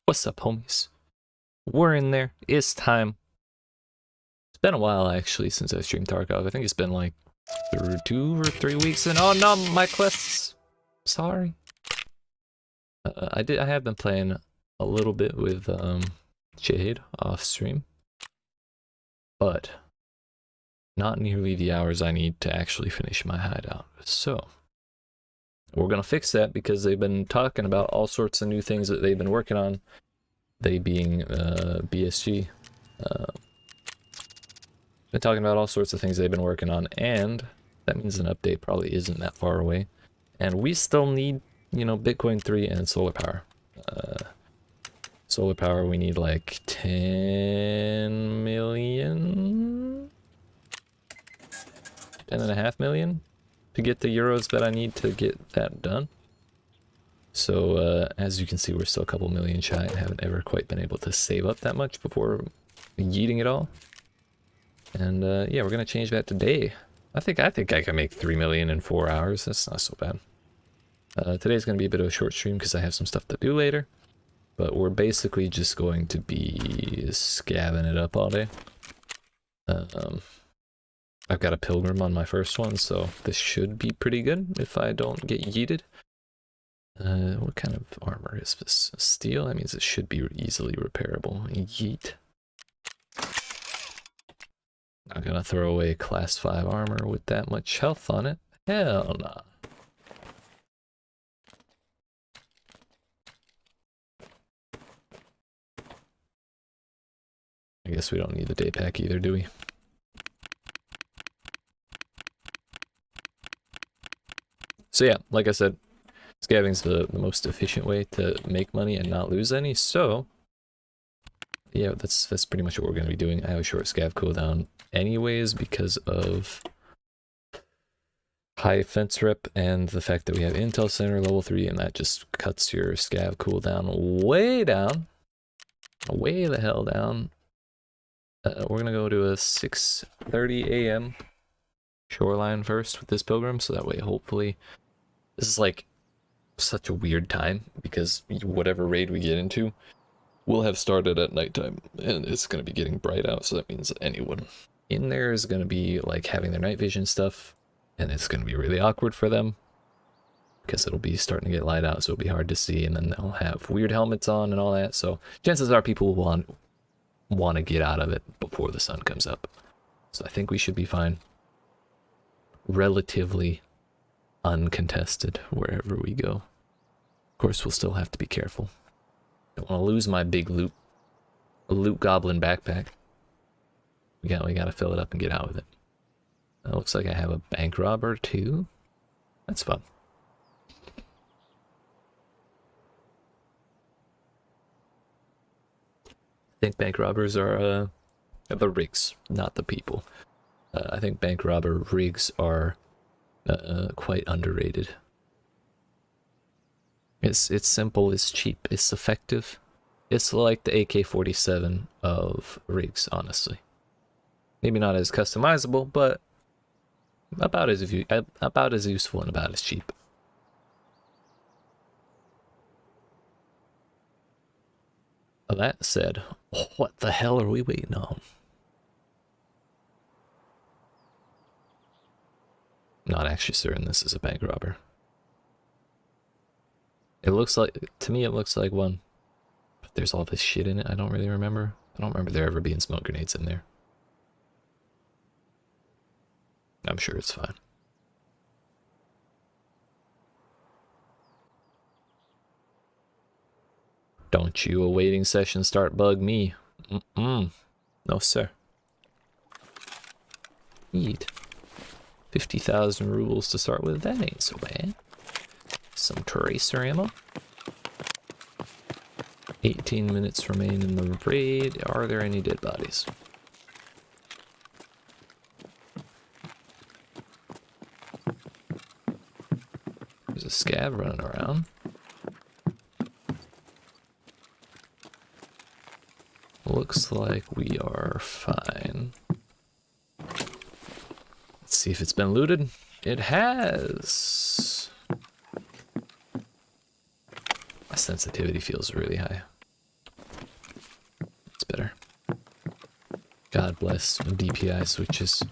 What's up, homies? We're in there. It's time. It's been a while, actually, since I streamed Tarkov. I think it's been like 2 or 3 weeks. And oh no, my quests. Sorry. I have been playing a little bit with Jade off stream, but not nearly the hours I need to actually finish my hideout. So we're gonna fix that because they've been talking about all sorts of new things that they've been working on. They being BSG. Been talking about all sorts of things they've been working on, and that means an update probably isn't that far away. And we still need, you know, Bitcoin 3 and solar power. Solar power, we need like 10 million? 10.5 million to get the euros that I need to get that done. So as you can see, we're still a couple million shy and haven't ever quite been able to save up that much before yeeting it all. And yeah, we're gonna change that today. I think I can make 3 million in 4 hours. That's not so bad. Today's gonna be a bit of a short stream because I have some stuff to do later. But we're basically just going to be scabbing it up all day. I've got a pilgrim on my first one, so this should be pretty good if I don't get yeeted. What kind of armor is this? Steel? That means it should be easily repairable. Yeet. Not gonna throw away class 5 armor with that much health on it. Hell nah. I guess we don't need the day pack either, do we? So yeah, like I said, Scavving's the most efficient way to make money and not lose any, so yeah, that's pretty much what we're going to be doing. I have a short scav cooldown anyways because of high fence rep and the fact that we have Intel Center level 3, and that just cuts your scav cooldown way down. Way the hell down. We're going to go to a 6:30 a.m. shoreline first with this pilgrim, so that way hopefully... This is like such a weird time because whatever raid we get into will have started at nighttime and it's going to be getting bright out, so that means that anyone in there is going to be like having their night vision stuff, and it's going to be really awkward for them because it'll be starting to get light out, so it'll be hard to see, and then they'll have weird helmets on and all that, so chances are people will want to get out of it before the sun comes up. So I think we should be fine. Relatively uncontested wherever we go. Of course, we'll still have to be careful. Don't want to lose my big loot goblin backpack. We gotta fill it up and get out with it. Looks like I have a bank robber too. That's fun. I think bank robbers are the rigs, not the people. I think bank robber rigs are quite underrated. It's simple, it's cheap, it's effective. It's like the AK-47 of rigs, honestly. Maybe not as customizable, but about as useful and about as cheap. That said, what the hell are we waiting on? Not actually certain this is a bank robber. It looks like, to me it looks like one. But there's all this shit in it, I don't really remember. I don't remember there ever being smoke grenades in there. I'm sure it's fine. Don't you a waiting session start bug me. No sir. Yeet. 50,000 rubles to start with, that ain't so bad. Some tracer ammo. 18 minutes remain in the raid. Are there any dead bodies? There's a scav running around. Looks like we are fine. Let's see if it's been looted. It has. My sensitivity feels really high. God bless DPI switches.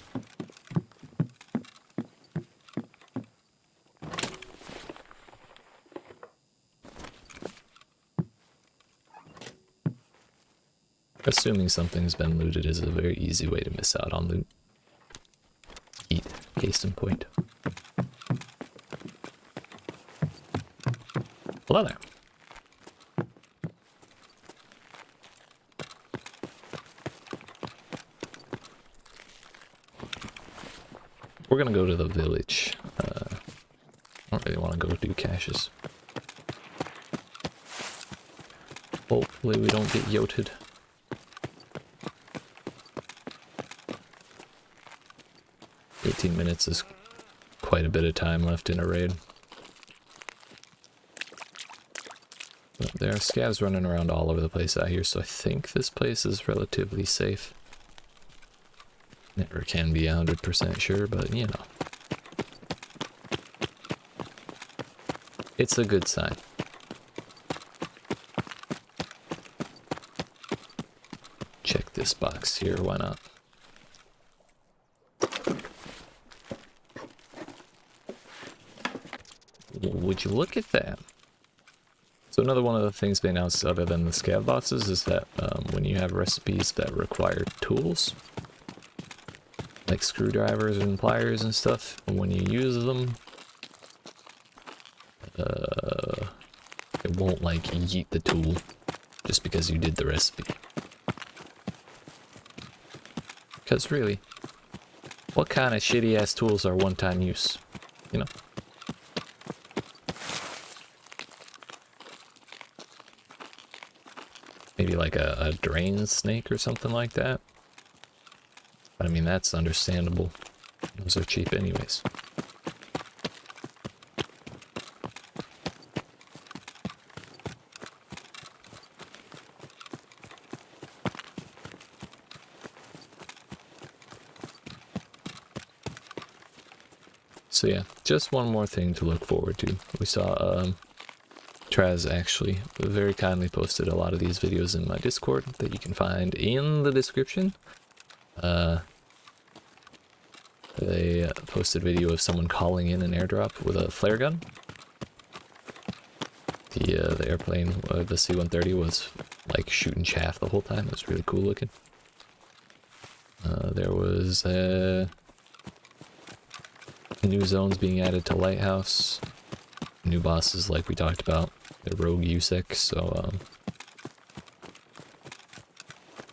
Assuming something's been looted is a very easy way to miss out on loot. YEET, case in point. Hello there. We're gonna go to the village. I don't really want to go do caches. Hopefully we don't get yoted. Minutes is quite a bit of time left in a raid. But there are scavs running around all over the place out here, so I think this place is relatively safe. Never can be 100% sure, but you know. It's a good sign. Check this box here, why not? Would you look at that? So another one of the things they announced other than the Scav Bosses is that when you have recipes that require tools, like screwdrivers and pliers and stuff, and when you use them, it won't like yeet the tool just because you did the recipe. Because really, what kind of shitty ass tools are one-time use, you know? Maybe like a drain snake or something like that. But I mean, that's understandable. Those are cheap anyways. So yeah, just one more thing to look forward to. We saw Traz actually very kindly posted a lot of these videos in my Discord that you can find in the description. They posted video of someone calling in an airdrop with a flare gun. The airplane, the C-130 was like shooting chaff the whole time. It was really cool looking. There was new zones being added to Lighthouse. New bosses like we talked about. The rogue USEC, so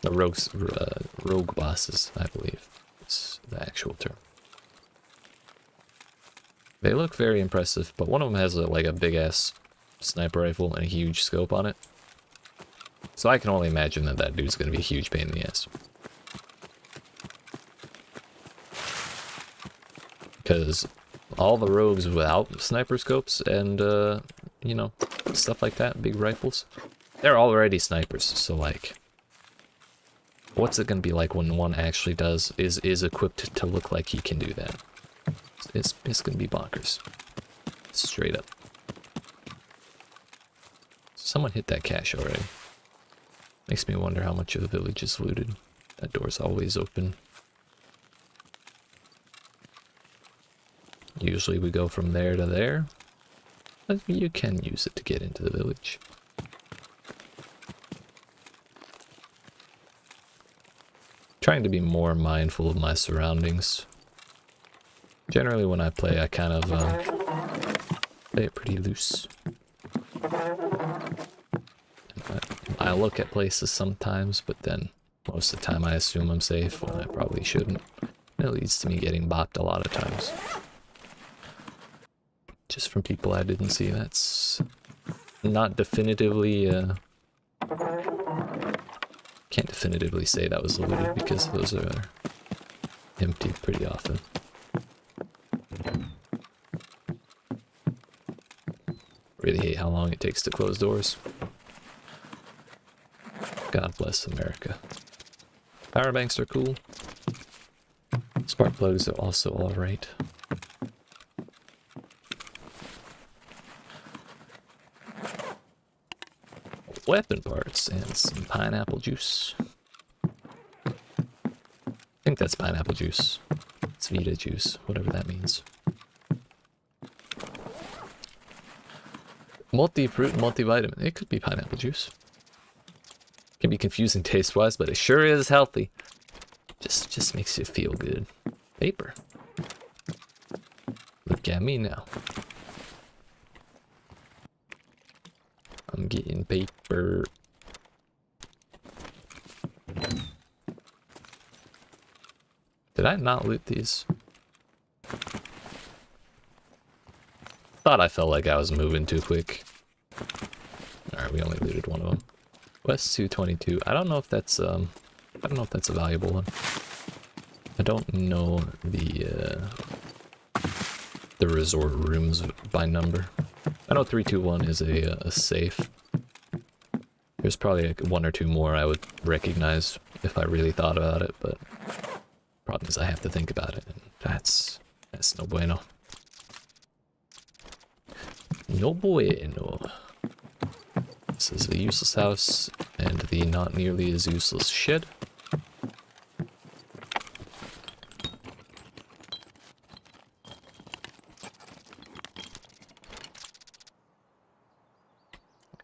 the rogue bosses, I believe, is the actual term. They look very impressive, but one of them has like a big ass sniper rifle and a huge scope on it. So I can only imagine that that dude's gonna be a huge pain in the ass. Because all the rogues without sniper scopes and you know, stuff like that, big rifles, they're already snipers, so like, what's it gonna be like when one actually is equipped to look like he can do that? It's gonna be bonkers. Straight up. Someone hit that cache already. Makes me wonder how much of the village is looted. That door's always open. Usually we go from there to there, but you can use it to get into the village. Trying to be more mindful of my surroundings. Generally when I play, I kind of play it pretty loose. I look at places sometimes, but then most of the time I assume I'm safe when I probably shouldn't. It leads to me getting bopped a lot of times. Just from people I didn't see. That's not definitively, can't definitively say that was looted because those are empty pretty often. Really hate how long it takes to close doors. God bless America. Power banks are cool. Spark plugs are also alright. Weapon parts and some pineapple juice. think that's pineapple juice. It's Vita juice, whatever that means. Multi-fruit, multivitamin. It could be pineapple juice. Can be confusing taste-wise, but it sure is healthy. Just makes you feel good. Paper. Look at me now. I'm getting paper. Did I not loot these? Thought I felt like I was moving too quick. Alright, we only looted one of them. West 222. I don't know if that's a valuable one. I don't know the resort rooms by number. I know 321 is a safe. There's probably like one or two more I would recognize if I really thought about it, but problem is I have to think about it, and that's no bueno. No bueno. This is the useless house and the not nearly as useless shed. I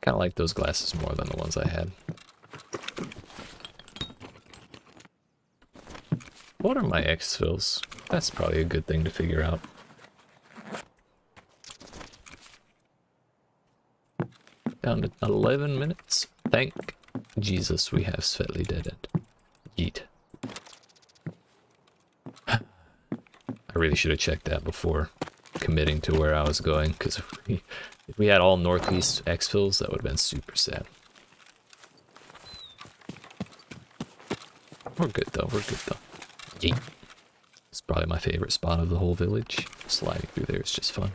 kind of like those glasses more than the ones I had. What are my exfils? That's probably a good thing to figure out. Down to 11 minutes. Thank Jesus we have Svetli dead end. Yeet. I really should have checked that before committing to where I was going, because if we had all northeast exfils, that would have been super sad. We're good though, we're good though. Yeet. It's probably my favorite spot of the whole village. Sliding through there is just fun.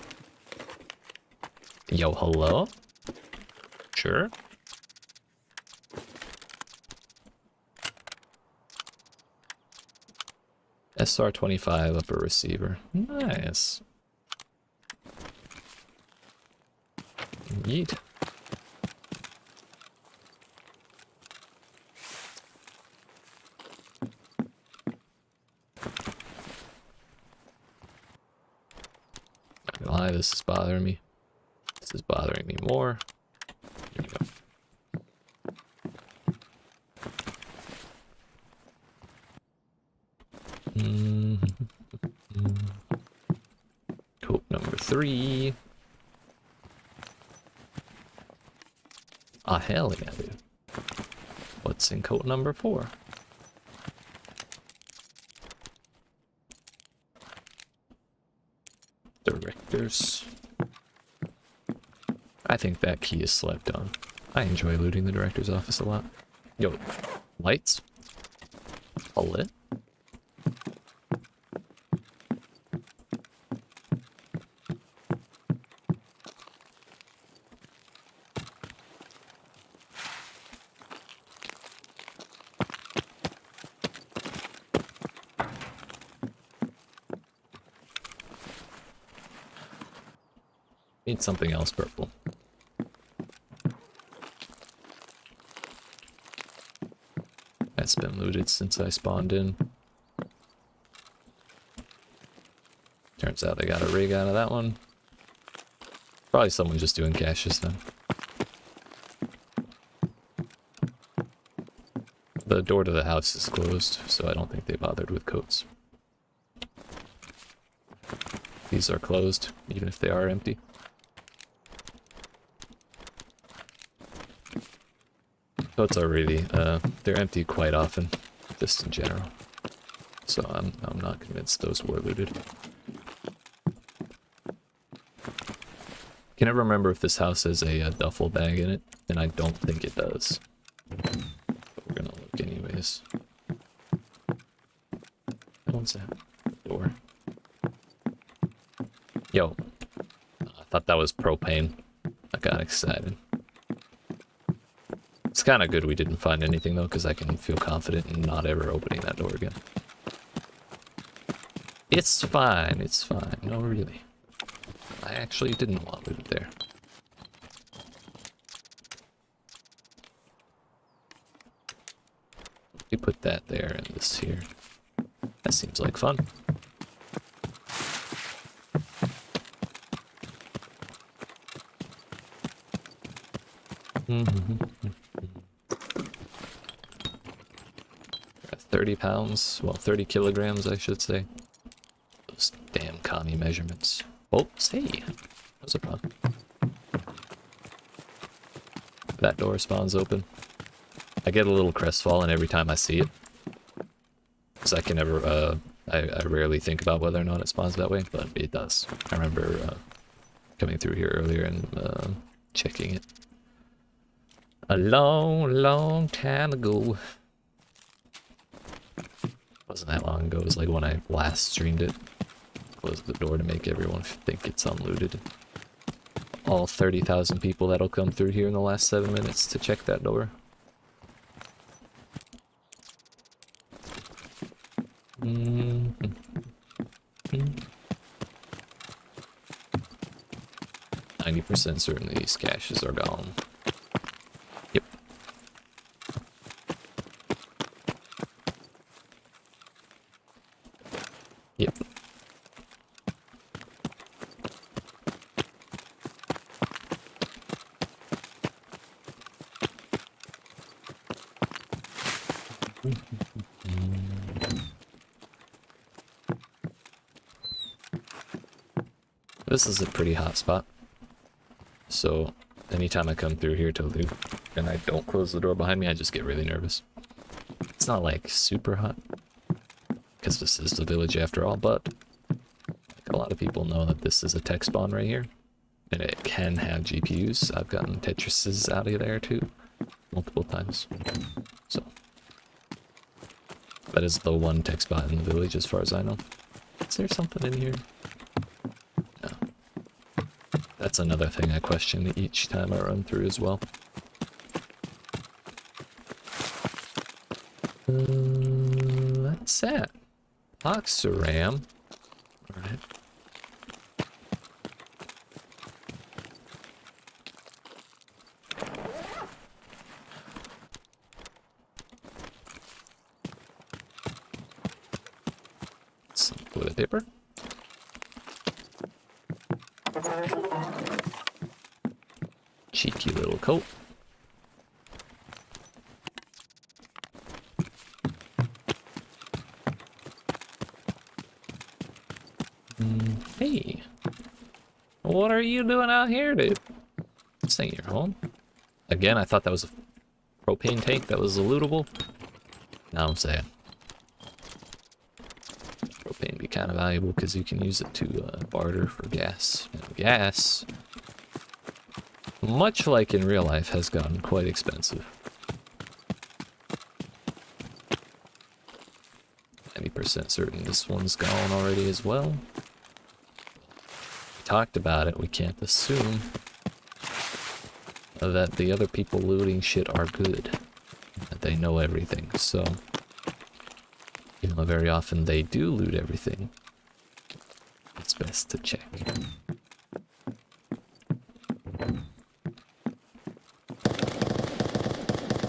Yo, hello? Sure. SR-25 upper receiver. Nice. Yeet. Not gonna lie, this is bothering me. This is bothering me more. Here we go. Coat number 3. Ah, hell yeah, dude. What's in coat number 4? Directors. I think that key is slept on. I enjoy looting the director's office a lot. Yo, lights? All lit? Need something else purple. That's been looted since I spawned in. Turns out I got a rig out of that one. Probably someone just doing caches then. The door to the house is closed, so I don't think they bothered with coats. These are closed, even if they are empty. Coats are really, they're empty quite often, just in general. So I'm not convinced those were looted. Can never remember if this house has a duffel bag in it, and I don't think it does. But we're gonna look anyways. What's that? Door. Yo, I thought that was propane. I got excited. It's kind of good we didn't find anything though, because I can feel confident in not ever opening that door again. It's fine, it's fine. No, really. I actually didn't want to loot there. We put that there and this here. That seems like fun. Mm-hmm. 30 pounds, well, 30 kilograms, I should say. Those damn commie measurements. Oh, see, those are fun. That door spawns open. I get a little crestfallen every time I see it. Because I can never, I rarely think about whether or not it spawns that way, but it does. I remember coming through here earlier and checking it. A long, long time ago. Wasn't that long ago, it was like when I last streamed it. Closed the door to make everyone think it's unlooted. All 30,000 people that'll come through here in the last 7 minutes to check that door. Mm-hmm. 90% certain these caches are gone. Yep. Yep. This is a pretty hot spot. So anytime I come through here to loot and I don't close the door behind me, I just get really nervous. It's not like super hot, because this is the village after all, but a lot of people know that this is a tech spawn right here, and it can have GPUs. I've gotten Tetrises out of there too, multiple times. So that is the one tech spot in the village as far as I know. Is there something in here? No. That's another thing I question each time I run through as well. What's that? Oxaram. Alright. Some toilet paper. Cheeky little coat. Hey, what are you doing out here, dude? This ain't your home. Again, I thought that was a propane tank that was lootable. Now I'm saying propane be kind of valuable because you can use it to barter for gas. And gas, much like in real life, has gotten quite expensive. 90% certain this one's gone already as well. We talked about it, we can't assume that the other people looting shit are good, that they know everything, so you know, very often they do loot everything. It's best to check.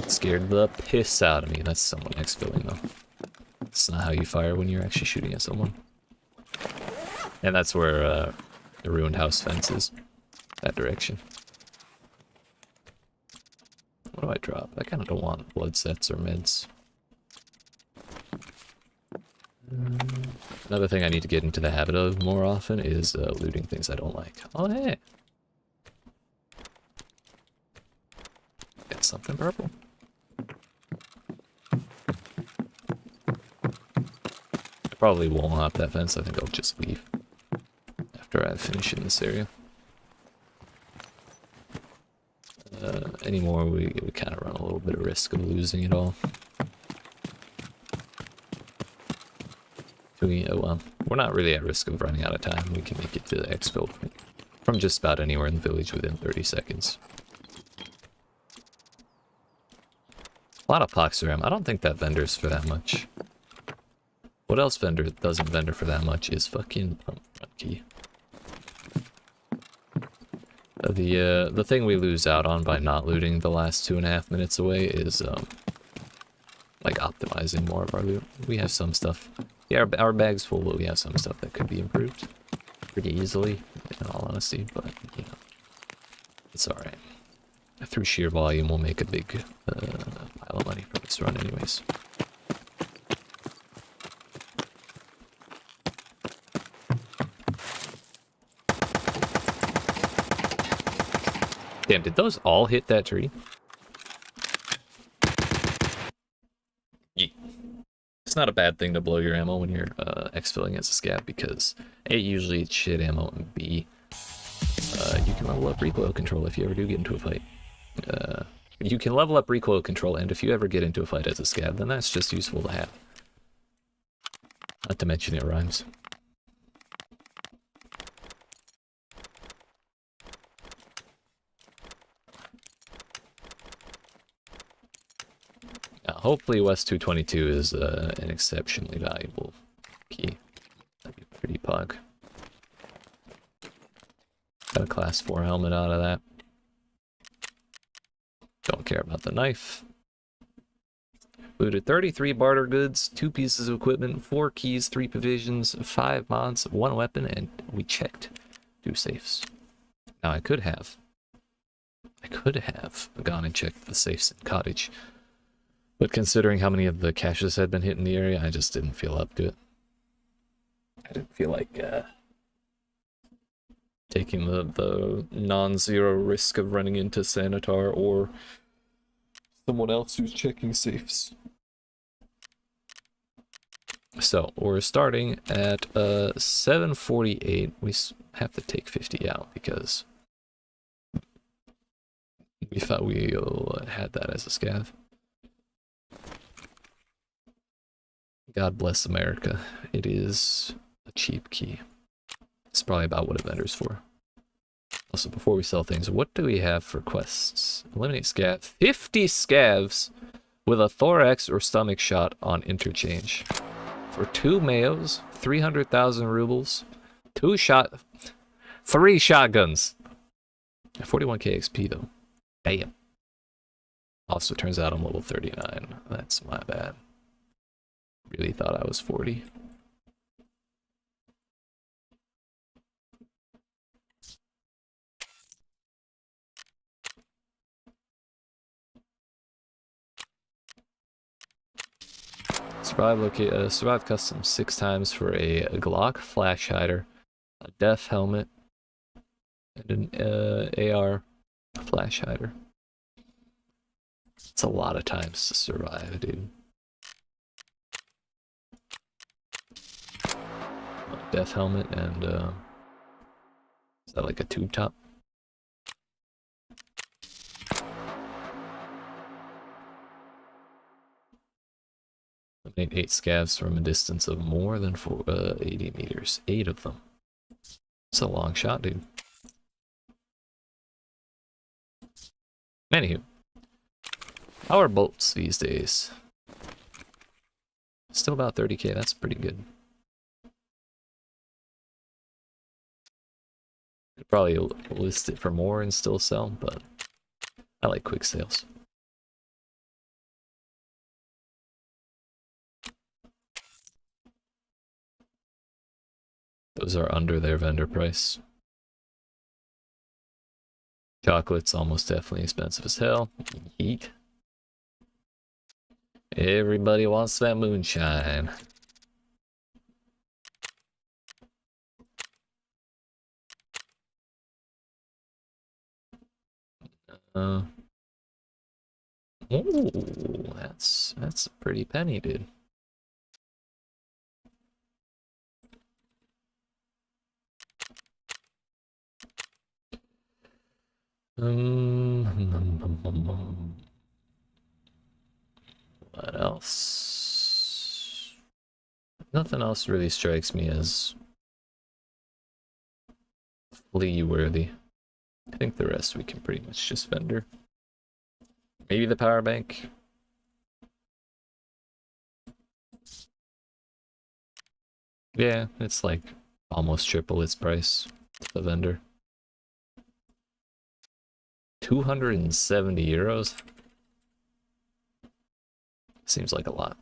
Scared the piss out of me. That's someone exfilling though. That's not how you fire when you're actually shooting at someone. And that's where the ruined house fence is. That direction. What do I drop? I kind of don't want blood sets or meds. Another thing I need to get into the habit of more often is looting things I don't like. Oh, hey! Got something purple. I probably won't hop that fence. I think I'll just leave after I finish in this area. Anymore, we kind of run a little bit of risk of losing it all. Well, we're not really at risk of running out of time. We can make it to the exfil from just about anywhere in the village within 30 seconds. A lot of Poxaram. I don't think that vendors for that much. What else doesn't vendor for that much is fucking pump front key. The thing we lose out on by not looting the last 2.5 minutes away is like optimizing more of our loot. We have some stuff Yeah, our bag's full, but we have some stuff that could be improved pretty easily, in all honesty, but, you know, it's alright. Through sheer volume, we'll make a big pile of money from this run anyways. Damn, did those all hit that tree? Yeet. It's not a bad thing to blow your ammo when you're exfilling as a scav, because A, usually it's shit ammo, and B, you can level up recoil control if you ever do get into a fight. You can level up recoil control, and if you ever get into a fight as a scav, then that's just useful to have. Not to mention it rhymes. Hopefully West 222 is an exceptionally valuable key. That'd be pretty pug. Got a class 4 helmet out of that. Don't care about the knife. Looted 33 barter goods, 2 pieces of equipment, 4 keys, 3 provisions, 5 mods, 1 weapon, and we checked 2 safes. Now I could have gone and checked the safes in cottage. But considering how many of the caches had been hit in the area, I just didn't feel up to it. I didn't feel like taking the non-zero risk of running into Sanitar or someone else who's checking safes. So we're starting at 748. We have to take 50 out because we thought we had that as a scav. God bless America. It is a cheap key. It's probably about what a vendor's for. Also, before we sell things, what do we have for quests? Eliminate scav. 50 scavs with a thorax or stomach shot on interchange. For 2 mayos, 300,000 rubles, 3 shotguns. 41k XP though. Damn. Also, turns out I'm level 39. That's my bad. Really thought I was 40. Survive custom 6 times for a Glock flash hider, a death helmet, and an AR flash hider. It's a lot of times to survive, dude. Death helmet and is that like a tube top? Eliminate 8 scavs from a distance of more than 80 meters. 8 of them. It's a long shot, dude. Anywho, how are bolts these days? Still about 30k. That's pretty good. Could probably list it for more and still sell, but I like quick sales. Those are under their vendor price. Chocolate's almost definitely expensive as hell. YEET. Everybody wants that moonshine. Ooh, that's a pretty penny, dude. What else? Nothing else really strikes me as flea worthy. I think the rest we can pretty much just vendor. Maybe the power bank. Yeah, it's like almost triple its price to the vendor. 270 euros? Seems like a lot.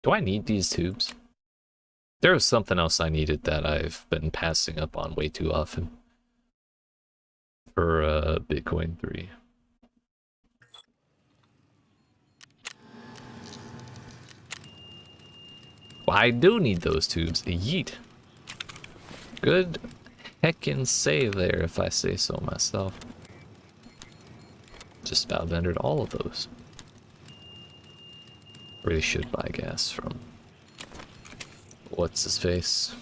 Do I need these tubes? There was something else I needed that I've been passing up on way too often for Bitcoin 3. Well, I do need those tubes. Yeet. Good heckin' save there, if I say so myself. Just about vendored all of those. Really should buy gas from what's his face.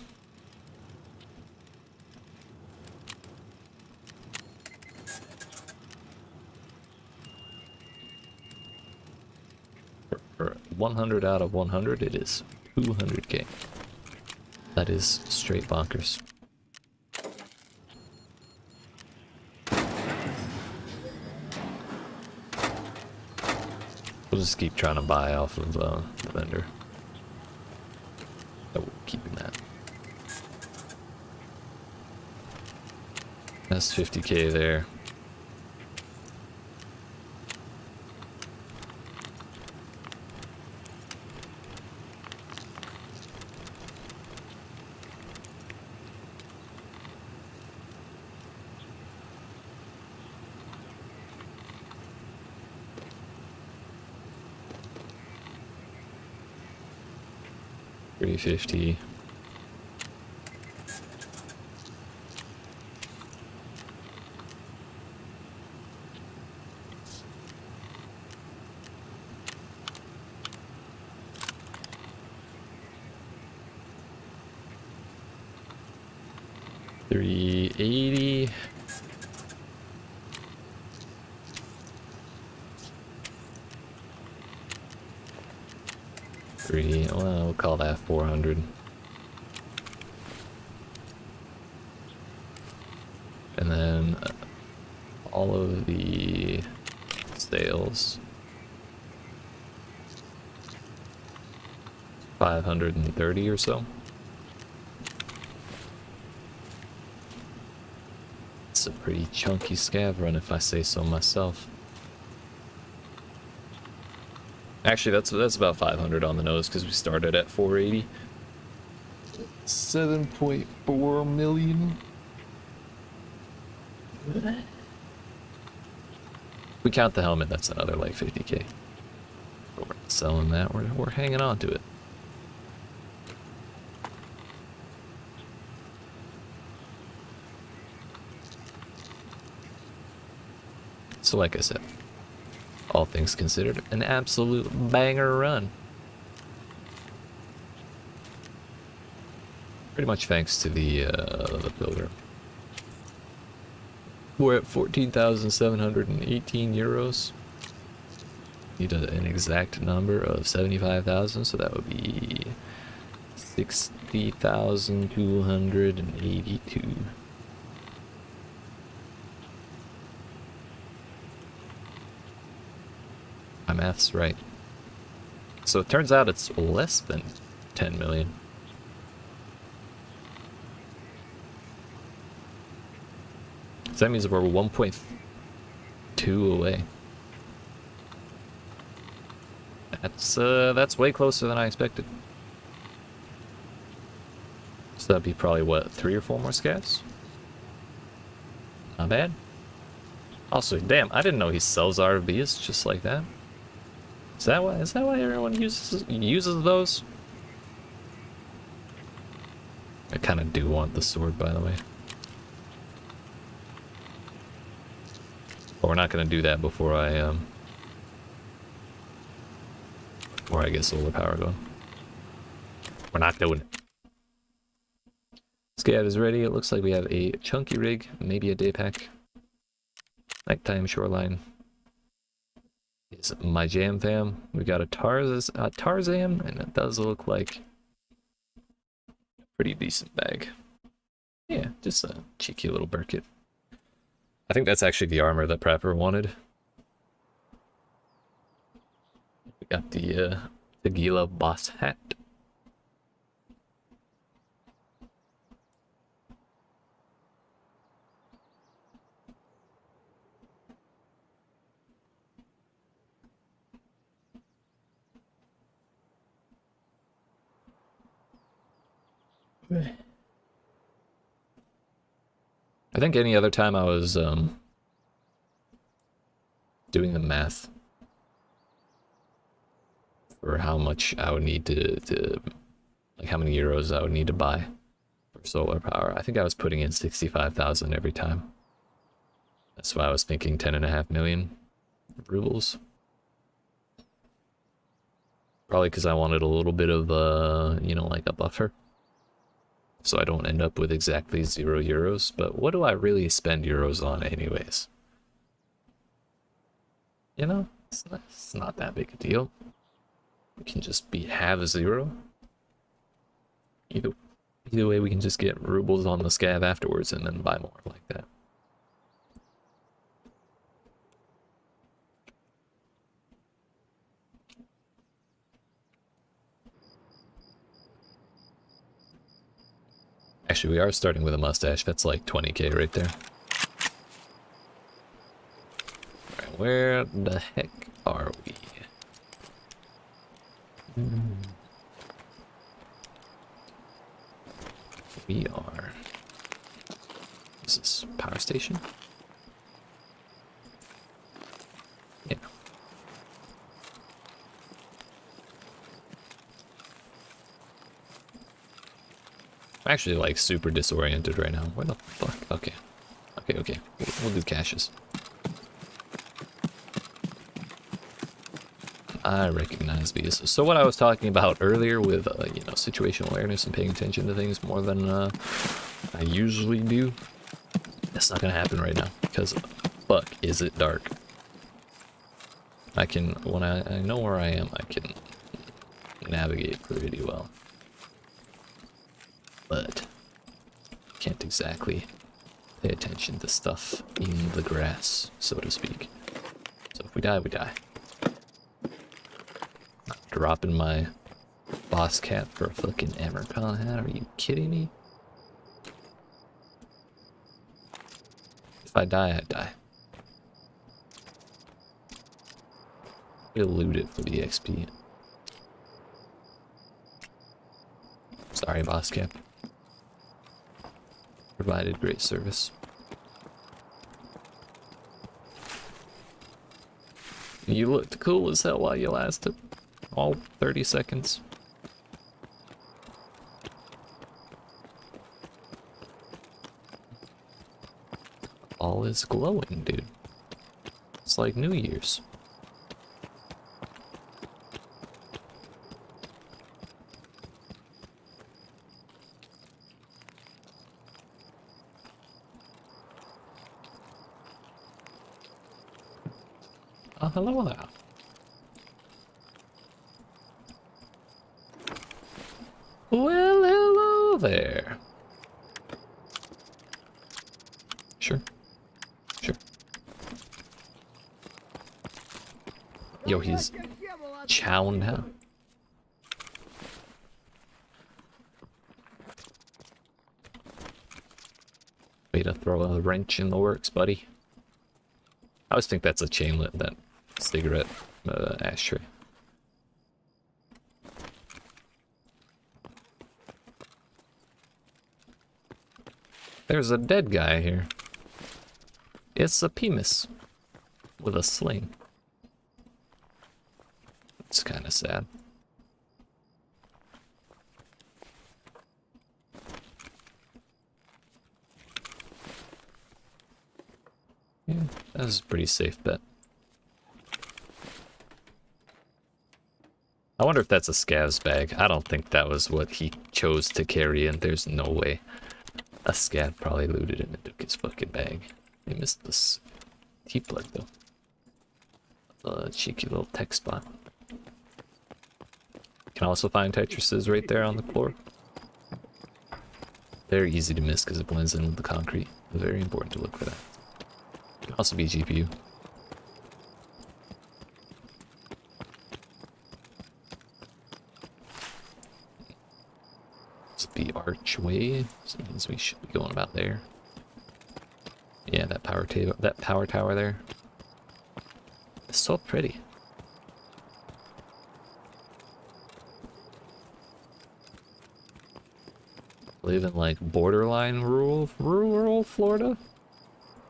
For 100 out of 100, it is 200k. That is straight bonkers. We'll just keep trying to buy off of the vendor. Oh, we're keeping that. That's 50k there. $350. $380. Well, we'll call that 400. And then all of the sales, 530 or so. It's a pretty chunky scav run, if I say so myself. Actually, that's about 500 on the nose because we started at 480. 7.4 million. If we count the helmet, that's another like 50k. But we're not selling that. We're hanging on to it. So like I said, all things considered, an absolute banger run. Pretty much thanks to the builder. We're at 14,718 euros. Need an exact number of 75,000, so that would be 60,282. My math's right. So it turns out it's less than 10 million. So that means we're 1.2 away. That's way closer than I expected. So that'd be probably what, 3 or 4 more scavs? Not bad. Also, damn, I didn't know he sells RVs just like that. Is that why everyone uses those? I kind of do want the sword, by the way. But we're not gonna do that before I get solar power going. We're not doing it. Scav is ready. It looks like we have a chunky rig, maybe a day pack. Nighttime shoreline is my jam fam. We got a Tarzan, and it does look like a pretty decent bag. Yeah, just a cheeky little Burkett. I think that's actually the armor that Prepper wanted. We got the Tequila boss hat. I think any other time I was doing the math for how much I would need to like how many euros I would need to buy for solar power. I think I was putting in 65,000 every time. That's why I was thinking 10.5 million rubles. Probably because I wanted a little bit of you know, like a buffer, so I don't end up with exactly 0 euros. But what do I really spend euros on anyways? You know, it's not that big a deal. It can just be half 0. Either way, we can just get rubles on the scav afterwards and then buy more like that. Actually, we are starting with a mustache. That's like 20k right there. Alright, where the heck are we? We are... Is this power station? Yeah. I'm actually like super disoriented right now. Where the fuck? Okay. Okay. We'll do caches. I recognize these. So what I was talking about earlier with, you know, situational awareness and paying attention to things more than I usually do, that's not gonna happen right now because fuck, is it dark. I can, when I know where I am, I can navigate pretty well. But can't exactly pay attention to stuff in the grass, so to speak. So if we die, we die. Not dropping my boss cap for a fucking Amercon hat, are you kidding me? If I die, I die. We'll loot it for the XP. Sorry, boss cap. Provided great service. You looked cool as hell while you lasted. All 30 seconds. All is glowing, dude. It's like New Year's. Oh, hello there. Well, hello there. Sure. Yo, he's chowing down. Way to throw a wrench in the works, buddy. I always think that's a chainlet, that cigarette ashtray. There's a dead guy here. It's a Penis with a sling. It's kind of sad. Yeah, that was a pretty safe bet. I wonder if that's a Scavs bag. I don't think that was what he chose to carry in. There's no way. A Scav probably looted him and took his fucking bag. He missed this T-plug though. A cheeky little tech spot. You can also find Tetrises right there on the floor. Very easy to miss because it blends in with the concrete. Very important to look for that. Can also be GPU. It's the archway, so it means we should be going about there. Yeah, that power tower there. It's so pretty. live in like borderline rural Florida,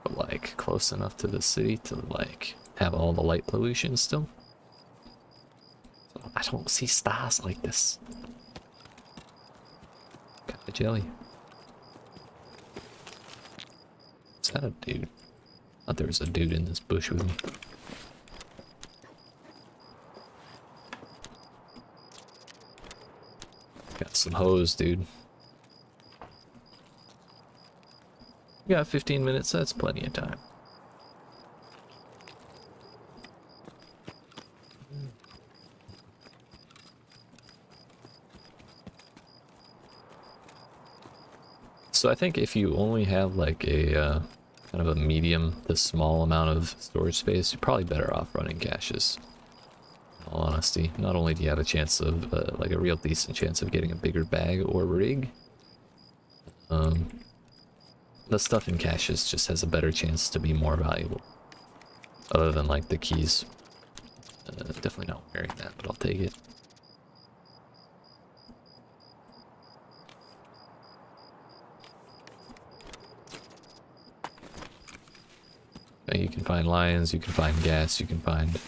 but like close enough to the city to like have all the light pollution still. So I don't see stars like this. Kind of jelly. Is that a dude? I thought there was a dude in this bush with me. Got some hose, dude. We got 15 minutes, that's plenty of time. So I think if you only have like a kind of a medium to small amount of storage space, you're probably better off running caches. In all honesty, not only do you have a chance of like a real decent chance of getting a bigger bag or rig, the stuff in caches just has a better chance to be more valuable. Other than like the keys. Definitely not wearing that, but I'll take it. You can find lions, you can find gas, you can find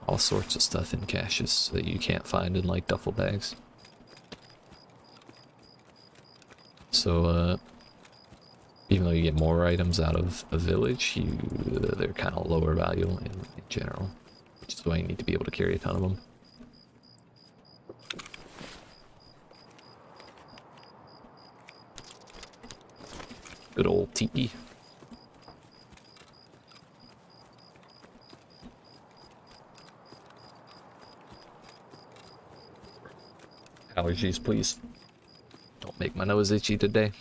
all sorts of stuff in caches that you can't find in like duffel bags. So even though you get more items out of a village, they're kind of lower value in general, which is why you need to be able to carry a ton of them. Good old teepee. Allergies, please. Don't make my nose itchy today.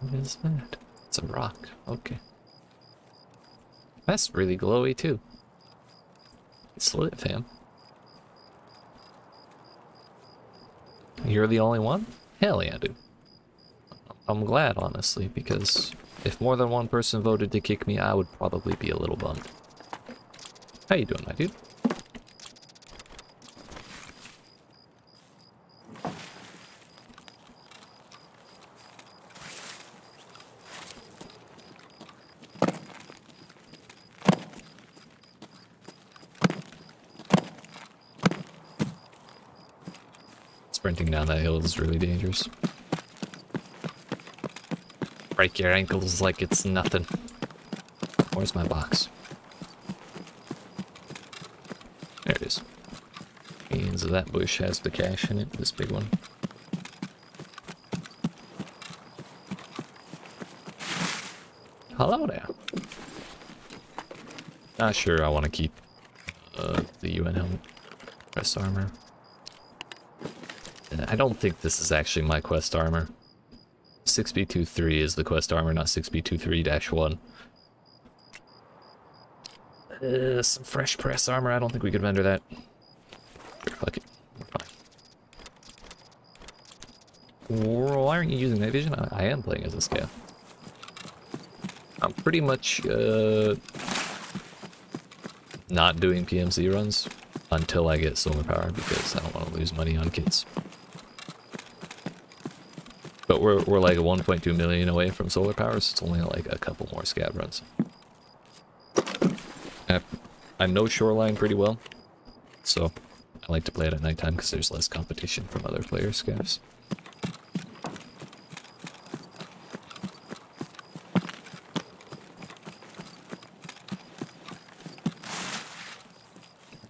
What is that? It's a rock. Okay. That's really glowy too. It's lit, fam. You're the only one? Hell yeah, dude. I'm glad, honestly, because if more than one person voted to kick me, I would probably be a little bummed. How you doing, my dude? Sprinting down that hill is really dangerous. Break your ankles like it's nothing. Where's my box? There it is. Means that bush has the cache in it, this big one. Hello there. Not sure I want to keep the UN helmet. Quest armor. I don't think this is actually my quest armor. 6B23 is the quest armor, not 6B23-1. Some fresh press armor, I don't think we could vendor that. Sure, fuck it. We're fine. Why aren't you using night vision? I am playing as a scav. I'm pretty much not doing PMC runs until I get solar power because I don't want to lose money on kits. But we're like 1.2 million away from solar power, so it's only like a couple more scav runs. I know Shoreline pretty well, so I like to play it at nighttime because there's less competition from other players' scavs.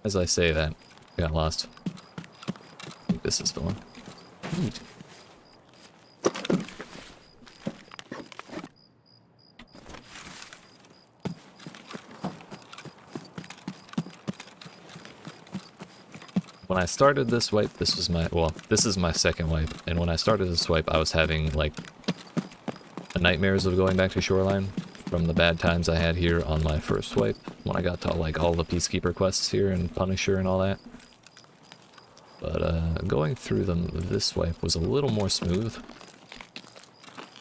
As I say that, I got lost. I think this is the one. Neat. When I started this wipe, this was my, well, this is my second wipe, and when I started this wipe, I was having, like, nightmares of going back to Shoreline from the bad times I had here on my first wipe, when I got to, like, all the Peacekeeper quests here, and Punisher and all that. But, going through them this wipe was a little more smooth,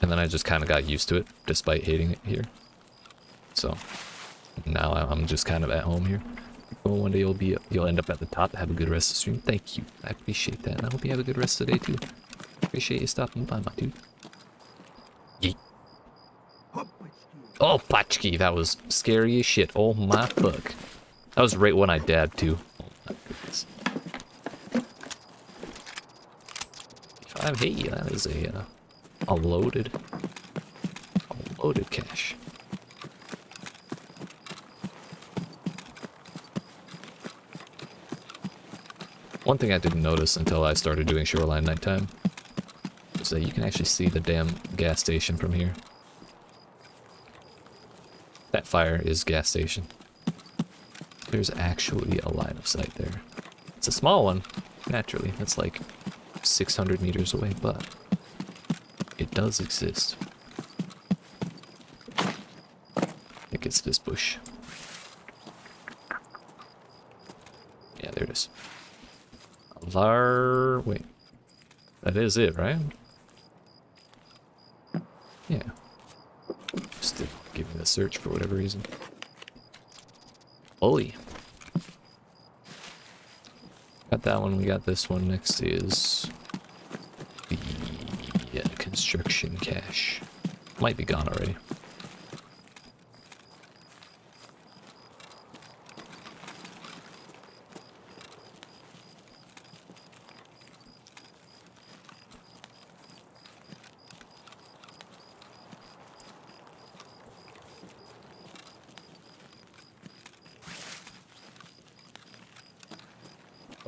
and then I just kind of got used to it, despite hating it here. So, now I'm just kind of at home here. Well, one day you'll end up at the top. Have a good rest of the stream. Thank you. I appreciate that. And I hope you have a good rest of the day too. Appreciate you stopping by, my dude. Yeet. Oh, Pachki, that was scary as shit. Oh my fuck. That was right when I dabbed too. Oh my goodness. Hey, that is a loaded cache. One thing I didn't notice until I started doing shoreline nighttime is that you can actually see the damn gas station from here. That fire is gas station. There's actually a line of sight there. It's a small one, naturally. That's like 600 meters away, but it does exist. I think it's this bush. Yeah, there it is. Wait. That is it, right? Yeah. Just didn't give me the search for whatever reason. Holy. Got that one, we got this one. Next is the construction cache. Might be gone already.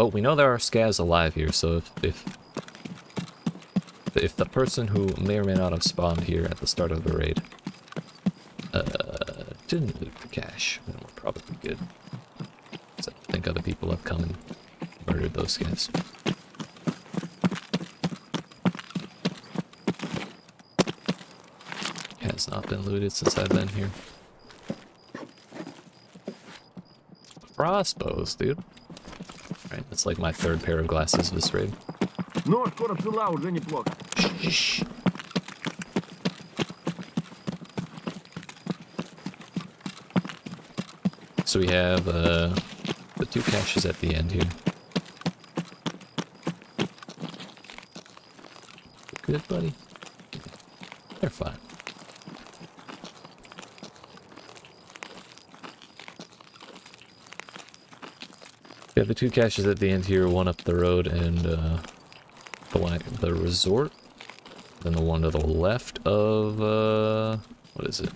Oh, we know there are Scavs alive here, so if the person who may or may not have spawned here at the start of the raid didn't loot the cache, then we're probably good. So I don't think other people have come and murdered those Scavs. Has not been looted since I've been here. Crossbows, dude. Right, that's like my third pair of glasses this raid. Но скоро пчела уже неплохо. Shh. So we have the two caches at the end here. Good, buddy. They're fine. We have the two caches at the end here, one up the road and the one at the resort. Then the one to the left of, what is it?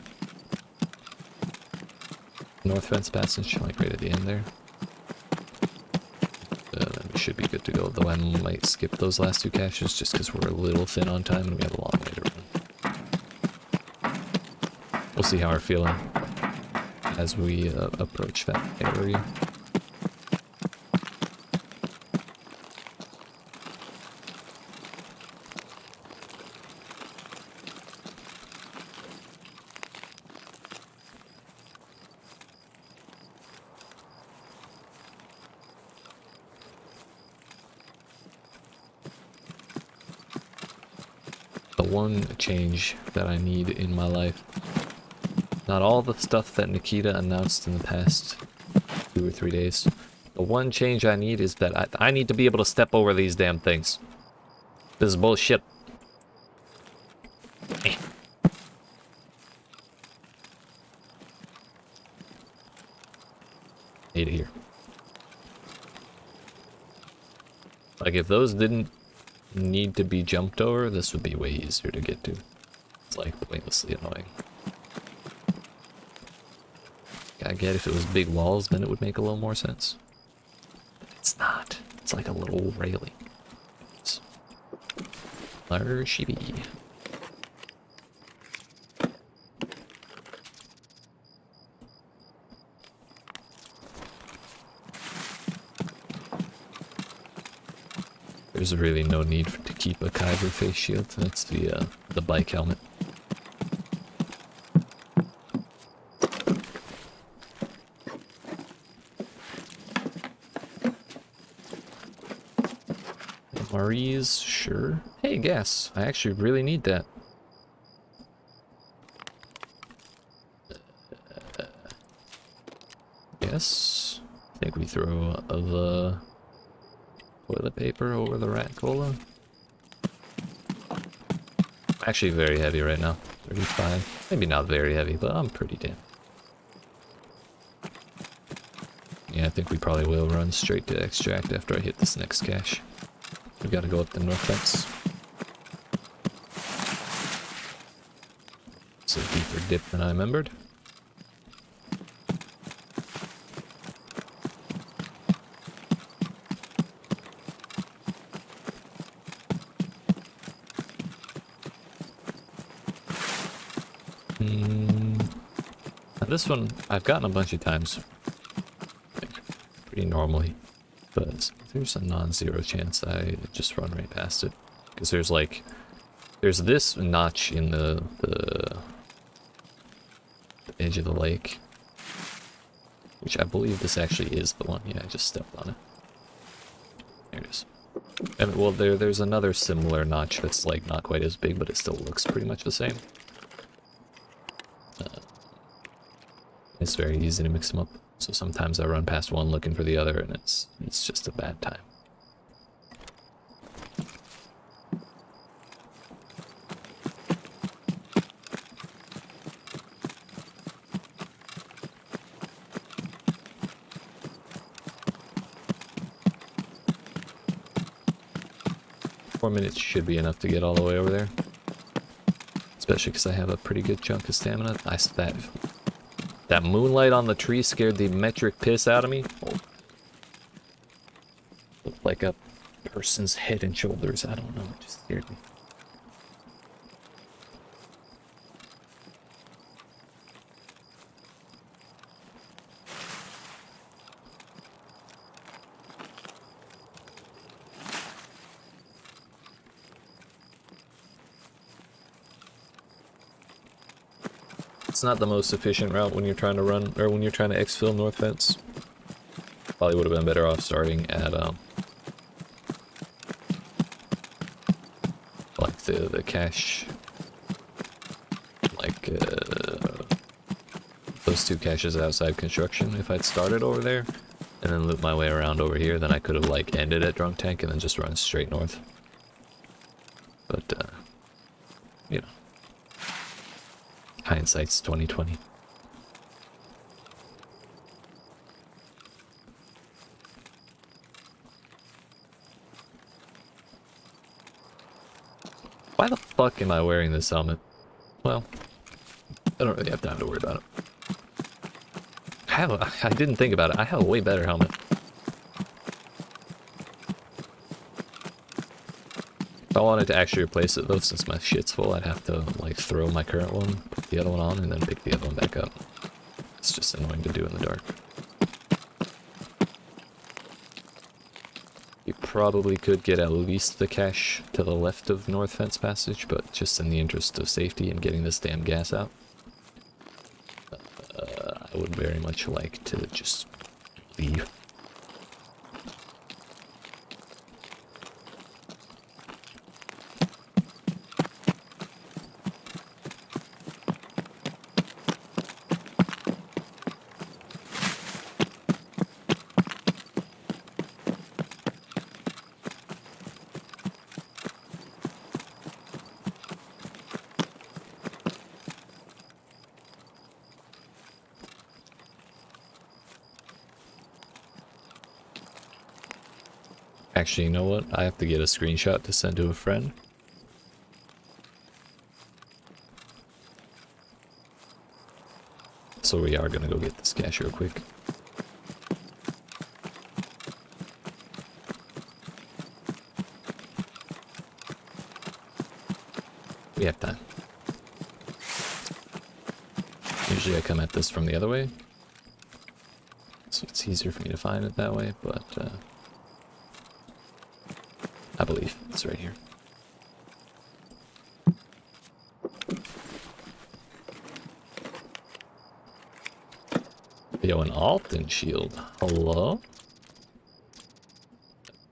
North Fence Passage, like right at the end there. We should be good to go, though I might skip those last two caches just because we're a little thin on time and we have a long way to run. We'll see how we're feeling as we approach that area. One change that I need in my life. Not all the stuff that Nikita announced in the past 2 or 3 days. The one change I need is that I need to be able to step over these damn things. This is bullshit. Need it here. Like if those didn't need to be jumped over, this would be way easier to get to. It's like pointlessly annoying. I get if it was big walls, then it would make a little more sense. But it's not. It's like a little railing. It's Shibi. There's really no need to keep a Kyber face shield. That's the bike helmet. MREs, sure. Hey, gas. I actually really need that. Yes. think we throw the toilet paper over the rat cola. Actually very heavy right now. 35. Maybe not very heavy, but I'm pretty damn. Yeah, I think we probably will run straight to extract after I hit this next cache. We gotta go up the north fence. It's a deeper dip than I remembered. Now this one I've gotten a bunch of times, like, pretty normally, but there's a non-zero chance I just run right past it, because there's this notch in the edge of the lake, which I believe this actually is the one. Yeah, I just stepped on it. There it is. And well, there's another similar notch that's like not quite as big, but it still looks pretty much the same. It's very easy to mix them up, so sometimes I run past one looking for the other, and it's just a bad time. Four minutes should be enough to get all the way over there, especially because I have a pretty good chunk of stamina. That moonlight on the tree scared the metric piss out of me. Oh. Looked like a person's head and shoulders. I don't know, it just scared me. It's not the most efficient route when you're trying to run, or when you're trying to exfil north fence. Probably would have been better off starting at like the cache, like those two caches outside construction. If I'd started over there and then loop my way around over here, then I could have like ended at Drunk Tank and then just run straight north. But you know, hindsight's 20/20. Why the fuck am I wearing this helmet? Well, I don't really have time to worry about it. I didn't think about it. I have a way better helmet. If I wanted to actually replace it though, since my shit's full, I'd have to like throw my current one, put the other one on, and then pick the other one back up. It's just annoying to do in the dark. You probably could get at least the cache to the left of North Fence Passage, but just in the interest of safety and getting this damn gas out, I would very much like to just leave. Actually, you know what? I have to get a screenshot to send to a friend. So we are gonna go get this cache real quick. We have time. Usually I come at this from the other way, so it's easier for me to find it that way, but I believe it's right here. Yo, an Alton shield. Hello?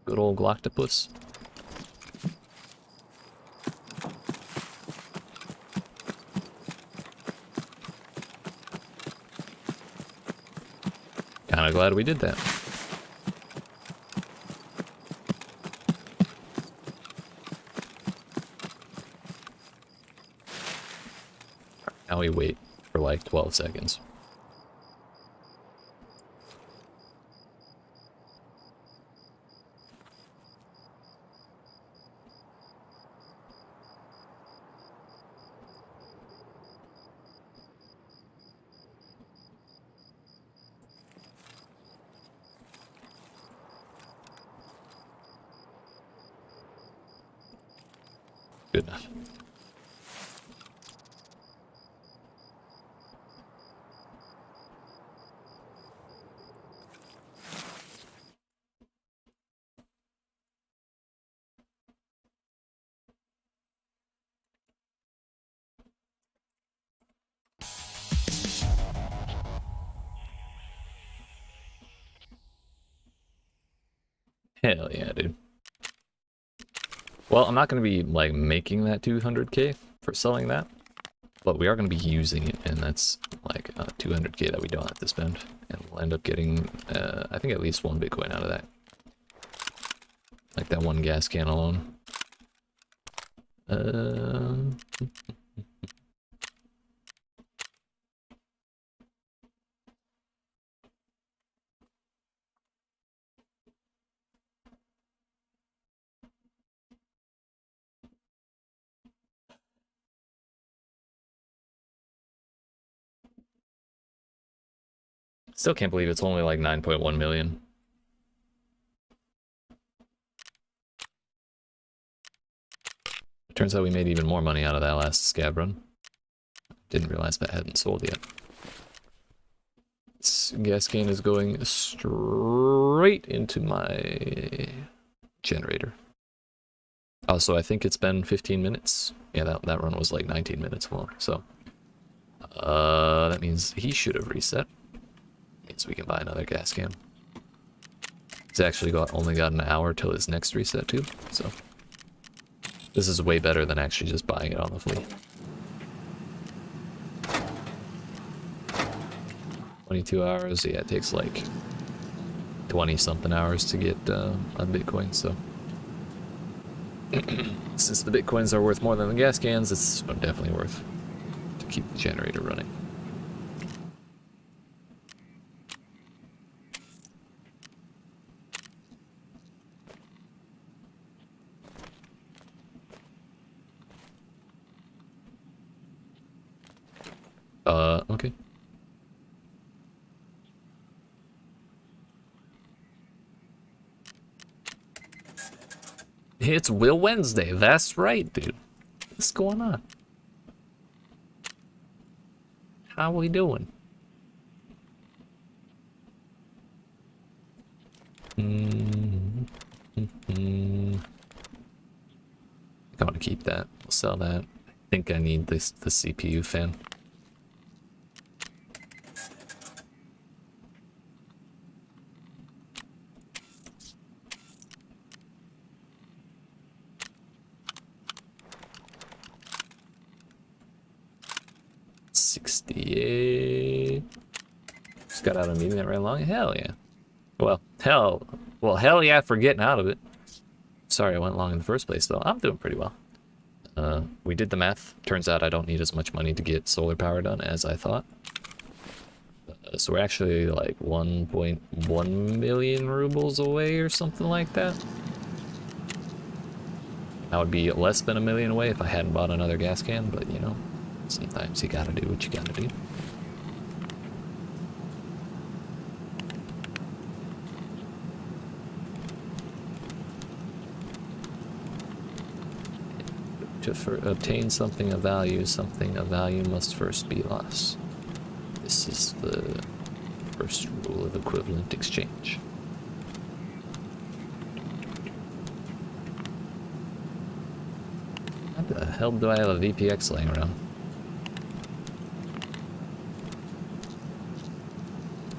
Good old Gloctopus. Kinda glad we did that. Now we wait for like 12 seconds. Good enough. Hell yeah, dude. Well, I'm not going to be like making that 200k for selling that, but we are going to be using it, and that's like 200k that we don't have to spend, and we'll end up getting I think at least 1 Bitcoin out of that, like that 1 gas can alone. Still can't believe it's only like 9.1 million. Turns out we made even more money out of that last scab run. Didn't realize that hadn't sold yet. This gas can is going straight into my generator. Also, I think it's been 15 minutes. Yeah, that run was like 19 minutes long, so that means he should have reset. Means we can buy another gas can. He's actually only got an hour till his next reset too, so this is way better than actually just buying it on the fleet. 22 hours, yeah, it takes like 20 something hours to get a Bitcoin, so since the Bitcoins are worth more than the gas cans, it's definitely worth to keep the generator running. Okay. It's Will Wednesday, that's right, dude. What's going on? How we doing? I want to keep that. We'll sell that. I think I need the CPU fan. Just got out of a meeting that ran long. Hell yeah. Well, hell yeah for getting out of it. Sorry I went long in the first place, though. I'm doing pretty well. We did the math. Turns out I don't need as much money to get solar power done as I thought. So we're actually like 1.1 million rubles away or something like that. That would be less than a million away if I hadn't bought another gas can, but you know, sometimes you gotta do what you gotta do. To obtain something of value must first be lost. This is the first rule of equivalent exchange. How the hell do I have a VPX laying around?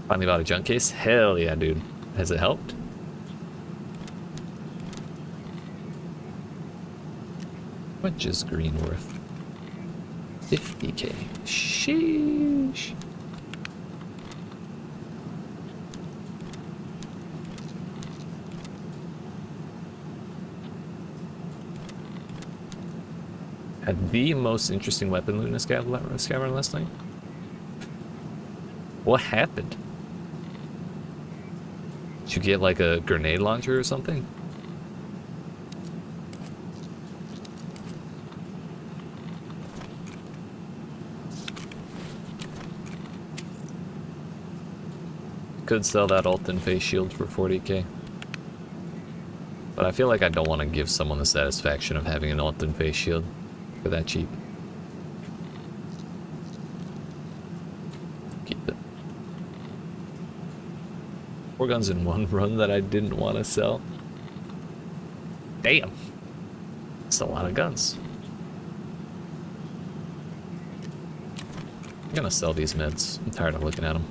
Finally bought a junk case? Hell yeah, dude. Has it helped? What is green worth? 50k. Sheesh. Had the most interesting weapon loot in a Scavving last night. What happened? Did you get like a grenade launcher or something? Could sell that Alton face shield for 40k. But I feel like I don't want to give someone the satisfaction of having an Alton face shield for that cheap. Keep it. 4 guns in one run that I didn't want to sell. Damn. That's a lot of guns. I'm gonna sell these meds. I'm tired of looking at them.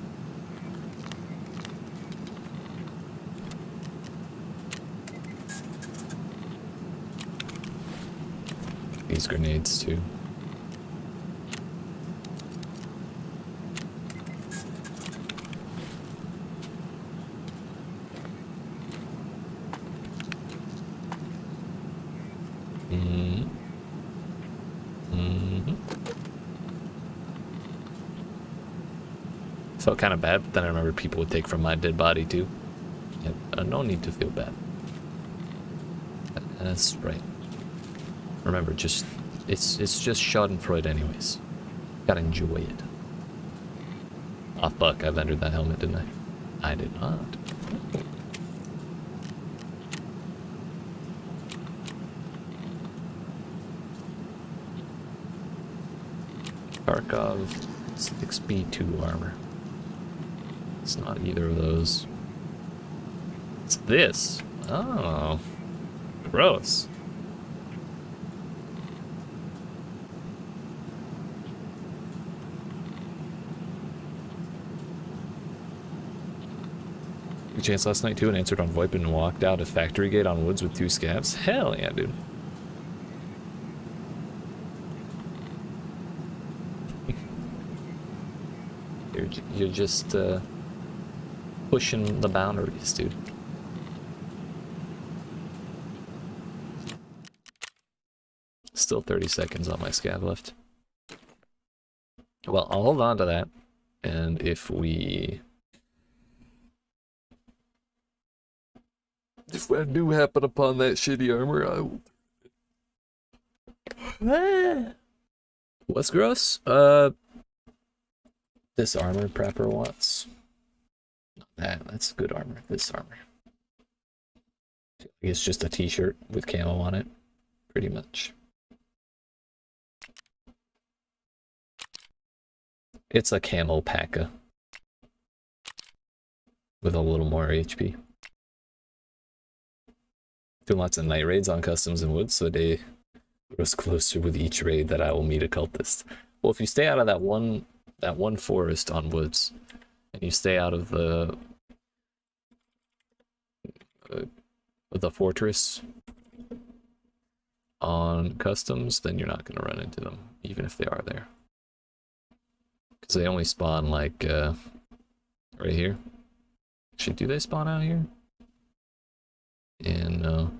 These grenades too. Felt kind of bad, but then I remember people would take from my dead body too. No need to feel bad. That's right. Remember, just it's just Schadenfreude anyways. Gotta enjoy it. Ah, fuck! I've entered that helmet, didn't I? I did not. Tarkov 6B2 armor. It's not either of those. It's this. Oh, gross. Good chance last night too, and answered on VoIP and walked out a factory gate on woods with 2 scavs. Hell yeah, dude. You're just pushing the boundaries, dude. Still 30 seconds on my scav left. Well, I'll hold on to that, and if I do happen upon that shitty armor, I will. What's gross? This armor prepper wants. Not that's good armor. This armor. It's just a t-shirt with camo on it, pretty much. It's a camo P.A.K.A. with a little more HP. Doing lots of night raids on customs and woods, so the day grows closer with each raid that I will meet a cultist. Well, if you stay out of that one forest on woods, and you stay out of the fortress on customs, then you're not going to run into them, even if they are there. Because they only spawn like right here. Actually, do they spawn out here? And no.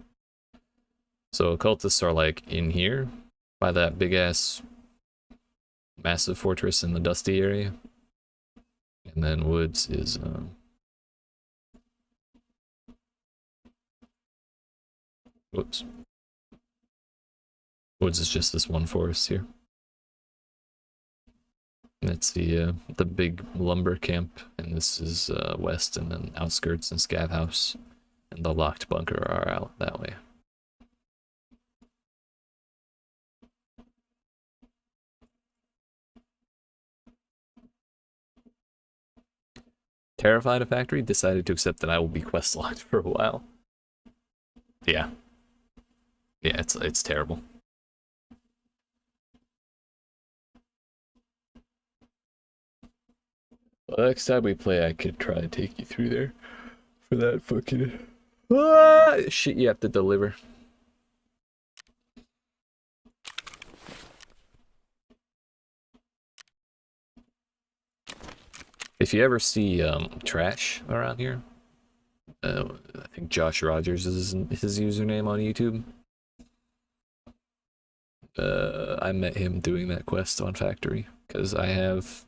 So occultists are like in here by that big ass massive fortress in the dusty area. And then woods is whoops. Woods is just this one forest here. That's the big lumber camp, and this is west, and then outskirts and Scav house, and the locked bunker are out that way. Terrified of factory, decided to accept that I will be quest locked for a while. Yeah, it's terrible. Well, next time we play, I could try to take you through there for that fucking shit you have to deliver. If you ever see trash around here, I think Josh Rogers is his username on YouTube. I met him doing that quest on Factory, because I have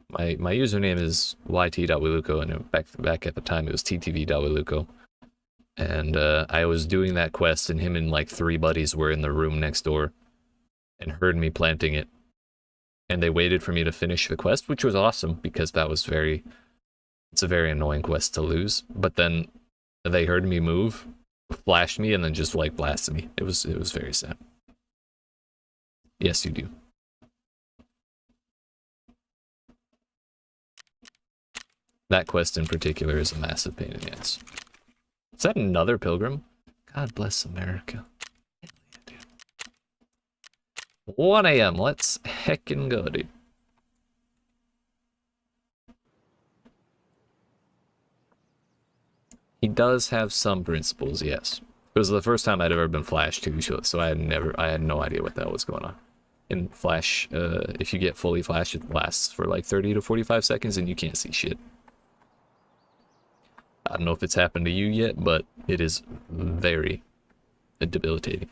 my username is yt.wiluko, and back at the time it was ttv.wiluko, and I was doing that quest, and him and like 3 buddies were in the room next door and heard me planting it, and they waited for me to finish the quest, which was awesome because that was it's a very annoying quest to lose. But then they heard me move, flashed me, and then just like blasted me. It was very sad. Yes, you do. That quest in particular is a massive pain in the ass. Is that another pilgrim? God bless America. 1 AM, let's heckin' go, dude. He does have some principles, yes. It was the first time I'd ever been flashed too, so I had no idea what the hell was going on. In Flash, if you get fully flashed, it lasts for like 30 to 45 seconds and you can't see shit. I don't know if it's happened to you yet, but it is very debilitating.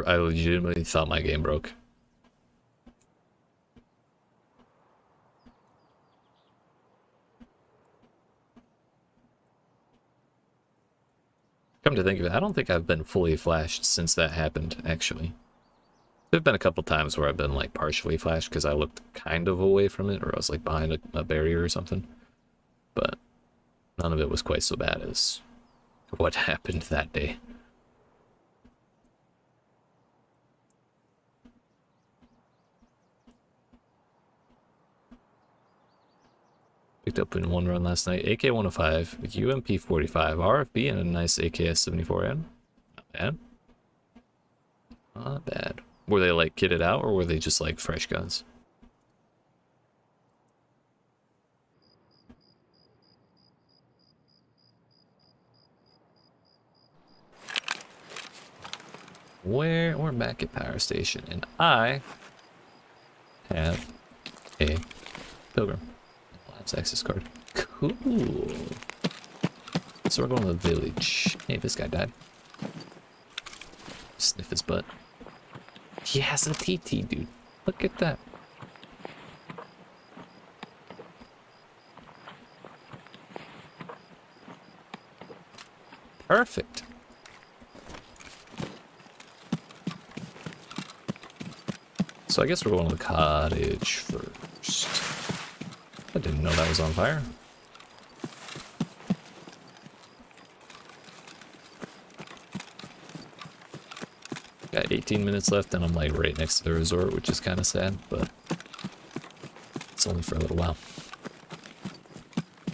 I legitimately thought my game broke. Come to think of it, I don't think I've been fully flashed since that happened, actually. There've been a couple times where I've been like partially flashed because I looked kind of away from it, or I was like behind a barrier or something. But none of it was quite so bad as what happened that day. Picked up in 1 run last night. AK-105, UMP-45, RFB, and a nice AKS-74N. Not bad. Not bad. Were they like kitted out, or were they just like fresh guns? We're back at Power Station, and I have a Pilgrim. Labs access card. Cool. So we're going to the village. Hey, this guy died. Sniff his butt. He has a TT, dude. Look at that. Perfect. So I guess we're going to the cottage first. I didn't know that was on fire. Got 18 minutes left and I'm like right next to the resort, which is kind of sad, but it's only for a little while.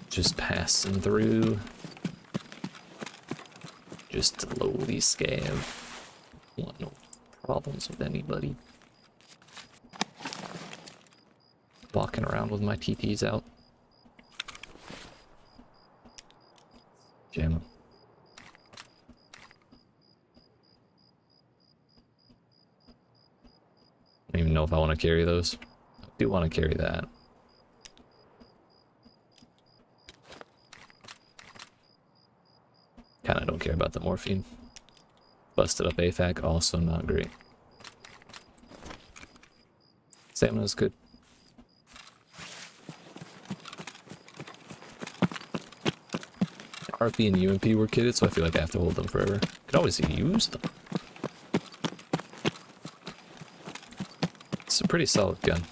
Just passing through. Just slowly scav. Want no problems with anybody. Walking around with my TTs out. Jam 'em. I don't even know if I want to carry those. I do want to carry that. Kinda don't care about the morphine. Busted up AFAC, also not great. Stamina's good. RP and UMP were kitted, so I feel like I have to hold them forever. Could always use them. It's a pretty solid gun.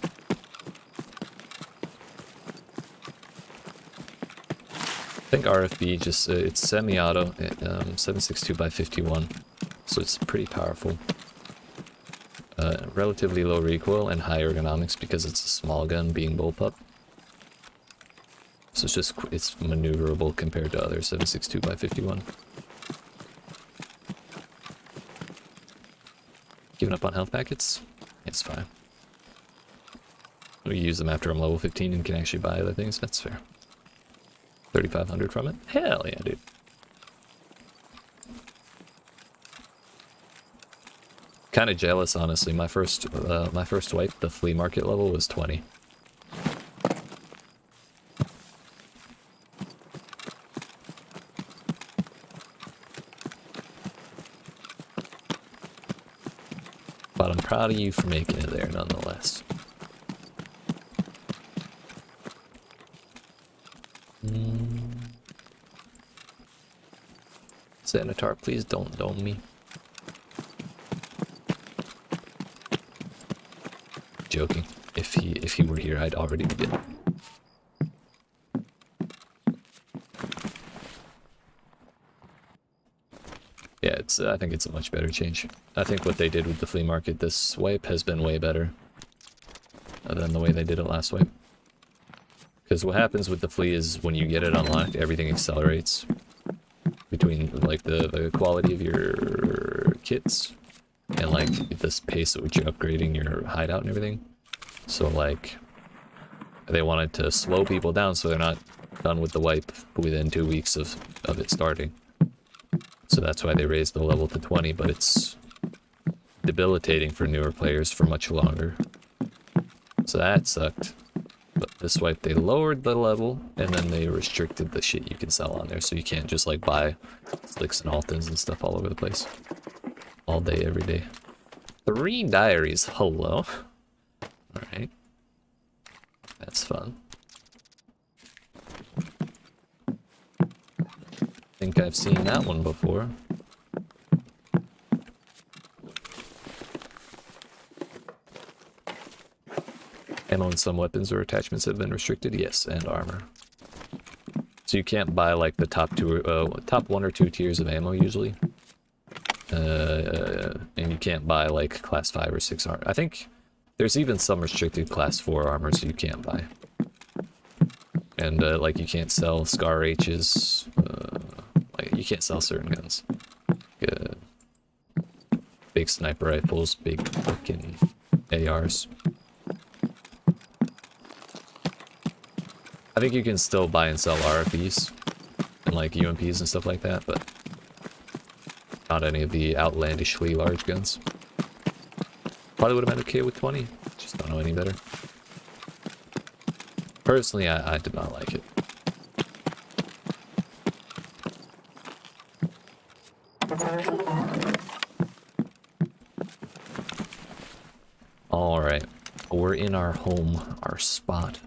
I think RFB just, it's semi-auto, 7.62 by 51, so it's pretty powerful. Relatively low recoil and high ergonomics because it's a small gun being bullpup. So it's maneuverable compared to other 7.62 by 51. Giving up on health packets? It's fine. We use them after I'm level 15 and can actually buy other things, that's fair. 3,500 from it? Hell yeah, dude. Kind of jealous, honestly. My first wipe, the flea market level was 20. But I'm proud of you for making it there, nonetheless. Senator, please don't dome me. Joking. If he were here, I'd already be dead. Yeah, I think it's a much better change. I think what they did with the flea market this wipe has been way better than the way they did it last wipe. Because what happens with the flea is when you get it unlocked, everything accelerates between like the quality of your kits and like this pace at which you're upgrading your hideout and everything. So like they wanted to slow people down so they're not done with the wipe within 2 weeks of it starting. So that's why they raised the level to 20, but it's debilitating for newer players for much longer. So that sucked. But this wipe, they lowered the level, and then they restricted the shit you can sell on there, so you can't just like buy slicks and altons and stuff all over the place. All day, every day. 3 diaries, hello. Alright. That's fun. Think I've seen that one before. Ammo and some weapons or attachments have been restricted, yes, and armor. So you can't buy like the top 1 or 2 tiers of ammo usually. And you can't buy like class 5 or 6 armor. I think there's even some restricted class 4 armor so you can't buy. And like you can't sell Scar H's, like you can't sell certain guns. Big sniper rifles, big fucking ARs. I think you can still buy and sell RFEs and like UMPs and stuff like that, but not any of the outlandishly large guns. Probably would have been okay with 20, just don't know any better. Personally, I did not like it. Alright, we're in our home, our spot.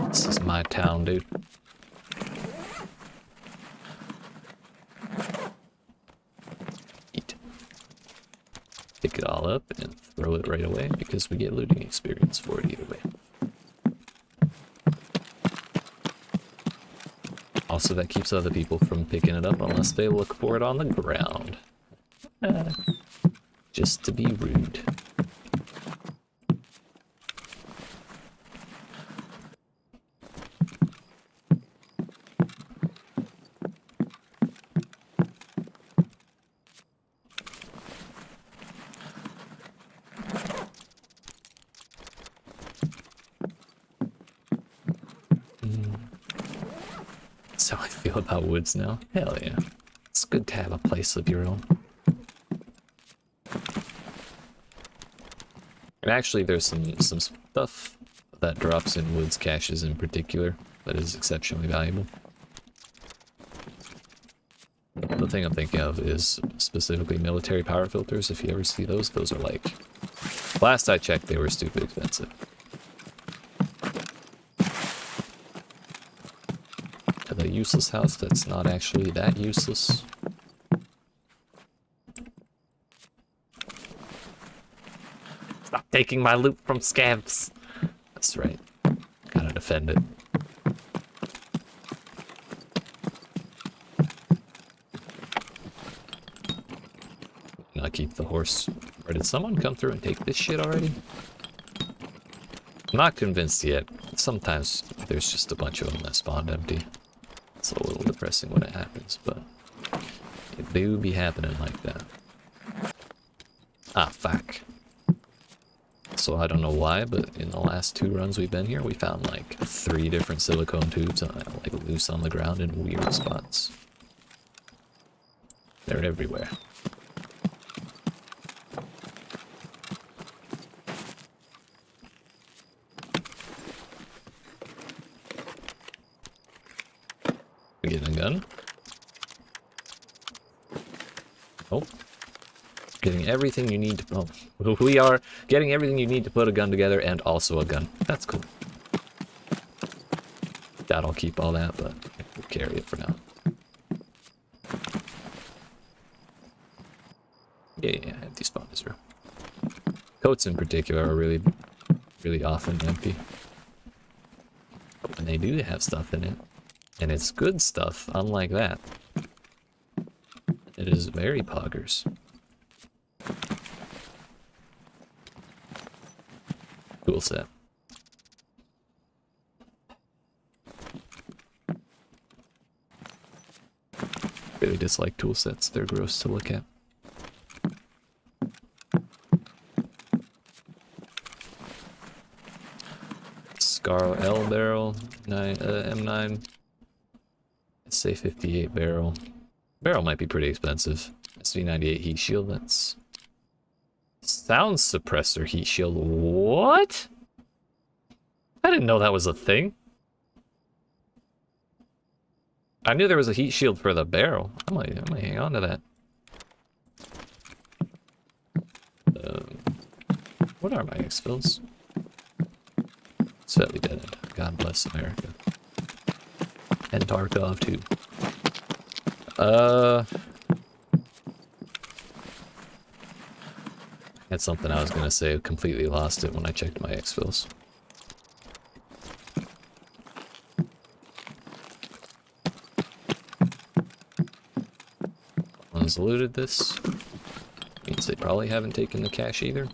This is my town, dude. Eat. Pick it all up and throw it right away because we get looting experience for it either way. Also, that keeps other people from picking it up unless they look for it on the ground. Just to be rude. That's how I feel about woods now. Hell yeah. It's good to have a place of your own. And actually there's some stuff that drops in woods caches in particular that is exceptionally valuable. The thing I'm thinking of is specifically military power filters. If you ever see those are like... Last I checked, they were stupid expensive. To the useless house that's not actually that useless. Stop taking my loot from Scavs. That's right. Gotta defend it. Now keep the horse. Or did someone come through and take this shit already? I'm not convinced yet. Sometimes there's just a bunch of them that spawned empty. It's a little depressing when it happens, but it do be happening like that. Ah, fuck. So I don't know why, but in the last 2 runs we've been here, we found like 3 different silicone tubes like loose on the ground in weird spots. They're everywhere. gun. Oh. Getting everything you need to... Oh, we are getting everything you need to put a gun together and also a gun. That's cool. Doubt I'll keep all that, but we'll carry it for now. Yeah, empty spawn is real. Coats in particular are really often empty. But when they do have stuff in it, and it's good stuff, unlike that, it is very poggers. Cool set. Really dislike tool sets, they're gross to look at. Scar L barrel, M9, SA 58 barrel. Barrel might be pretty expensive. SV98 heat shield, that's... Sound suppressor heat shield, what? I didn't know that was a thing. I knew there was a heat shield for the barrel. I might hang on to that. What are my expels? Slightly dead end. God bless America. And Tarkov too. Had something I was gonna say, completely lost it when I checked my exfils. One's looted this. Means they probably haven't taken the cash either.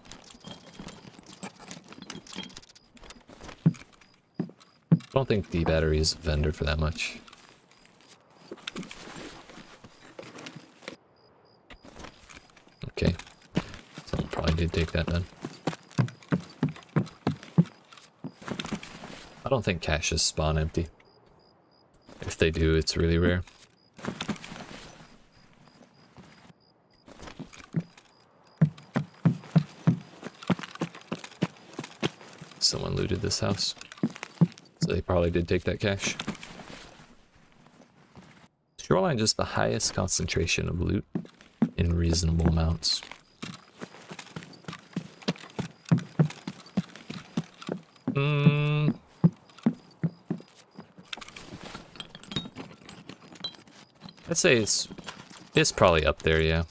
I don't think the battery is a vendor for that much. Okay. Someone probably did take that then. I don't think caches spawn empty. If they do, it's really rare. Someone looted this house. So they probably did take that cash. Shoreline just the highest concentration of loot in reasonable amounts. I'd say it's probably up there, yeah.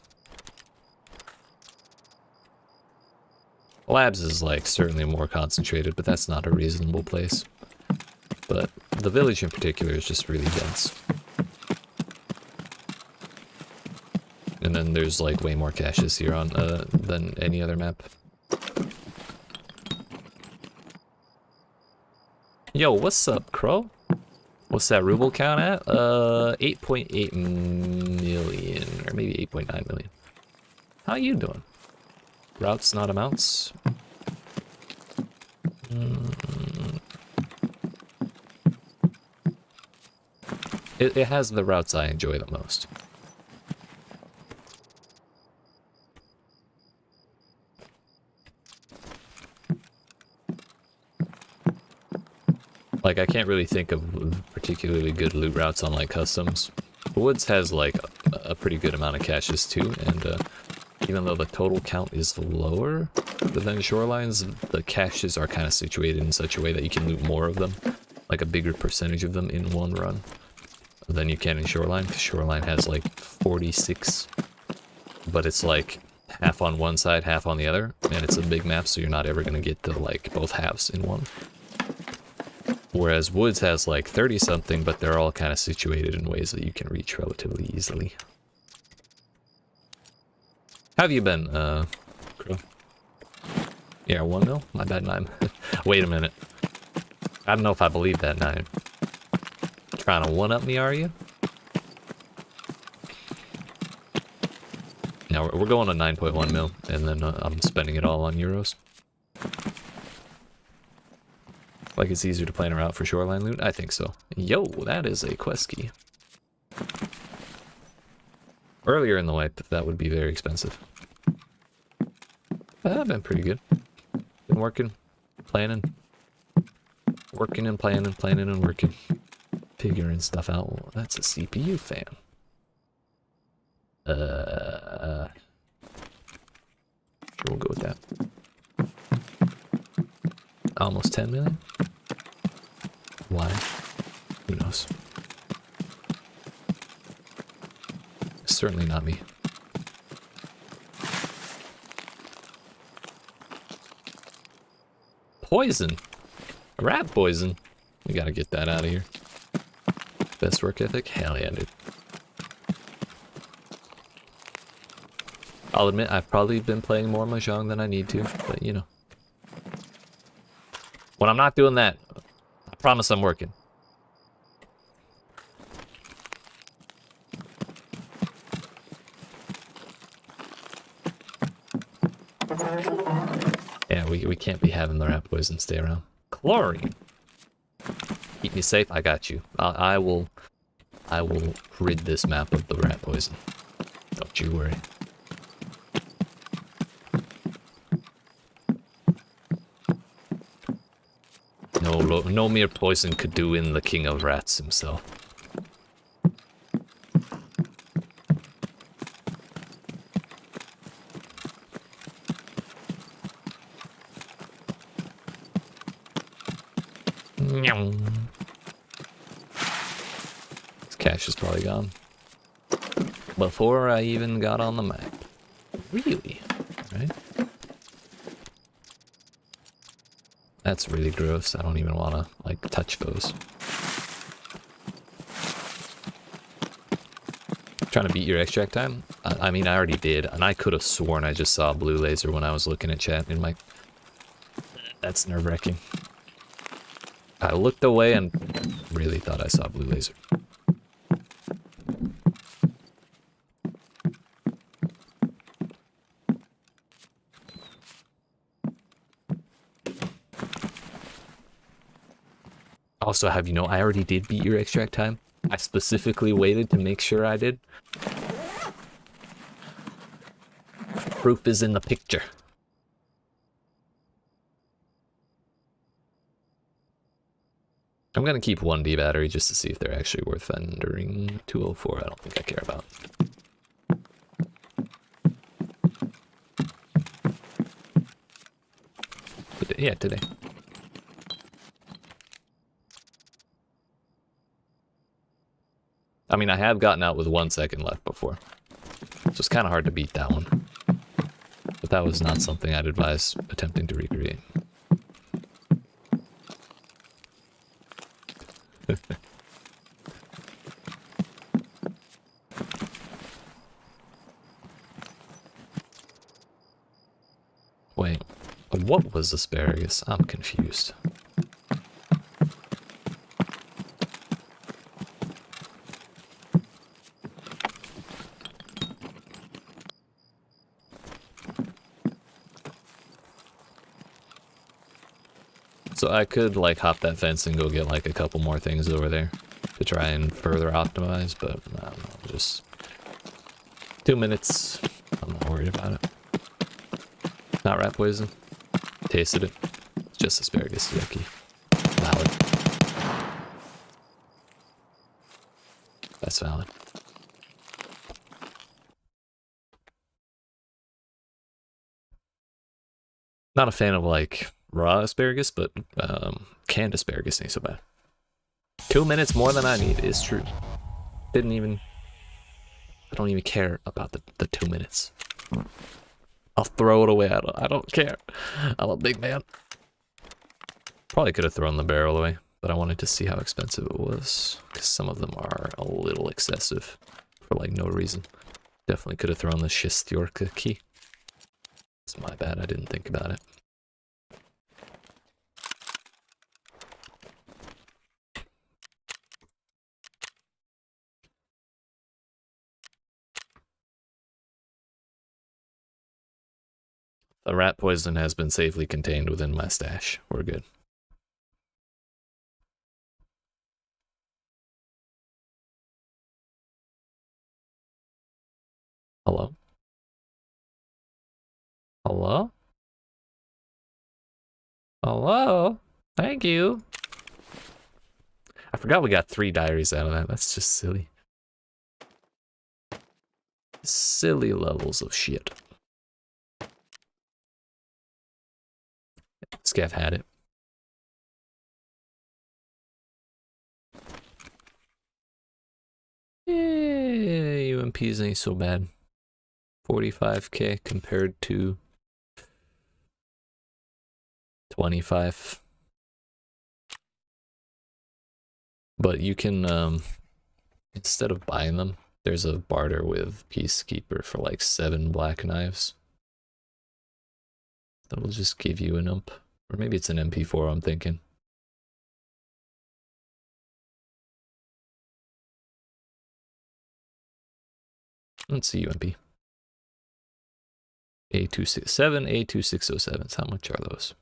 Labs is like certainly more concentrated, but that's not a reasonable place. But the village in particular is just really dense. And then there's like way more caches here on than any other map. Yo, what's up, Crow? What's that ruble count at? 8.8 million, or maybe 8.9 million. How you doing? Routes, not amounts. It has the routes I enjoy the most. Like, I can't really think of particularly good loot routes on, like, customs. Woods has, like, a pretty good amount of caches, too, and, even though the total count is lower than Shorelines, the caches are kind of situated in such a way that you can loot more of them, like a bigger percentage of them in one run than you can in Shoreline, because Shoreline has, like, 46, but it's, like, half on one side, half on the other, and it's a big map, so you're not ever going to get to, like, both halves in one. Whereas Woods has like 30-something, but they're all kind of situated in ways that you can reach relatively easily. How have you been, Crow? Yeah, 1 mil? My bad, 9. Wait a minute. I don't know if I believe that, 9. Trying to one-up me, are you? Now, we're going to 9.1 mil, and then I'm spending it all on euros. Like it's easier to plan a route for Shoreline loot? I think so. Yo, that is a quest key. Earlier in the wipe, that would be very expensive. But I've been pretty good. Been working, planning. Working and planning, planning and working. figuring stuff out. Well, that's a CPU fan. Sure, we'll go with that. Almost 10 million? Why? Who knows? Certainly not me. Poison! Rat poison! We gotta get that out of here. Best work ethic? Hell yeah, dude. I'll admit, I've probably been playing more Mahjong than I need to, but you know. When I'm not doing that, I promise I'm working. Yeah, we can't be having the rat poison stay around. Chlorine! Keep me safe, I got you. I will rid this map of the rat poison. Don't you worry. No mere poison could do in the king of rats himself. This cache is probably gone. Before I even got on the map. Really? Right? That's really gross. I don't even want to, like, touch those. Trying to beat your extract time? I mean, I already did, and I could have sworn I just saw a blue laser when I was looking at chat in my... That's nerve-wracking. I looked away and really thought I saw a blue laser. Also, have you know, I already did beat your extract time. I specifically waited to make sure I did. Proof is in the picture. I'm gonna keep 1D battery just to see if they're actually worth vending. 204, I don't think I care about. Yeah, today. I mean, I have gotten out with 1 second left before. So it's kind of hard to beat that one. But that was not something I'd advise attempting to recreate. Wait, what was asparagus? I'm confused. So I could like hop that fence and go get like a couple more things over there to try and further optimize, but I don't know, just 2 minutes. I'm not worried about it. Not rat poison. Tasted it. It's just asparagus. Yucky. Valid. That's valid. Not a fan of like raw asparagus, but canned asparagus ain't so bad. 2 minutes more than I need is true. I don't even care about the 2 minutes. I'll throw it away. I don't care. I'm a big man. Probably could have thrown the barrel away, but I wanted to see how expensive it was, because some of them are a little excessive for like no reason. Definitely could have thrown the Shistyorka key. It's my bad. I didn't think about it. The rat poison has been safely contained within my stash. We're good. Hello? Hello? Hello? Thank you. I forgot we got 3 diaries out of that. That's just silly. Silly levels of shit. Scav had it. Yeah, UMPs ain't so bad. 45k compared to 25. But you can, instead of buying them, there's a barter with Peacekeeper for like 7 black knives. That'll just give you an ump. Or maybe it's an MP4, I'm thinking. Let's see UMP. A267, A2607s. How much are those?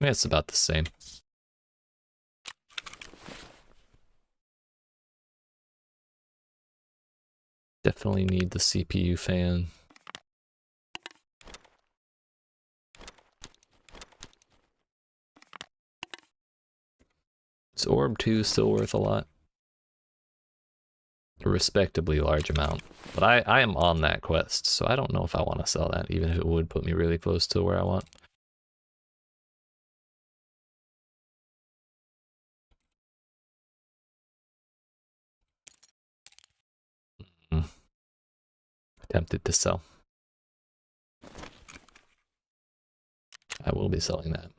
Yeah, it's about the same. Definitely need the CPU fan. Is Orb 2 still worth a lot? A respectably large amount. But I am on that quest, so I don't know if I want to sell that, even if it would put me really close to where I want. Tempted to sell. I will be selling that.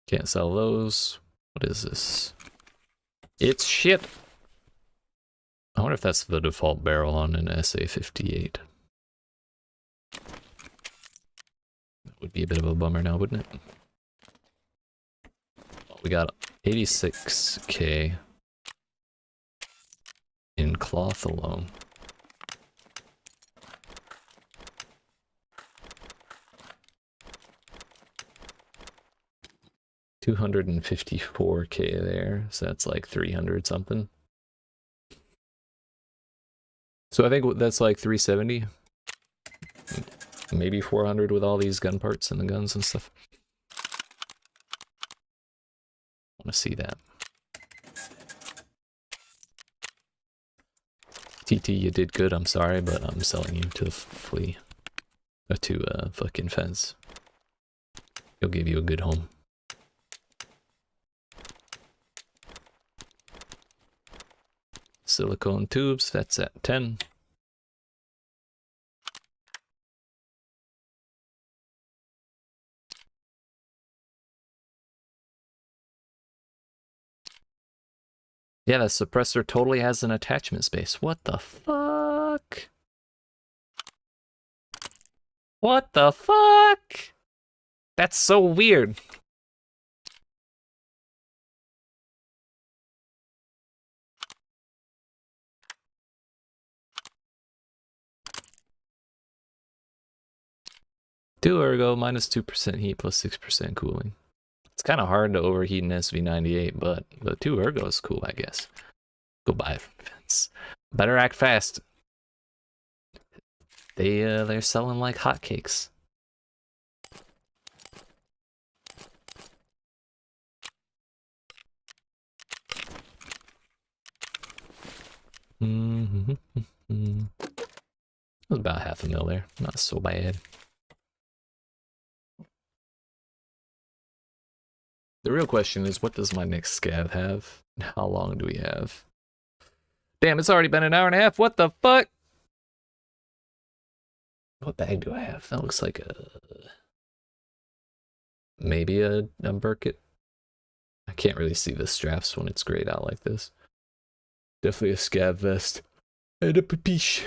Can't sell those. What is this? It's shit! I wonder if that's the default barrel on an SA-58. That would be a bit of a bummer now, wouldn't it? Well, we got 86k in cloth alone. $254k there, so that's like 300 something. So I think that's like 370, maybe 400 with all these gun parts and the guns and stuff. I want to see that. TT, you did good. I'm sorry, but I'm selling you to the flea, to fucking fence. He'll give you a good home. Silicone tubes, that's at 10. Yeah, the suppressor totally has an attachment space. What the fuck? What the fuck? That's so weird. Two ergo, minus 2% heat, plus 6% cooling. It's kind of hard to overheat an SV98, but the 2 ergo is cool, I guess. Go buy it from Vince. Better act fast. They're selling like hotcakes. It was about half a mil there. Not so bad. The real question is, what does my next scav have? How long do we have? Damn, it's already been an hour and a half. What the fuck? What bag do I have? That looks like a... maybe a Burkett. I can't really see the straps when it's grayed out like this. Definitely a scav vest. And a papiche.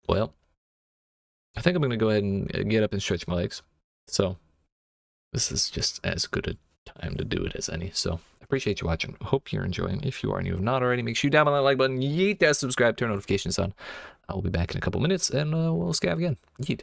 Well, I think I'm going to go ahead and get up and stretch my legs. So, this is just as good a time to do it as any. So, I appreciate you watching. Hope you're enjoying. If you are and you have not already, make sure you down on that like button. Yeet that subscribe, turn notifications on. I will be back in a couple minutes and we'll scav again. Yeet.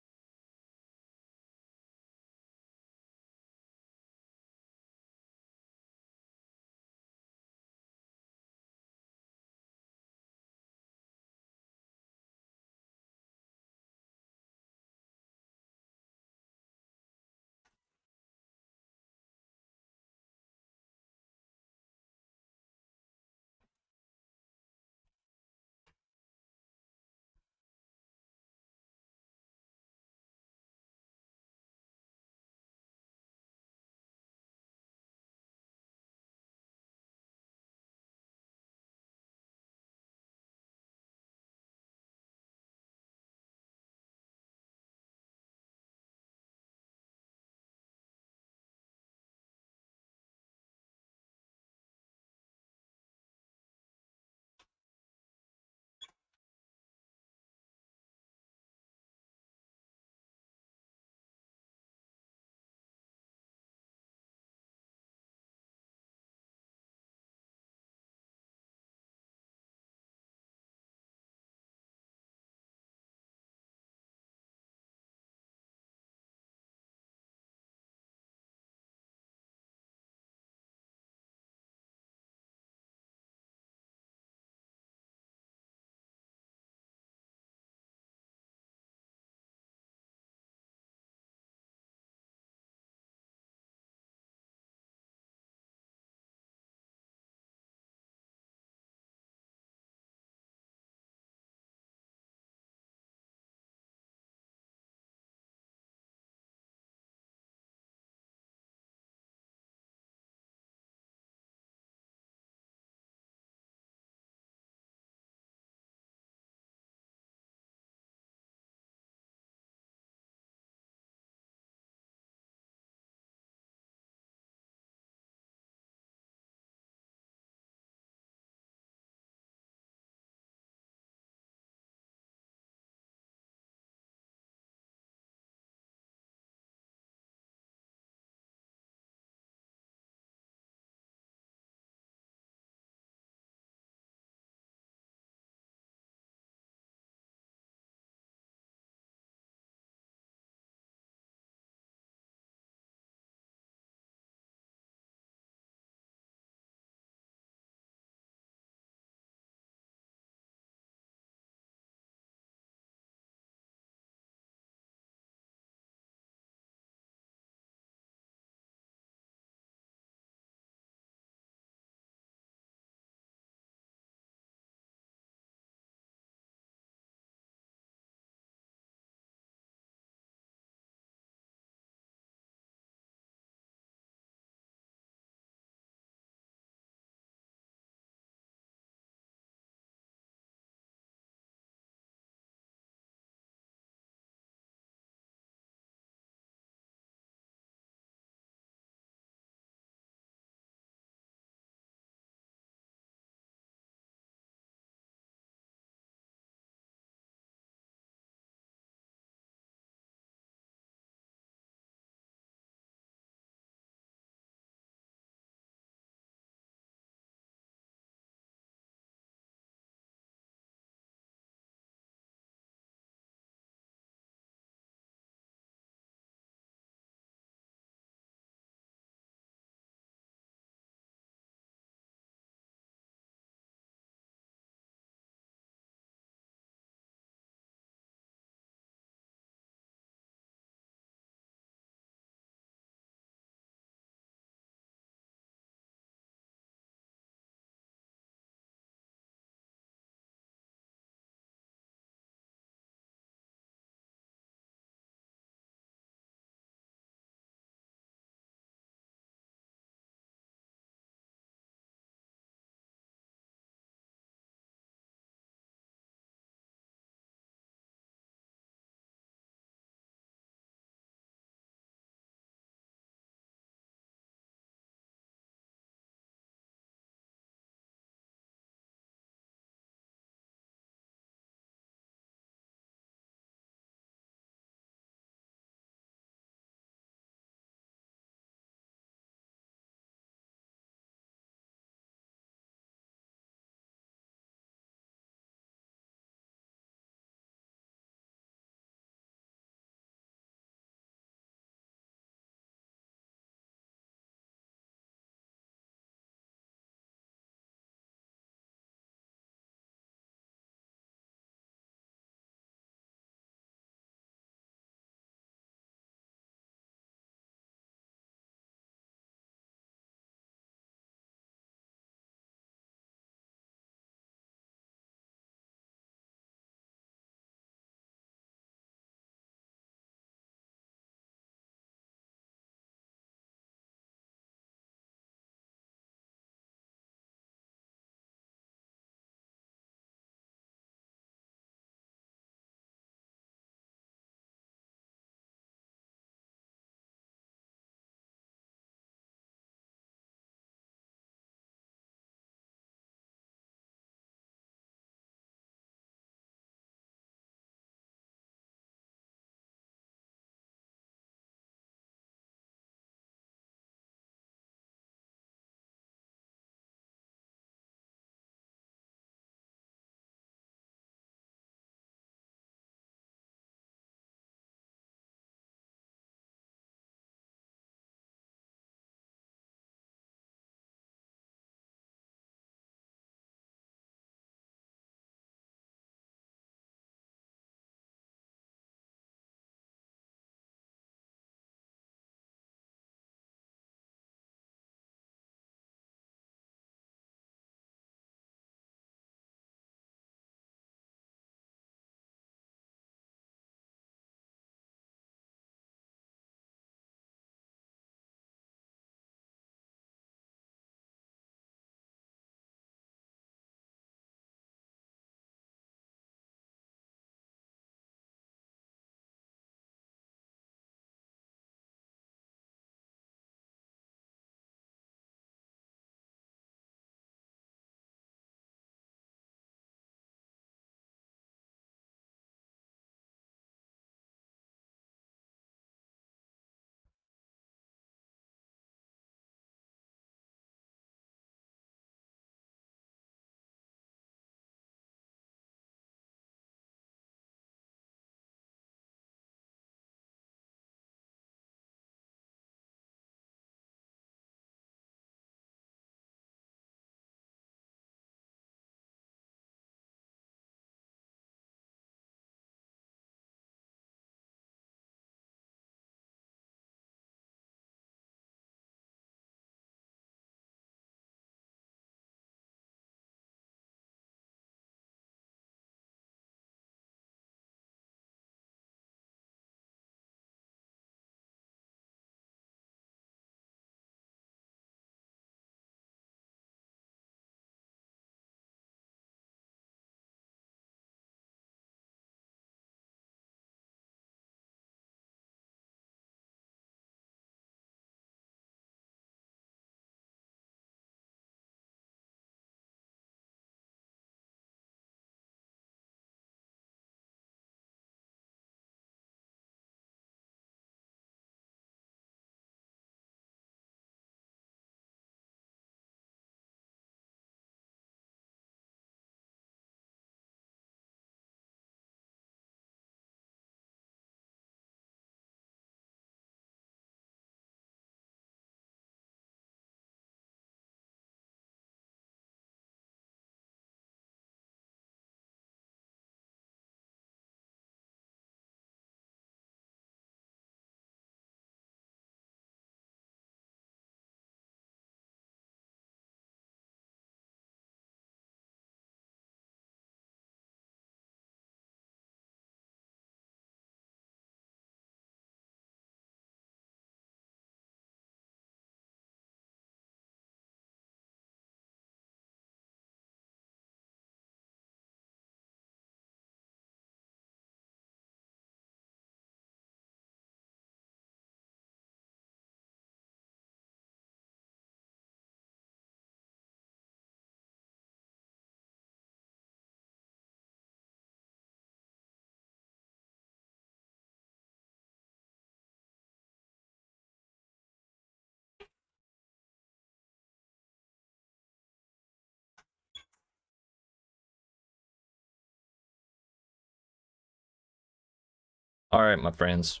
Alright, my friends.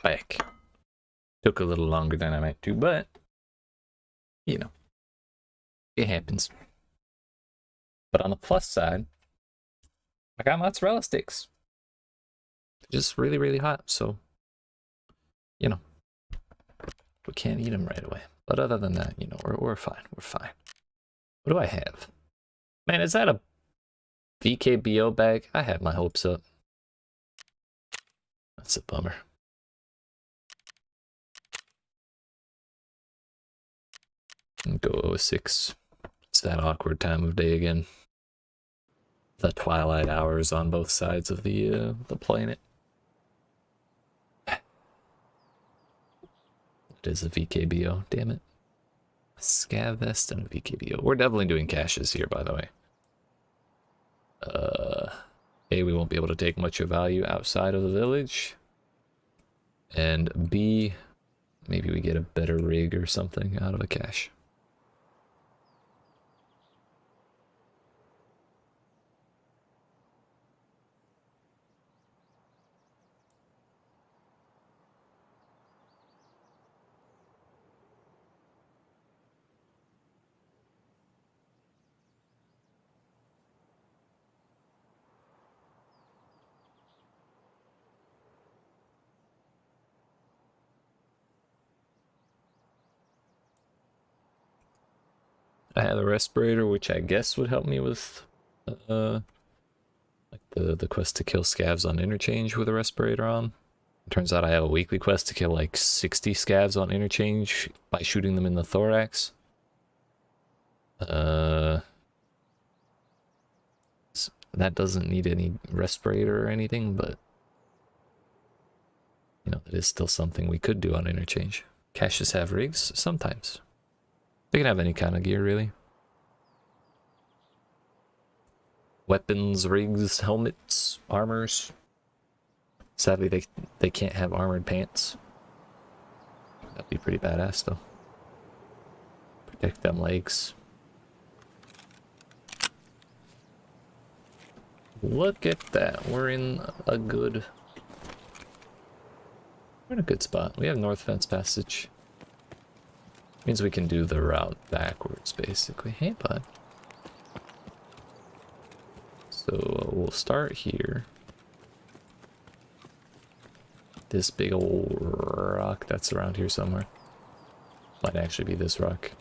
Back. Took a little longer than I meant to, but, you know, it happens. But on the plus side, I got mozzarella sticks. They're just really, really hot, so, you know, we can't eat them right away. But other than that, you know, we're fine. We're fine. What do I have? Man, is that a VKBO bag? I had my hopes up. That's a bummer. Go 06. It's that awkward time of day again. The twilight hours on both sides of the planet. It is a VKBO, damn it. A Scav vest and a VKBO. We're definitely doing caches here, by the way. A, we won't be able to take much of value outside of the village. And B, maybe we get a better rig or something out of a cache. I have a respirator, which I guess would help me with like the quest to kill scavs on interchange with a respirator on. It turns out I have a weekly quest to kill like 60 scavs on interchange by shooting them in the thorax. That doesn't need any respirator or anything, but you know, that is still something we could do on interchange. Caches have rigs sometimes. They can have any kind of gear, really. Weapons, rigs, helmets, armors. Sadly, they can't have armored pants. That'd be pretty badass, though. Protect them legs. Look at that. We're in a good spot. We have North Fence Passage. Means we can do the route backwards, basically. Hey, bud. So we'll start here. This big old rock that's around here somewhere. Might actually be this rock.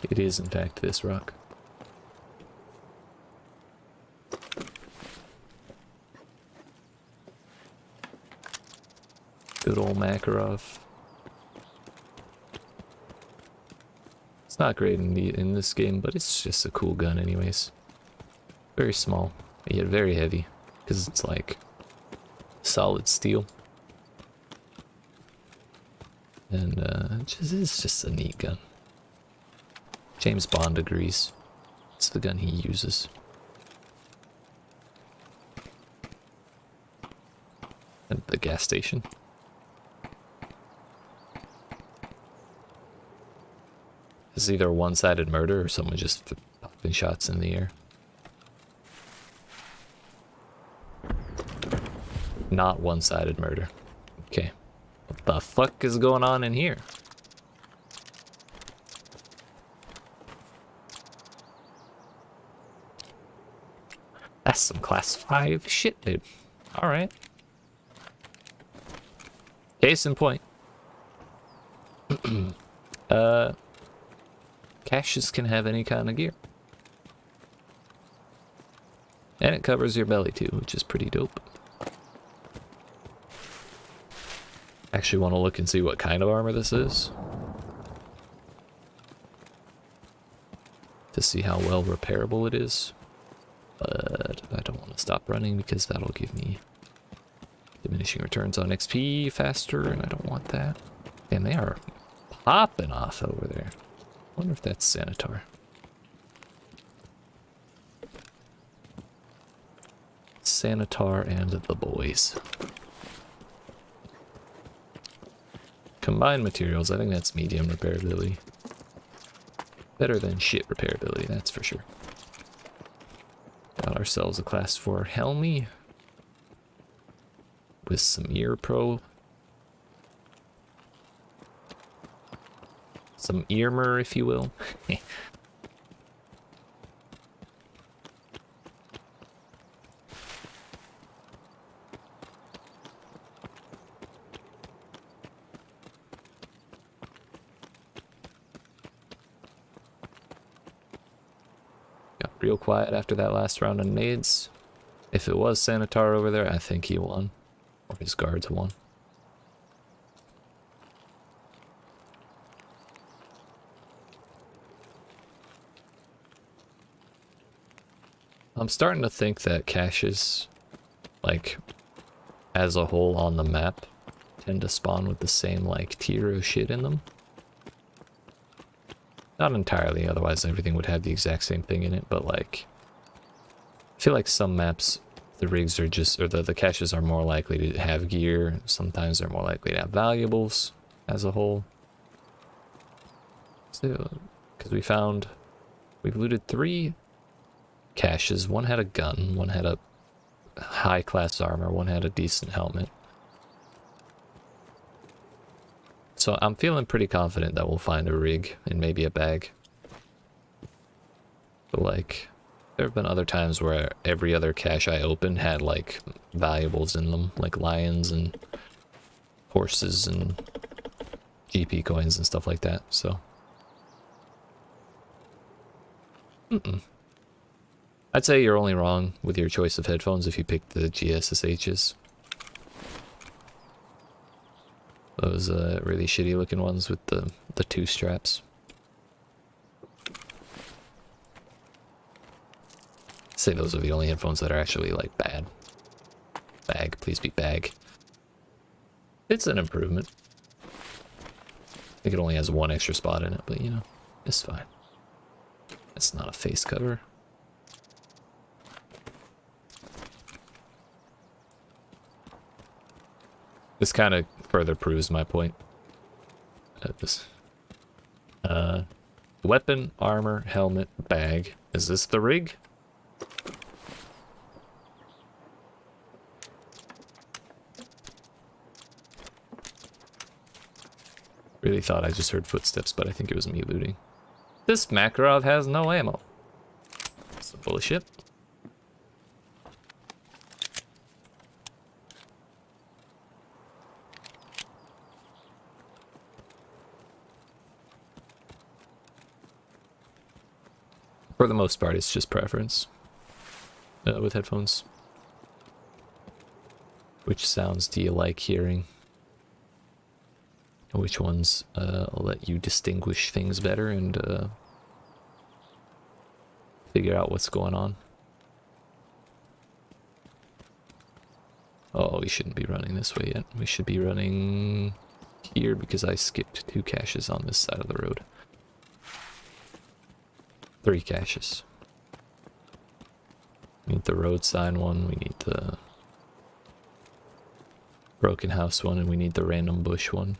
It is, in fact, this rock. Good old Makarov. It's not great in this game, but it's just a cool gun anyways. Very small, yet very heavy, because it's like solid steel. And it's just a neat gun. James Bond agrees. It's the gun he uses. And the gas station. It's either a one-sided murder or someone just popping shots in the air. Not one-sided murder. Okay. What the fuck is going on in here? That's some class 5 shit, dude. Alright. Case in point. Caches can have any kind of gear. And it covers your belly too, which is pretty dope. Actually want to look and see what kind of armor this is. To see how well repairable it is. But I don't want to stop running because that'll give me diminishing returns on XP faster, and I don't want that. Damn, they are popping off over there. I wonder if that's Sanitar. Sanitar and the boys. Combined materials, I think that's medium repairability. Better than shit repairability, that's for sure. Got ourselves a class 4 Helmy with some ear pro. Some earmer, if you will. Got real quiet after that last round of nades. If it was Sanitar over there, I think he won. Or his guards won. I'm starting to think that caches, like, as a whole on the map, tend to spawn with the same, like, tier of shit in them. Not entirely, otherwise everything would have the exact same thing in it, but, like, I feel like some maps, the rigs are just, or the caches are more likely to have gear, sometimes they're more likely to have valuables as a whole. So, because we've looted 3 caches. One had a gun, one had a high class armor, one had a decent helmet. So I'm feeling pretty confident that we'll find a rig and maybe a bag. But like, there have been other times where every other cache I opened had like valuables in them, like lions and horses and GP coins and stuff like that, so. I'd say you're only wrong with your choice of headphones if you pick the GSSHs. Those really shitty looking ones with the 2 straps. I'd say those are the only headphones that are actually like bad. Bag, please be bag. It's an improvement. I think it only has 1 extra spot in it, but you know, it's fine. It's not a face cover. This kind of further proves my point. Weapon, armor, helmet, bag. Is this the rig? Really thought I just heard footsteps, but I think it was me looting. This Makarov has no ammo. That's some bullshit. For the most part, it's just preference with headphones. Which sounds do you like hearing? Which ones let you distinguish things better and figure out what's going on? Oh, we shouldn't be running this way yet. We should be running here because I skipped 2 caches on this side of the road. 3 caches. We need the road sign one, we need the broken house one, and we need the random bush one.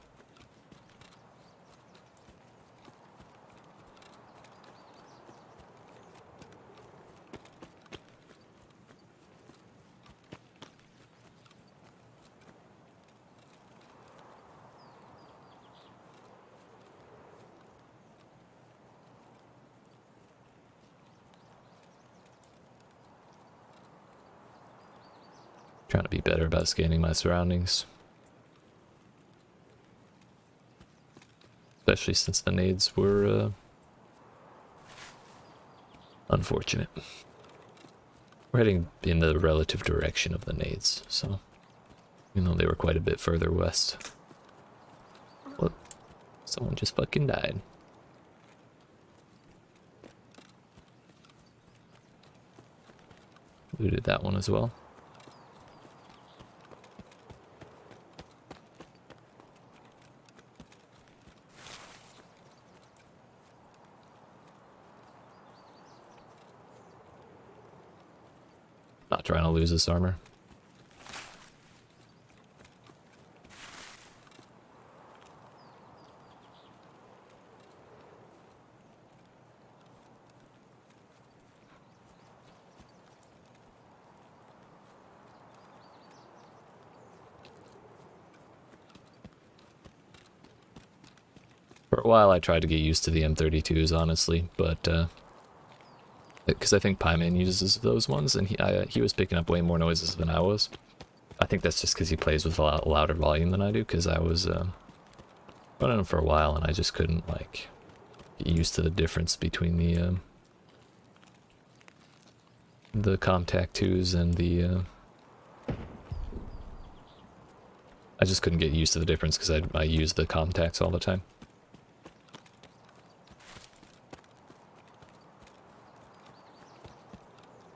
Trying to be better about scanning my surroundings. Especially since the nades were unfortunate. We're heading in the relative direction of the nades, so even though they were quite a bit further west. Look, someone just fucking died. Looted that one as well. Not trying to lose this armor. For a while I tried to get used to the M32s, honestly, but because I think Pieman uses those ones, and he was picking up way more noises than I was. I think that's just because he plays with a lot louder volume than I do, because I was running them for a while and I just couldn't like get used to the difference between the Comtac 2s and the I just couldn't get used to the difference because I use the Comtacs all the time.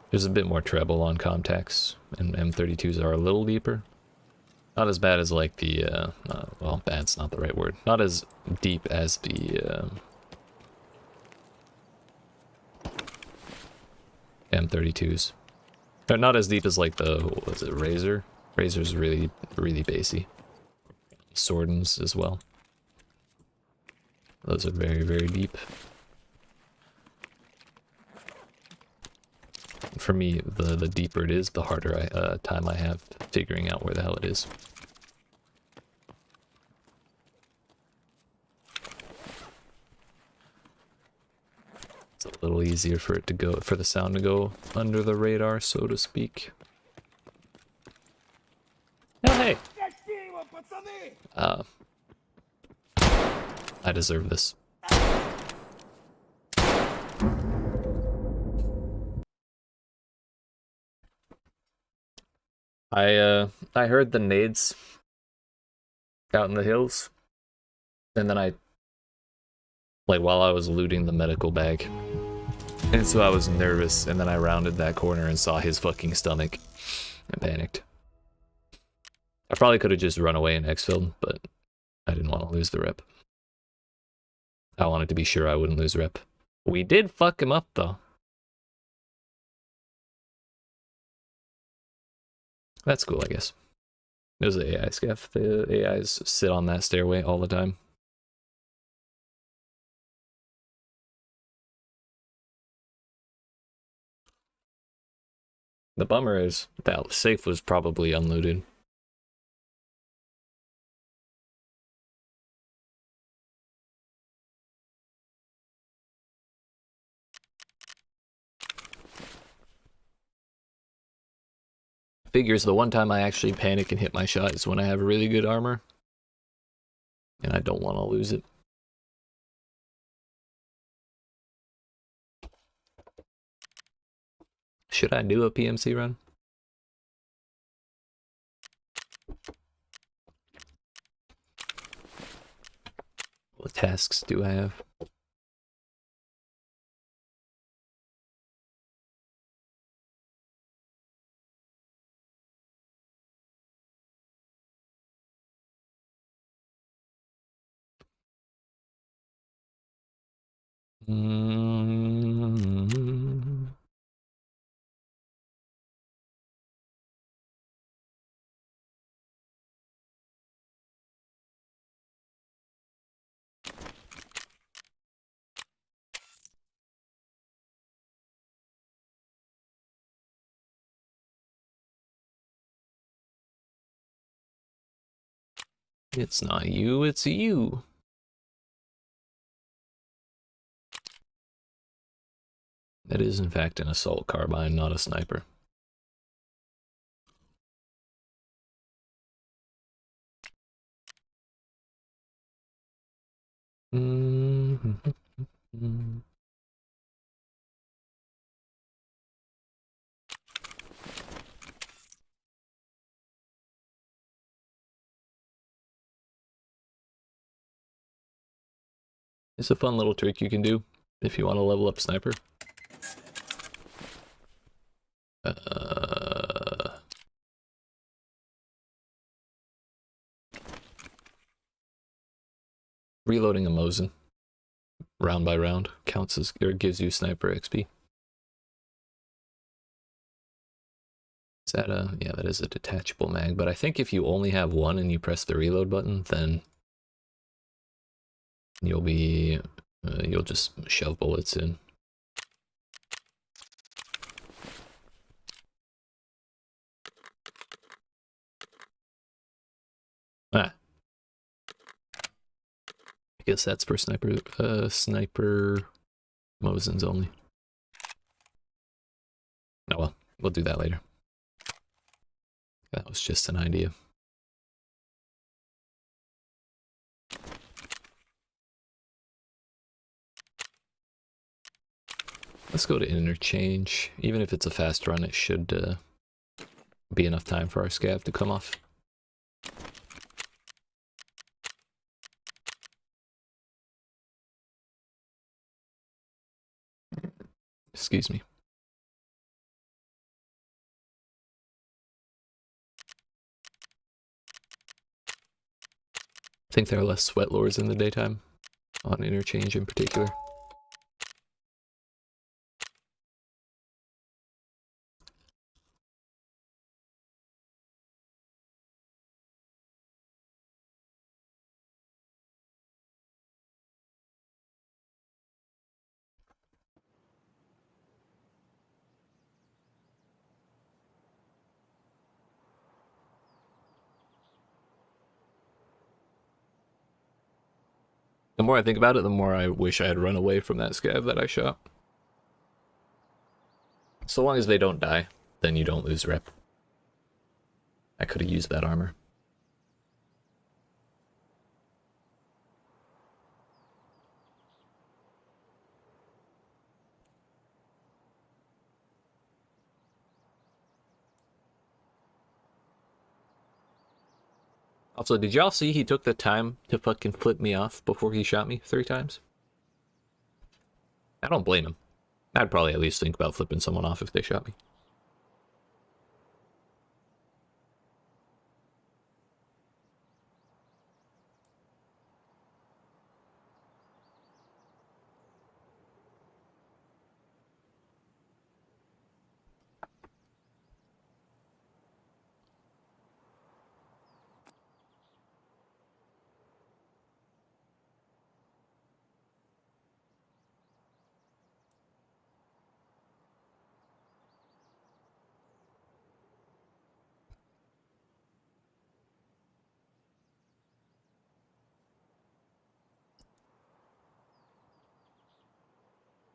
There's a bit more treble on Comtacs, and M32s are a little deeper. Not as bad as like the, well, bad's not the right word. Not as deep as the M32s. Or not as deep as like the, what was it, Razor? Razor's really, really bassy. Swordens as well. Those are very, very deep. For me, the deeper it is, the harder time I have figuring out where the hell it is. It's a little easier for it to go, for the sound to go under the radar, so to speak. Oh, hey! I deserve this. I heard the nades out in the hills, and then like while I was looting the medical bag, and so I was nervous, and then I rounded that corner and saw his fucking stomach, and panicked. I probably could have just run away and exfilled, but I didn't want to lose the rep. I wanted to be sure I wouldn't lose rep. We did fuck him up though. That's cool, I guess. There's the AI scav. The AIs sit on that stairway all the time. The bummer is that safe was probably unlooted. Figures the one time I actually panic and hit my shot is when I have really good armor. And I don't want to lose it. Should I do a PMC run? What tasks do I have? It's not you, it's you. That is in fact an assault carbine, not a sniper. It's a fun little trick you can do if you want to level up sniper. Reloading a Mosin round by round counts as, or gives you sniper XP. Is that a, yeah, that is a detachable mag, but I think if you only have one and you press the reload button, then you'll be, you'll just shove bullets in. Ah. I guess that's for sniper Mosins only. Oh well, we'll do that later. That was just an idea. Let's go to interchange. Even if it's a fast run, it should be enough time for our scav to come off. Excuse me. I think there are less sweat lords in the daytime, on interchange in particular. The more I think about it, the more I wish I had run away from that scav that I shot. So long as they don't die, then you don't lose rep. I could have used that armor. Also, did y'all see he took the time to fucking flip me off before he shot me 3 times? I don't blame him. I'd probably at least think about flipping someone off if they shot me.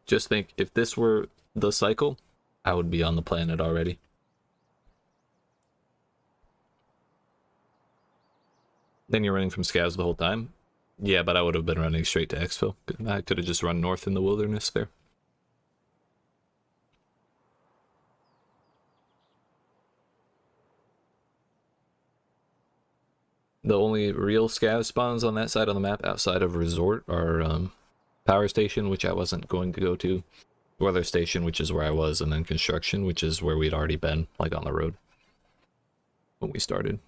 Just think, if this were the cycle, I would be on the planet already. Then you're running from scavs the whole time? Yeah, but I would have been running straight to exfil. I could have just run north in the wilderness there. The only real scav spawns on that side of the map outside of resort are power station, which I wasn't going to go to, weather station, which is where I was, and then construction, which is where we'd already been, like on the road when we started.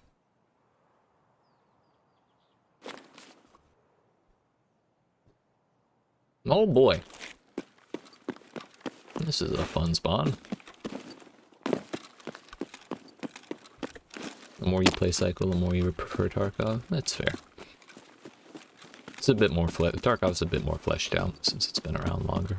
Oh boy. This is a fun spawn. The more you play cycle, the more you prefer Tarkov. That's fair. It's a bit more Tarkov's a bit more fleshed out since it's been around longer.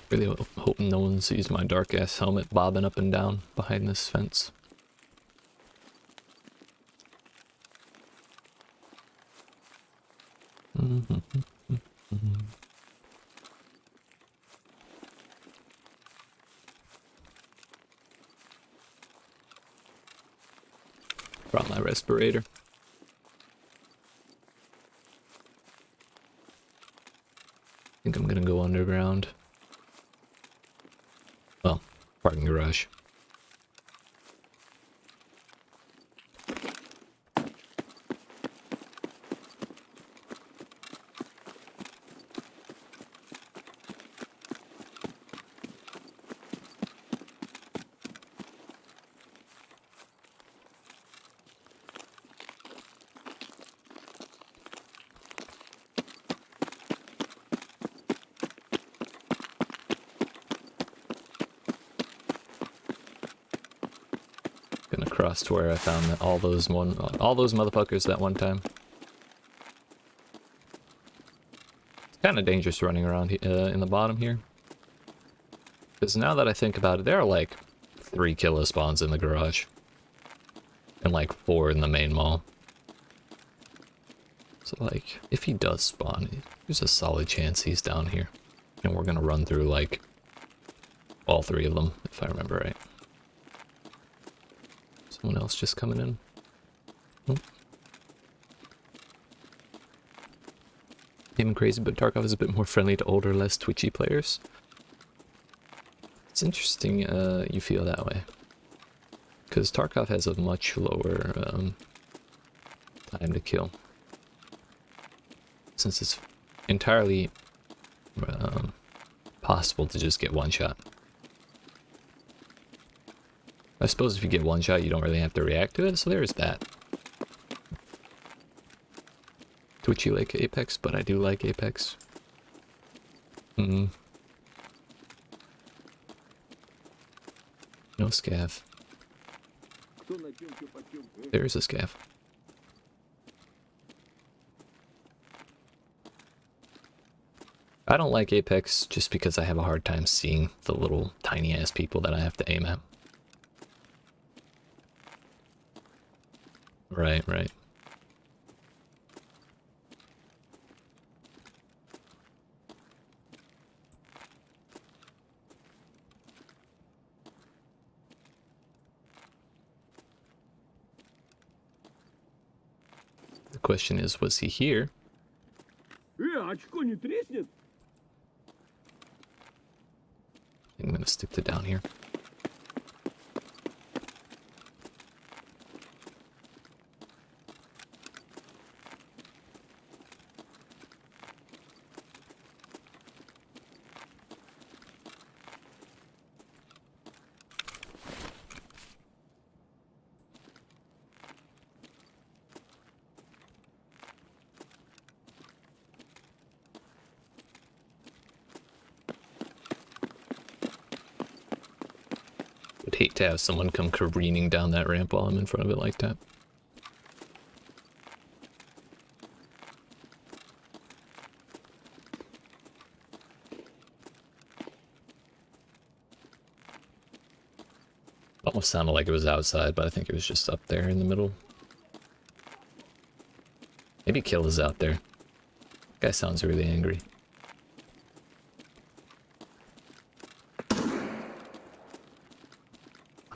Really hope no one sees my dark ass helmet bobbing up and down behind this fence. Brought my respirator. I think I'm gonna go underground. Well, parking garage. across to where I found all those motherfuckers that one time. It's kind of dangerous running around in the bottom here. Because now that I think about it, there are like 3 killer spawns in the garage. And like 4 in the main mall. So like, if he does spawn, there's a solid chance he's down here. And we're gonna run through like all 3 of them, if I remember right. Someone else just coming in. Nope. Game crazy, but Tarkov is a bit more friendly to older, less twitchy players. It's interesting you feel that way. Because Tarkov has a much lower time to kill. Since it's entirely possible to just get one shot. I suppose if you get one shot, you don't really have to react to it, so there's that. Twitchy like Apex, but I do like Apex. No scav. There's a scav. I don't like Apex just because I have a hard time seeing the little tiny ass people that I have to aim at. Right, right. The question is, was he here? Очко не треснет? I'm gonna stick to down here. Would hate to have someone come careening down that ramp while I'm in front of it like that. Almost sounded like it was outside, but I think it was just up there in the middle. Maybe Kill is out there. Guy sounds really angry.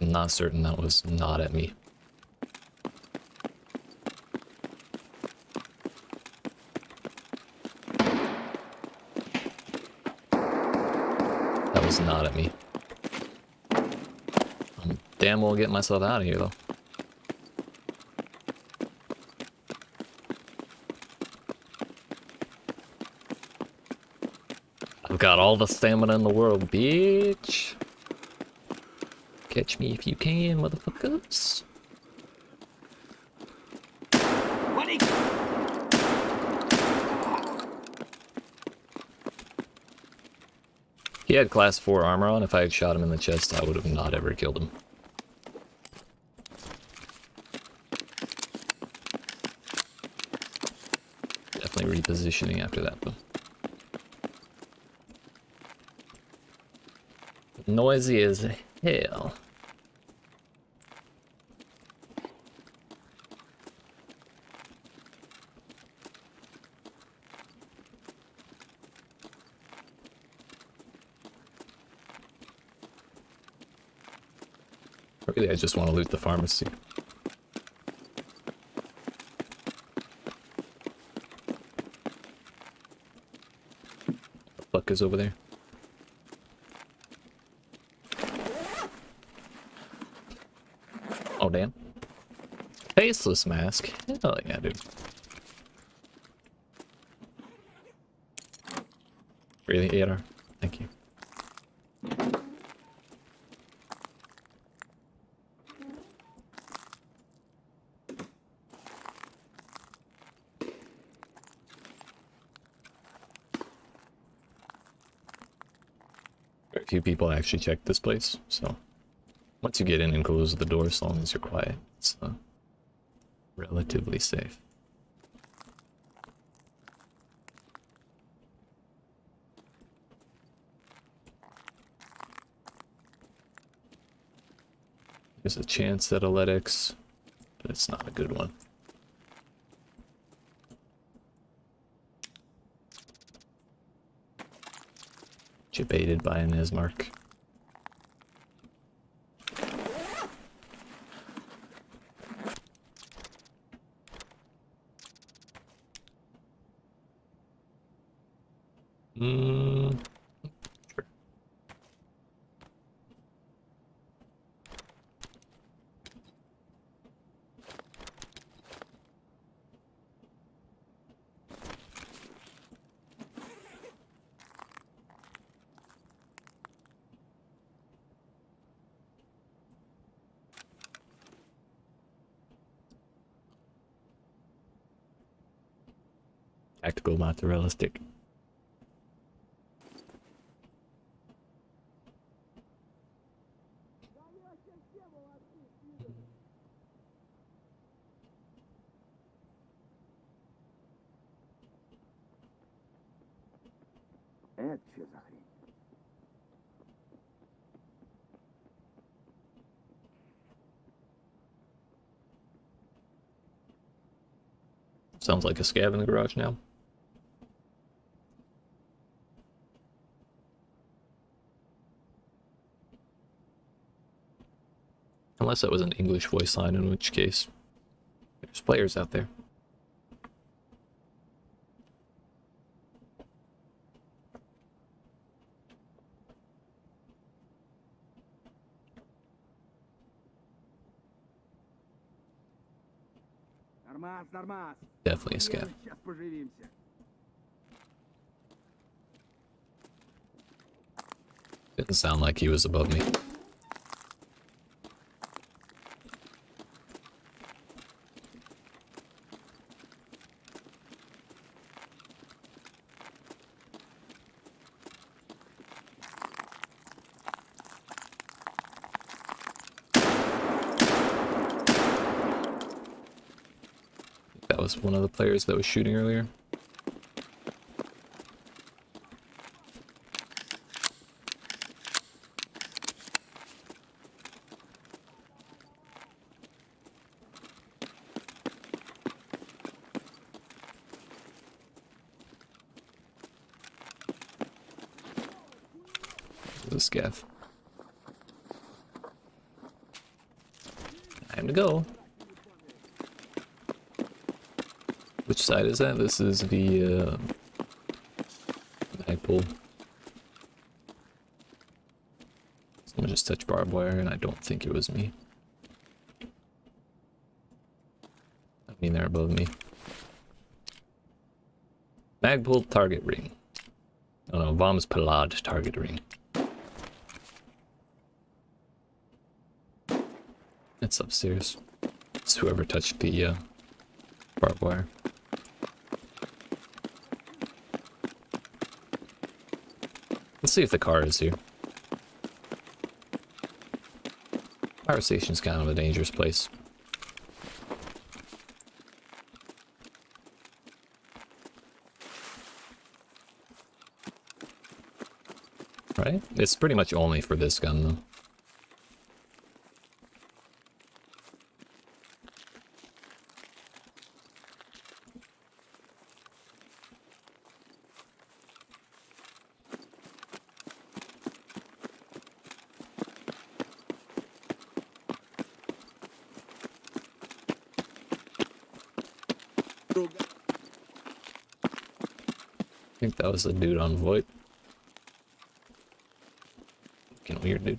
I'm not certain that was not at me. That was not at me. I'm damn well getting myself out of here though. I've got all the stamina in the world, bitch. Catch me if you can, motherfuckers. He had class 4 armor on. If I had shot him in the chest, I would have not ever killed him. Definitely repositioning after that, though. Noisy as hell. Really, I just want to loot the pharmacy. What the fuck is over there? Oh, damn. Faceless mask. Hell yeah, dude. Really, AR? Thank you. Very few people actually check this place, so Once you get in and close the door, as long as you're quiet, it's relatively safe. There's a chance at athletics, but it's not a good one. Baited by an Ismark. Sure. Tactical mozzarella stick. Это что за хрень? Sounds like a scav in the garage now. Unless that was an English voice line, in which case there's players out there. Нормас, нормас. Definitely a scav. Сейчас поживимся. Didn't sound like he was above me. That was one of the players that was shooting earlier. The scav. Time to go. Which side is that? This is the magpole. Someone just touched barbed wire, and I don't think it was me. I mean, they're above me. Magpole target ring. Oh no, Vom's Palad target ring. It's upstairs. It's whoever touched the barbed wire. Let's see if the car is here. Power station's kind of a dangerous place. Right? It's pretty much only for this gun though. I think that was the dude on VoIP. Looking weird, dude.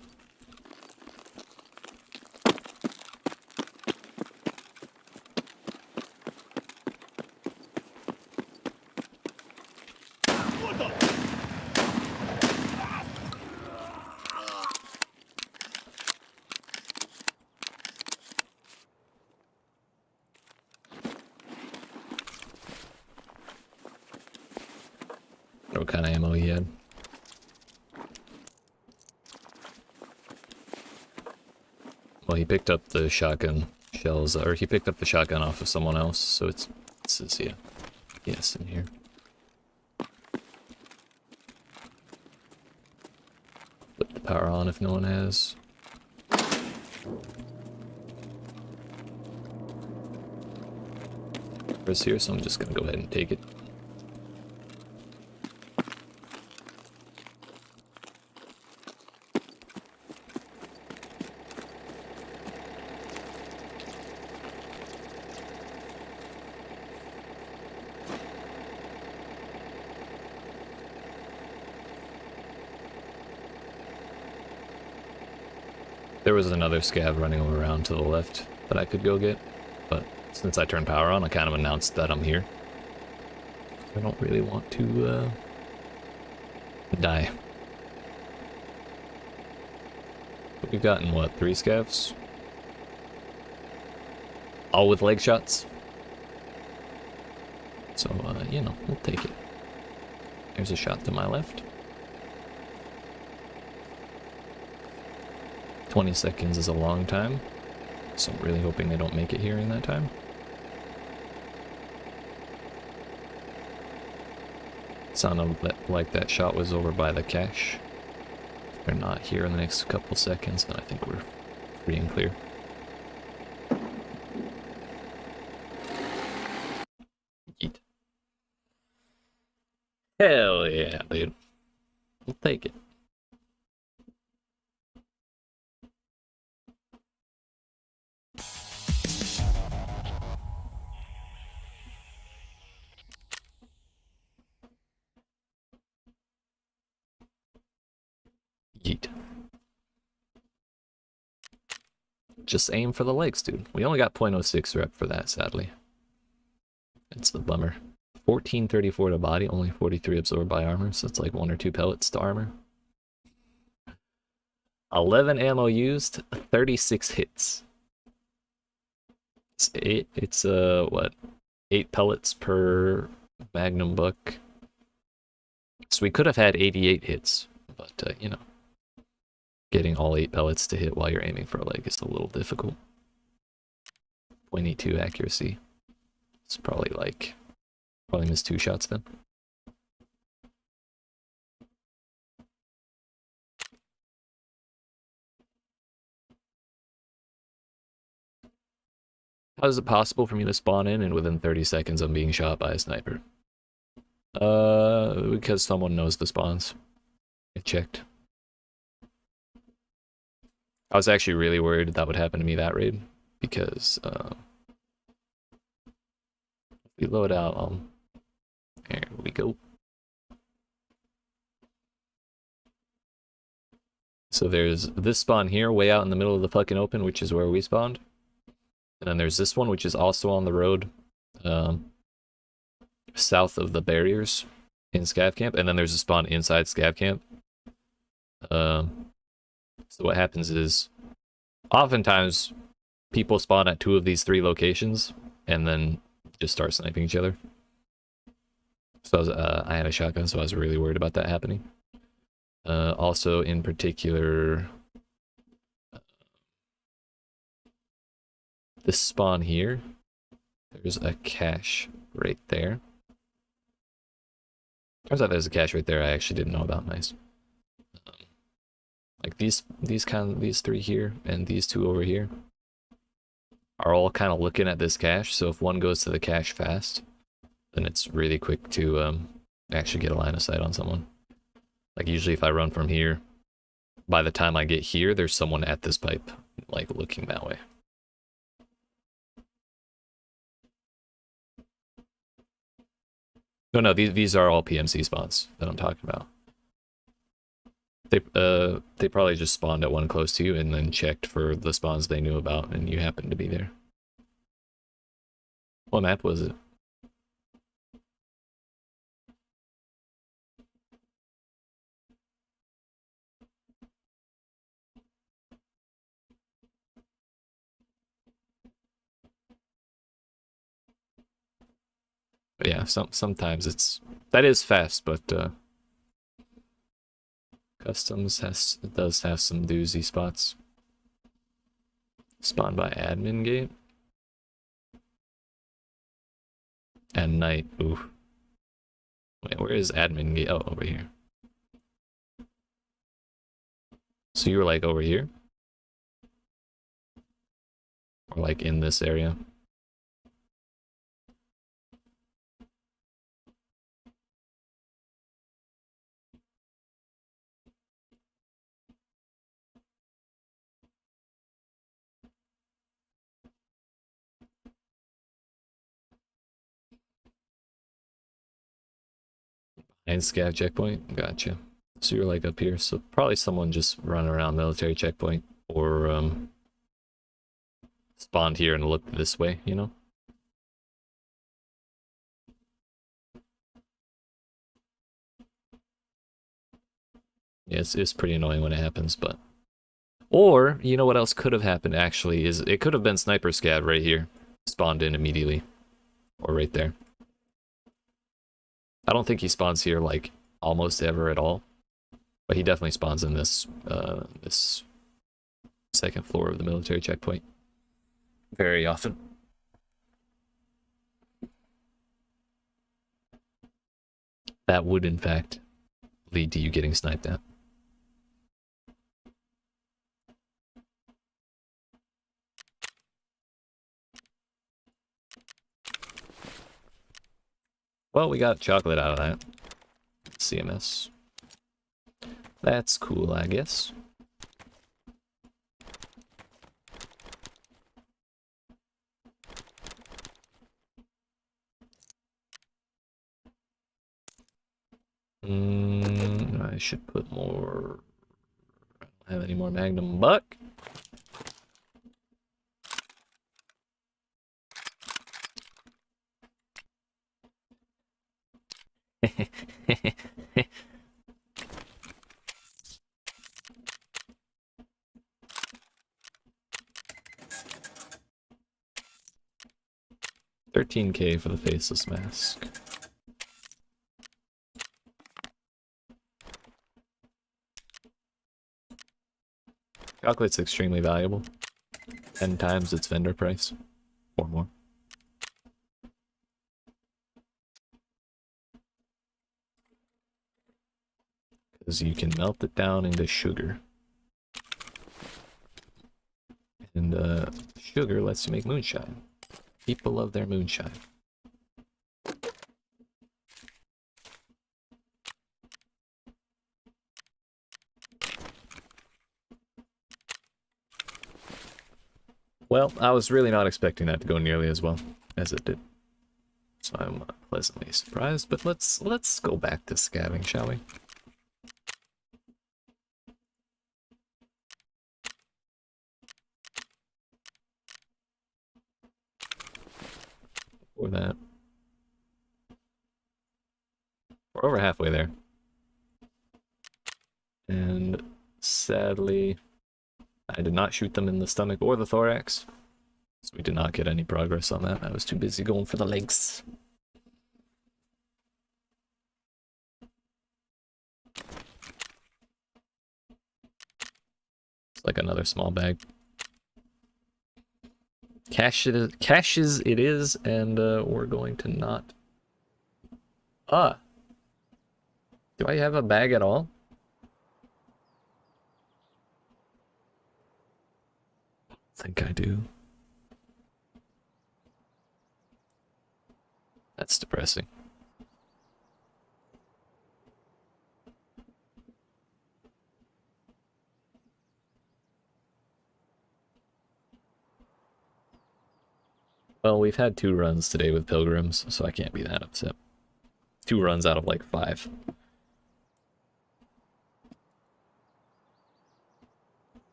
What kind of ammo he had? Well, he picked up the shotgun shells, or he picked up the shotgun off of someone else, so it's yeah. Yes, in here. Put the power on if no one has. Chris here, so I'm just gonna go ahead and take it. There was another scav running around to the left that I could go get, but since I turned power on, I kind of announced that I'm here. I don't really want to die. But we've gotten, what, 3 scavs? All with leg shots. So, you know, we'll take it. There's a shot to my left. 20 seconds is a long time, so I'm really hoping they don't make it here in that time. Sounded like that shot was over by the cache. If they're not here in the next couple seconds, then I think we're free and clear. Yeet. Hell yeah, dude. We'll take it. Yeet. Just aim for the legs, dude. We only got 0.06 rep for that, sadly. It's the bummer. 1434 to body, only 43 absorbed by armor, so it's like 1 or 2 pellets to armor. 11 ammo used, 36 hits. It's what? 8 pellets per magnum buck. So we could have had 88 hits, but you know, getting all 8 pellets to hit while you're aiming for a leg is a little difficult. 0.82 accuracy. It's probably missed 2 shots then. How is it possible for me to spawn in and within 30 seconds I'm being shot by a sniper? Because someone knows the spawns. I checked. I was actually really worried that would happen to me that raid, because if we load out, there we go. So there's this spawn here, way out in the middle of the fucking open, which is where we spawned. And then there's this one, which is also on the road, south of the barriers in Scav Camp. And then there's a spawn inside Scav Camp. So what happens is, oftentimes, people spawn at 2 of these 3 locations, and then just start sniping each other. So I had a shotgun, so I was really worried about that happening. Also, in particular, this spawn here, there's a cache right there. Turns out there's a cache right there I actually didn't know about. Nice. Like these 3 here and these 2 over here are all kind of looking at this cache. So if one goes to the cache fast, then it's really quick to actually get a line of sight on someone. Like usually if I run from here, by the time I get here, there's someone at this pipe, like looking that way. No, these are all PMC spawns that I'm talking about. They probably just spawned at one close to you and then checked for the spawns they knew about, and you happened to be there. What map was it? But yeah, sometimes that is fast, but Customs does have some doozy spots. Spawn by admin gate. At night. Oof. Wait, where is admin gate? Oh, over here. So you were like over here? Or like in this area? And scav checkpoint? Gotcha. So you're like up here. So probably someone just run around military checkpoint or spawned here and looked this way, you know? Yeah, it's pretty annoying when it happens, but... Or, you know what else could have happened actually, is it could have been Sniper Scav right here. Spawned in immediately. Or right there. I don't think he spawns here, like, almost ever at all. But he definitely spawns in this, this second floor of the military checkpoint. Very often. That would, in fact, lead to you getting sniped at. Well, we got chocolate out of that. CMS. That's cool, I guess. I should put more... I don't have any more Magnum Buck. $13K for the faceless mask. Chocolate's extremely valuable. 10 times its vendor price. Or more. Because you can melt it down into sugar. And sugar lets you make moonshine. People love their moonshine. Well, I was really not expecting that to go nearly as well as it did. So I'm pleasantly surprised, but let's go back to scavving, shall we? Or that. We're over halfway there. And sadly, I did not shoot them in the stomach or the thorax. So we did not get any progress on that. I was too busy going for the legs. It's like another small bag. Caches it is, and we're going to not... Ah! Do I have a bag at all? I think I do. That's depressing. Well, we've had 2 runs today with pilgrims, so I can't be that upset. 2 runs out of like 5.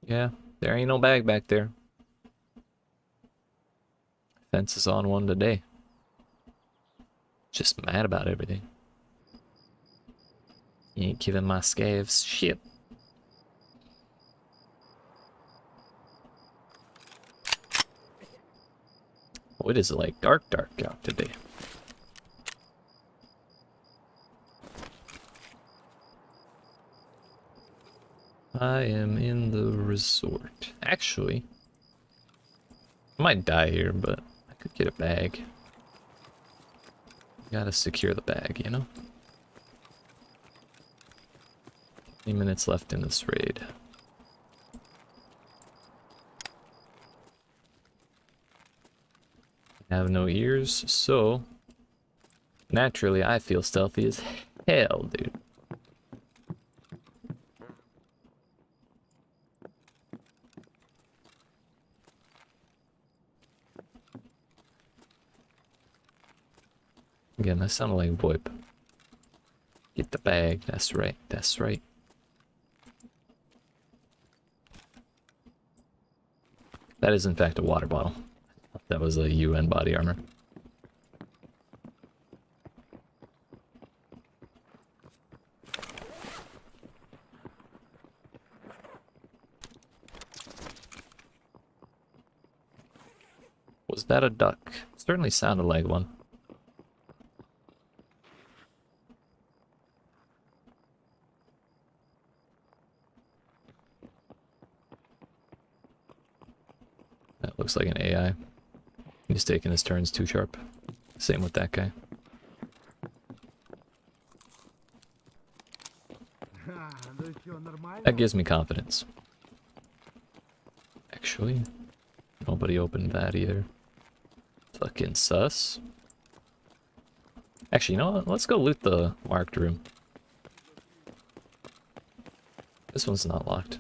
Yeah, there ain't no bag back there. Fence is on one today. Just mad about everything. You ain't giving my scavs shit. Oh, it is like dark out today. I am in the resort. Actually, I might die here, but I could get a bag. Gotta secure the bag, you know? 20 minutes left in this raid. I have no ears, so naturally I feel stealthy as hell, dude. Again, that sounded like VoIP. Get the bag, that's right, that's right. That is in fact a water bottle. That was a UN body armor. Was that a duck? Certainly sounded like one. That looks like an AI. He's taking his turns too sharp. Same with that guy. That gives me confidence. Actually, nobody opened that either. Fucking sus. Actually, you know what? Let's go loot the marked room. This one's not locked.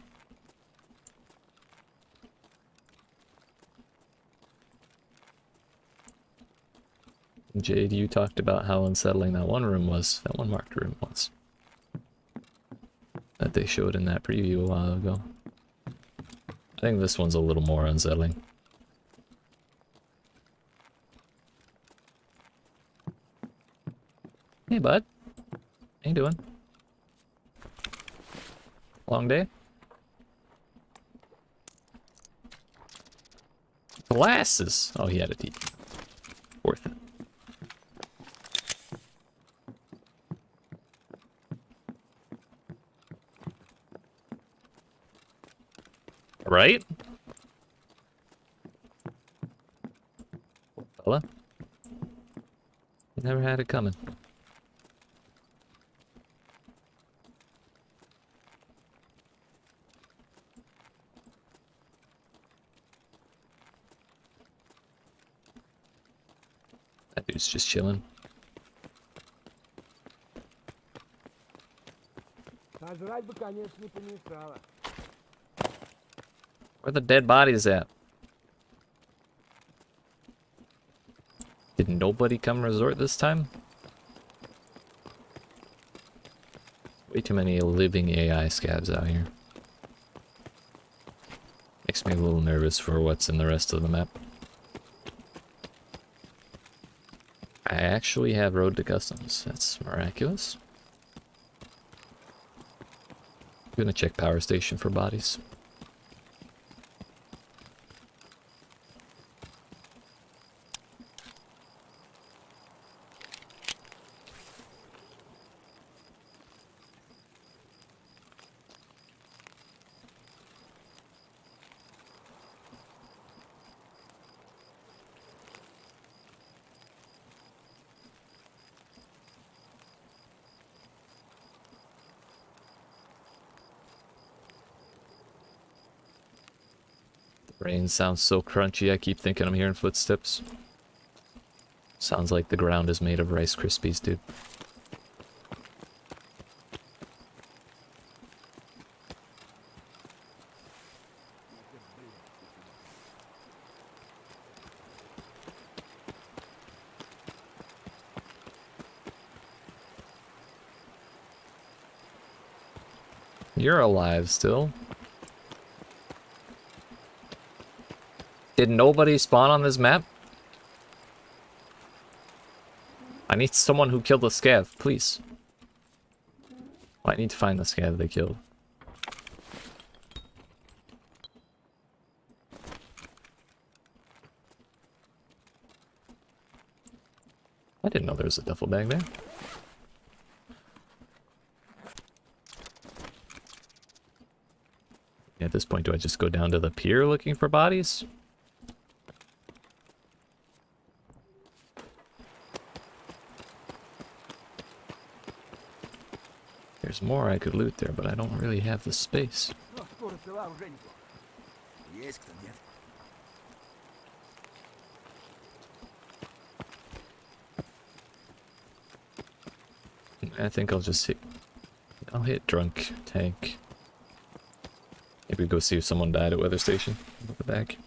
Jade, you talked about how unsettling that one room was. That one marked room was. That they showed in that preview a while ago. I think this one's a little more unsettling. Hey, bud. How you doing? Long day? Glasses! Oh, he had a teeth. Worth it. Right? Fella. Never had it coming. That dude's just chilling. Сожрать бы, конечно, не помешало. Where the dead bodies at? Did nobody come resort this time? Way too many living AI scavs out here. Makes me a little nervous for what's in the rest of the map. I actually have road to customs. That's miraculous. I'm gonna check power station for bodies. Rain sounds so crunchy, I keep thinking I'm hearing footsteps. Sounds like the ground is made of Rice Krispies, dude. You're alive still. Did nobody spawn on this map? I need someone who killed the scav, please. I need to find the scav they killed. I didn't know there was a duffel bag there. At this point, do I just go down to the pier looking for bodies? There's more I could loot there, but I don't really have the space. Но скоро села уже не то. Есть кто, нет? I think I'll just hit... I'll hit drunk tank. Maybe go see if someone died at weather station. Look back.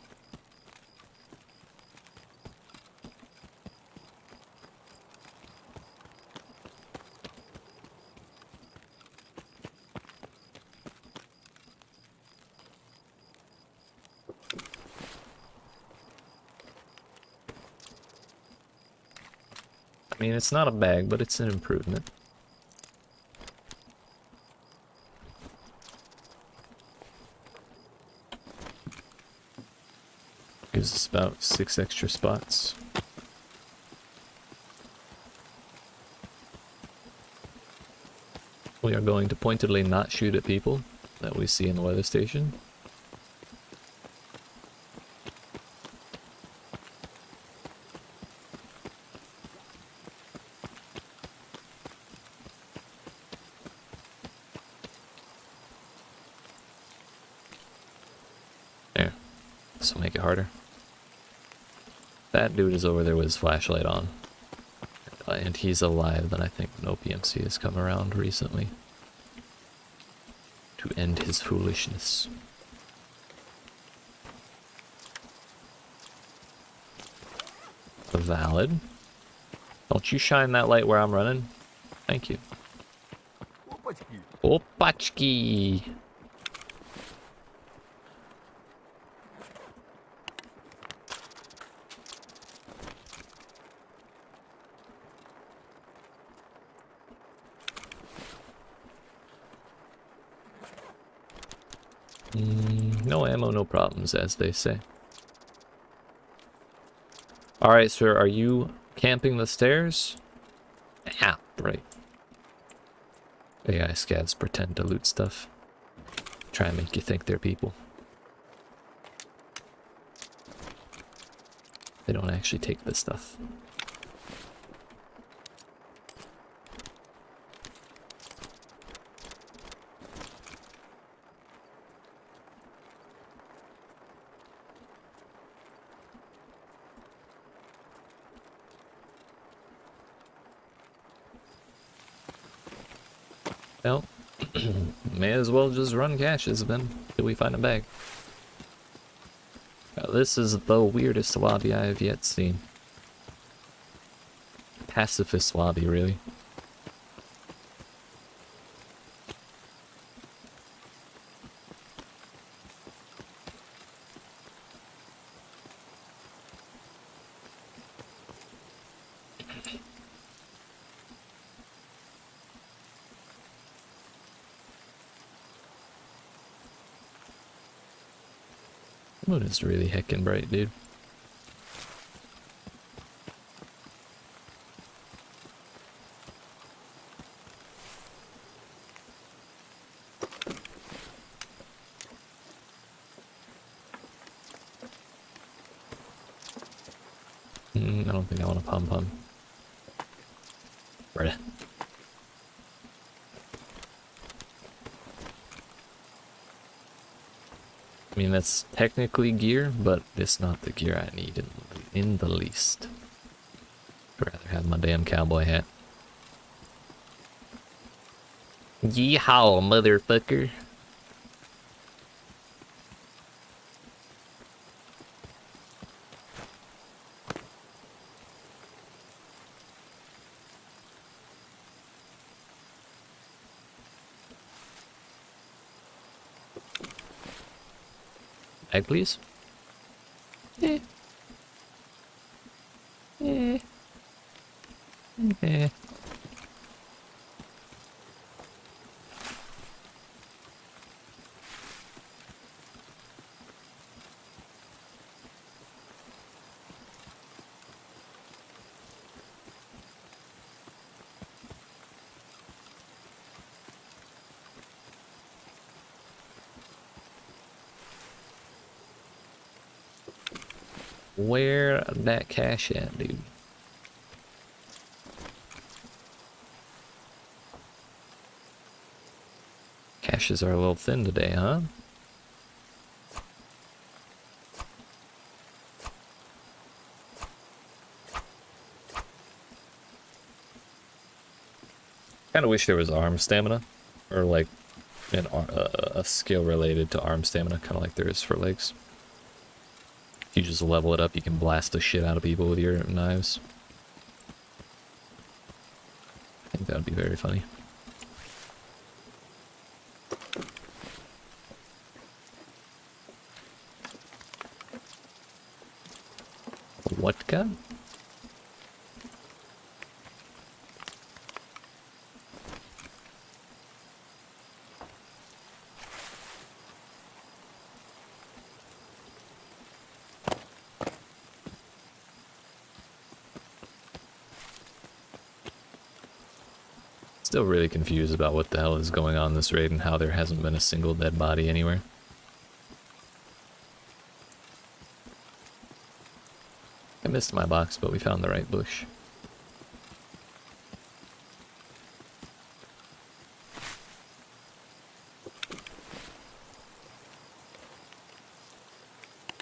I mean, it's not a bag, but it's an improvement. Gives us about 6 extra spots. We are going to pointedly not shoot at people that we see in the weather station. There. This will make it harder. That dude is over there with his flashlight on. And he's alive, then I think no PMC has come around recently to end his foolishness. Valid. Don't you shine that light where I'm running? Thank you. Опачки. Opachki! No ammo, no problems, as they say. Alright, sir, are you camping the stairs? Ah, right. AI scavs pretend to loot stuff. Try and make you think they're people. They don't actually take the stuff. Well, may as well just run caches then, till we find a bag. This is the weirdest lobby I have yet seen. Pacifist lobby, really. The moon is really heckin' bright, dude. I don't think I want a pom-pom. Right. I mean, that's technically gear, but it's not the gear I need in the least. I'd rather have my damn cowboy hat. Yeehaw, motherfucker. Bag, please. Yeah, Where that cash at, dude? Caches are a little thin today, huh? Kind of wish there was arm stamina, or like a skill related to arm stamina, kind of like there is for legs. If you just level it up, you can blast the shit out of people with your knives. I think that would be very funny. What gun? Still really confused about what the hell is going on in this raid and how there hasn't been a single dead body anywhere. I missed my box, but we found the right bush.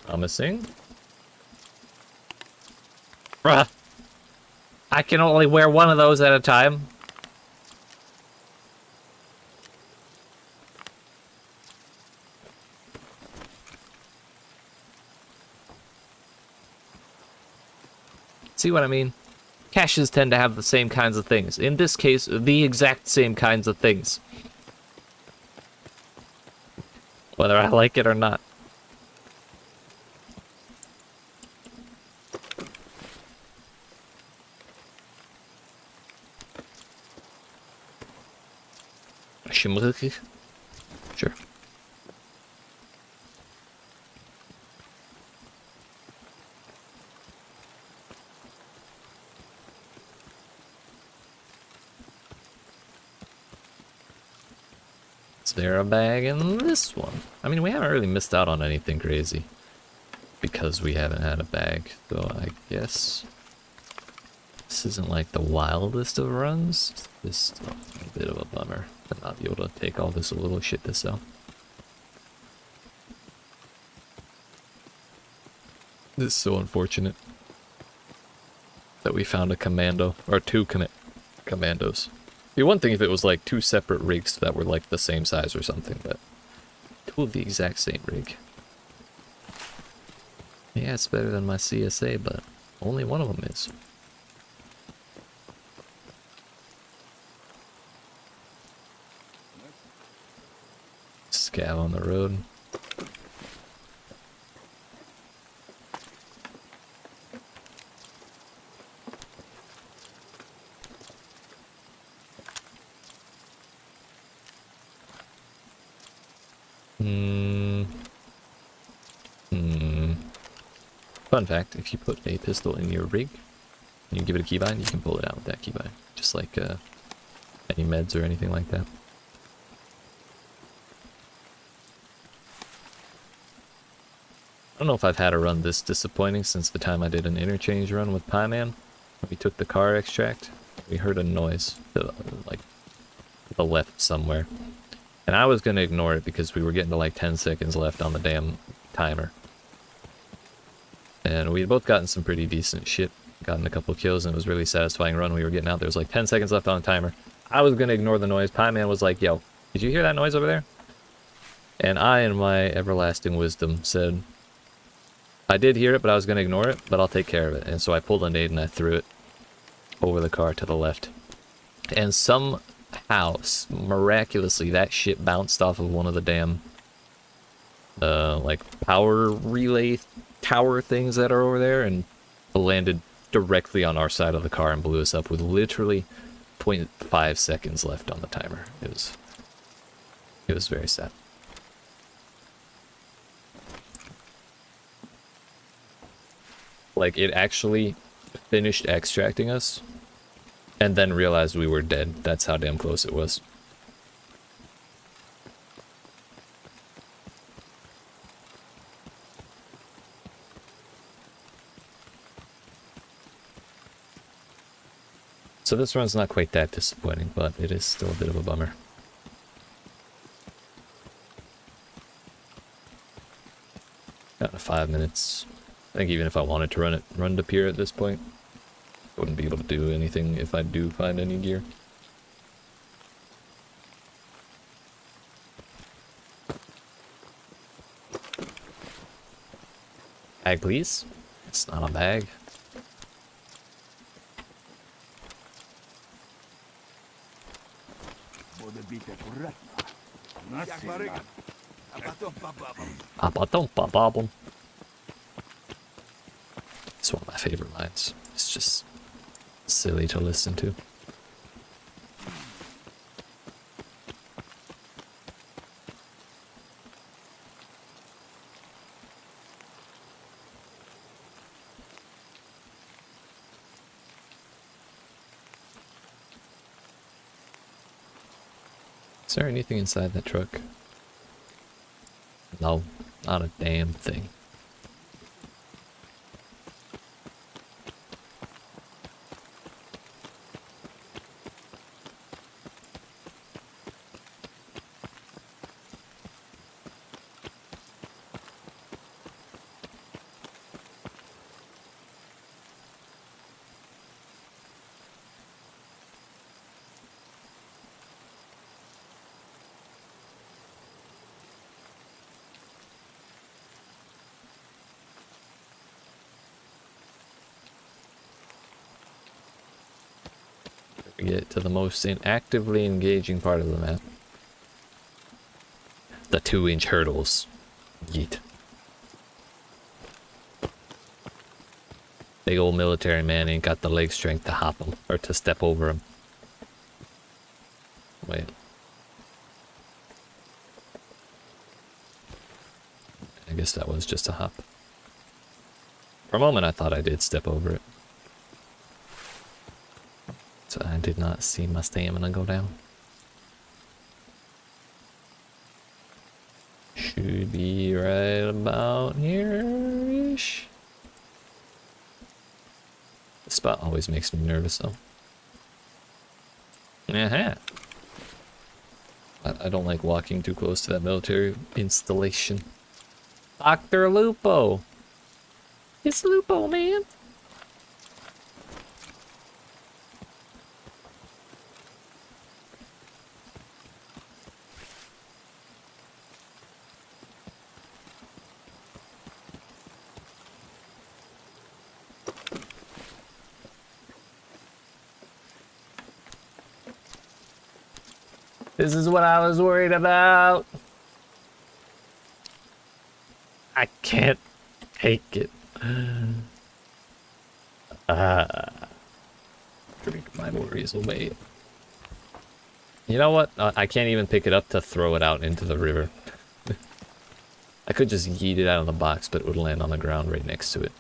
Promising. Bruh! I can only wear one of those at a time. See what I mean? Caches tend to have the same kinds of things. In this case, the exact same kinds of things. Whether I like it or not. Sure. Is there a bag in this one? I mean, we haven't really missed out on anything crazy because we haven't had a bag, so I guess this isn't like the wildest of runs. It's just a bit of a bummer to not be able to take all this little shit to sell. This is so unfortunate that we found a commando, or two commandos. It'd be one thing if it was like two separate rigs that were like the same size or something, but two of the exact same rig. Yeah, it's better than my CSA, but only one of them is. Scav on the road. Fun fact, if you put a pistol in your rig, and you give it a keybind, you can pull it out with that keybind. Just like any meds or anything like that. I don't know if I've had a run this disappointing since the time I did an interchange run with Pie Man. We took the car extract. We heard a noise to, like, the left somewhere. And I was going to ignore it because we were getting to like 10 seconds left on the damn timer. And we had both gotten some pretty decent shit. Gotten a couple kills and it was a really satisfying run. We were getting out. There was like 10 seconds left on the timer. I was going to ignore the noise. Pie Man was like, yo, did you hear that noise over there? And I, in my everlasting wisdom, said, I did hear it, but I was going to ignore it, but I'll take care of it. And so I pulled a nade and I threw it over the car to the left. And somehow, miraculously, that shit bounced off of one of the damn, like, power relay tower things that are over there and landed directly on our side of the car and blew us up with literally 0.5 seconds left on the timer. It was very sad. Like, it actually finished extracting us and then realized we were dead. That's how damn close it was. So this run's not quite that disappointing, but it is still a bit of a bummer. Down to 5 minutes. I think even if I wanted to run to pier at this point, I wouldn't be able to do anything if I do find any gear. Bag, please. It's not a bag. It's one of my favorite lines. It's just silly to listen to. Is there anything inside that truck? No, not a damn thing. We get to the most actively engaging part of the map. The 2-inch hurdles. Yeet. Big old military man ain't got the leg strength to hop him, or to step over him. Wait. I guess that was just a hop. For a moment I thought I did step over it. So I did not see my stamina go down. Should be right about here-ish. This spot always makes me nervous though. Uh-huh. I don't like walking too close to that military installation. Dr. Lupo! It's Lupo, man! This is what I was worried about. I can't take it. Drink my worries away. You know what? I can't even pick it up to throw it out into the river. I could just yeet it out of the box, but it would land on the ground right next to it.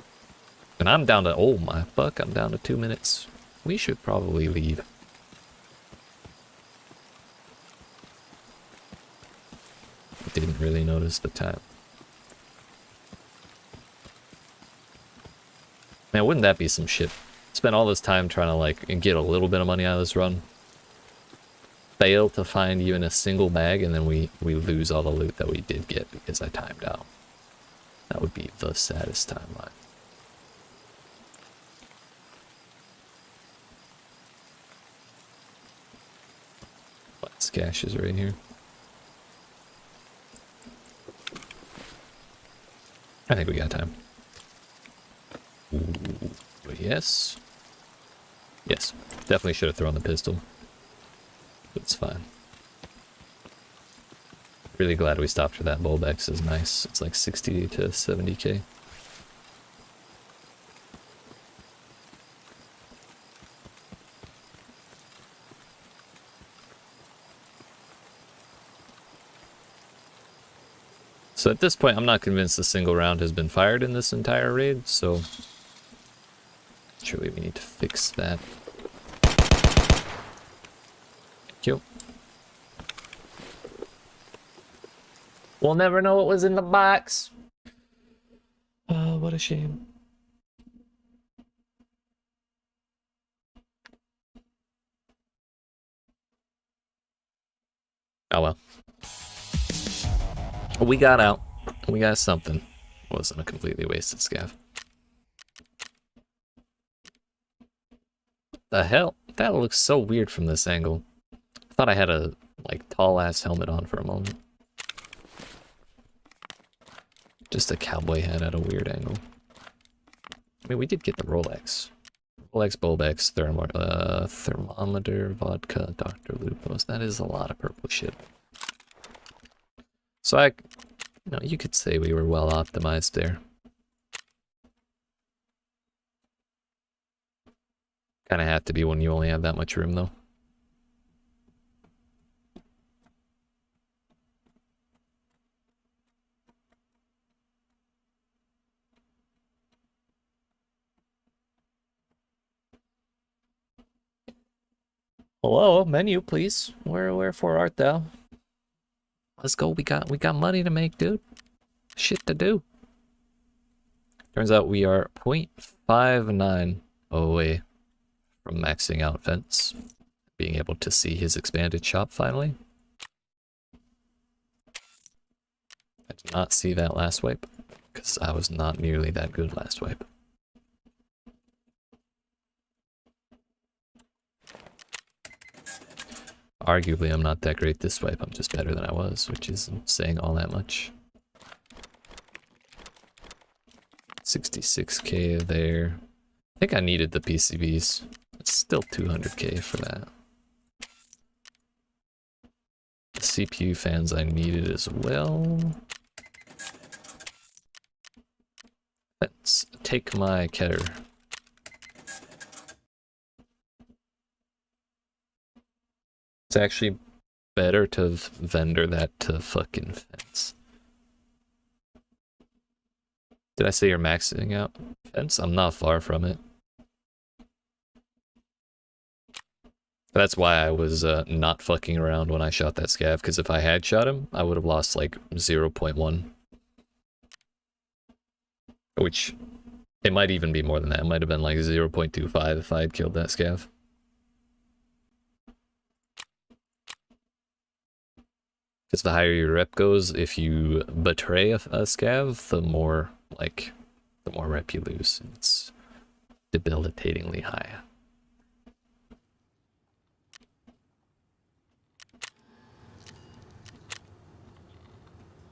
And I'm down to, oh my fuck, I'm down to 2 minutes. We should probably leave. Didn't really notice the time. Man, wouldn't that be some shit? Spent all this time trying to like get a little bit of money out of this run. Fail to find even a single bag, and then we lose all the loot that we did get because I timed out. That would be the saddest timeline. But cash is right here. I think we got time. Ooh, yes. Yes. Definitely should have thrown the pistol. But it's fine. Really glad we stopped for that. Bulbex is nice. It's like 60 to 70k. So at this point, I'm not convinced a single round has been fired in this entire raid, so surely we need to fix that. Thank you. We'll never know what was in the box. What a shame. Oh well. We got out. We got something. It wasn't a completely wasted scav. The hell? That looks so weird from this angle. I thought I had a, like, tall-ass helmet on for a moment. Just a cowboy hat at a weird angle. I mean, we did get the Rolex. Rolex, Bulbex, thermometer, vodka, Dr. Lupus. That is a lot of purple shit. So you could say we were well optimized there. Kind of have to be when you only have that much room, though. Hello, menu, please. Wherefore art thou? Let's go. We got money to make, dude. Shit to do. Turns out we are 0.59 away from maxing out Fence. Being able to see his expanded shop finally. I did not see that last wipe, because I was not nearly that good last wipe. Arguably, I'm not that great this wipe. I'm just better than I was, which isn't saying all that much. 66k there. I think I needed the PCBs. It's still 200k for that. The CPU fans I needed as well. Let's take my Keter. It's actually better to vendor that to fucking Fence. Did I say you're maxing out Fence? I'm not far from it. That's why I was not fucking around when I shot that scav, because if I had shot him, I would have lost like 0.1. Which, it might even be more than that. It might have been like 0.25 if I had killed that scav. Because the higher your rep goes, if you betray a scav, the more rep you lose. It's debilitatingly high.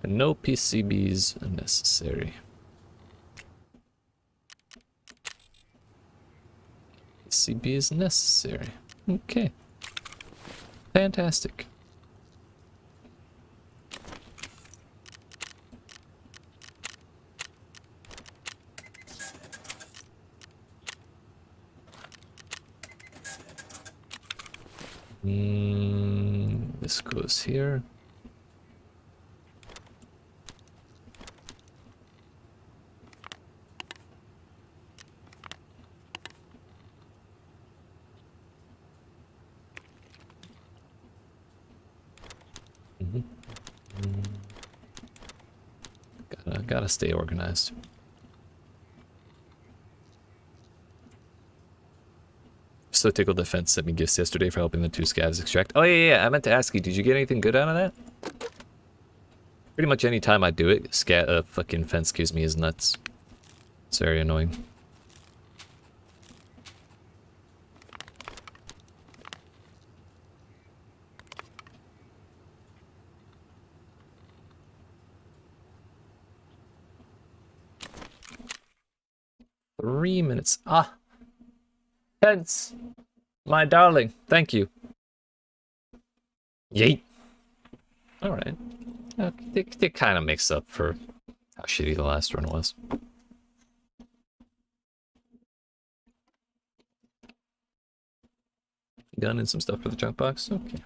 And no PCBs necessary. PCB is necessary. Okay. Fantastic. This goes here. Gotta stay organized. So tickled the Fence sent me gifts yesterday for helping the 2 scavs extract. Oh yeah, I meant to ask you, did you get anything good out of that? Pretty much any time I do it, fucking Fence gives me his nuts. It's very annoying. Three minutes. Ah! Fence! My darling, thank you. Yeet! Alright. It kind of makes up for how shitty the last run was. Gun and some stuff for the junk box? Okay.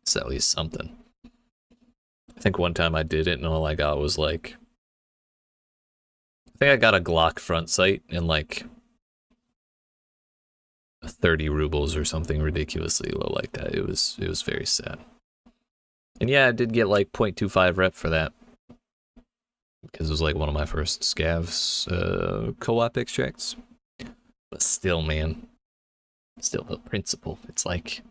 It's at least something. I think one time I did it and all I got was like... I think I got a Glock front sight and like... 30 rubles or something ridiculously low like that. It was very sad. And yeah, I did get like 0.25 rep for that. Because it was like one of my first Scavs co-op extracts. But still, man. Still the principle. It's like,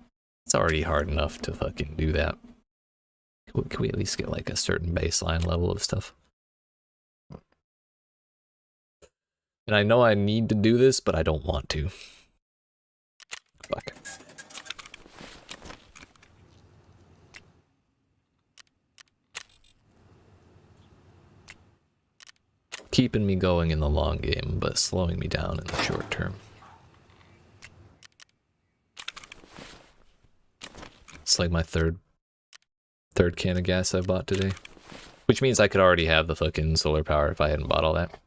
it's already hard enough to fucking do that. Can we at least get like a certain baseline level of stuff? And I know I need to do this, but I don't want to. Fuck. Keeping me going in the long game, but slowing me down in the short term. It's like my third can of gas I bought today. Which means I could already have the fucking solar power if I hadn't bought all that.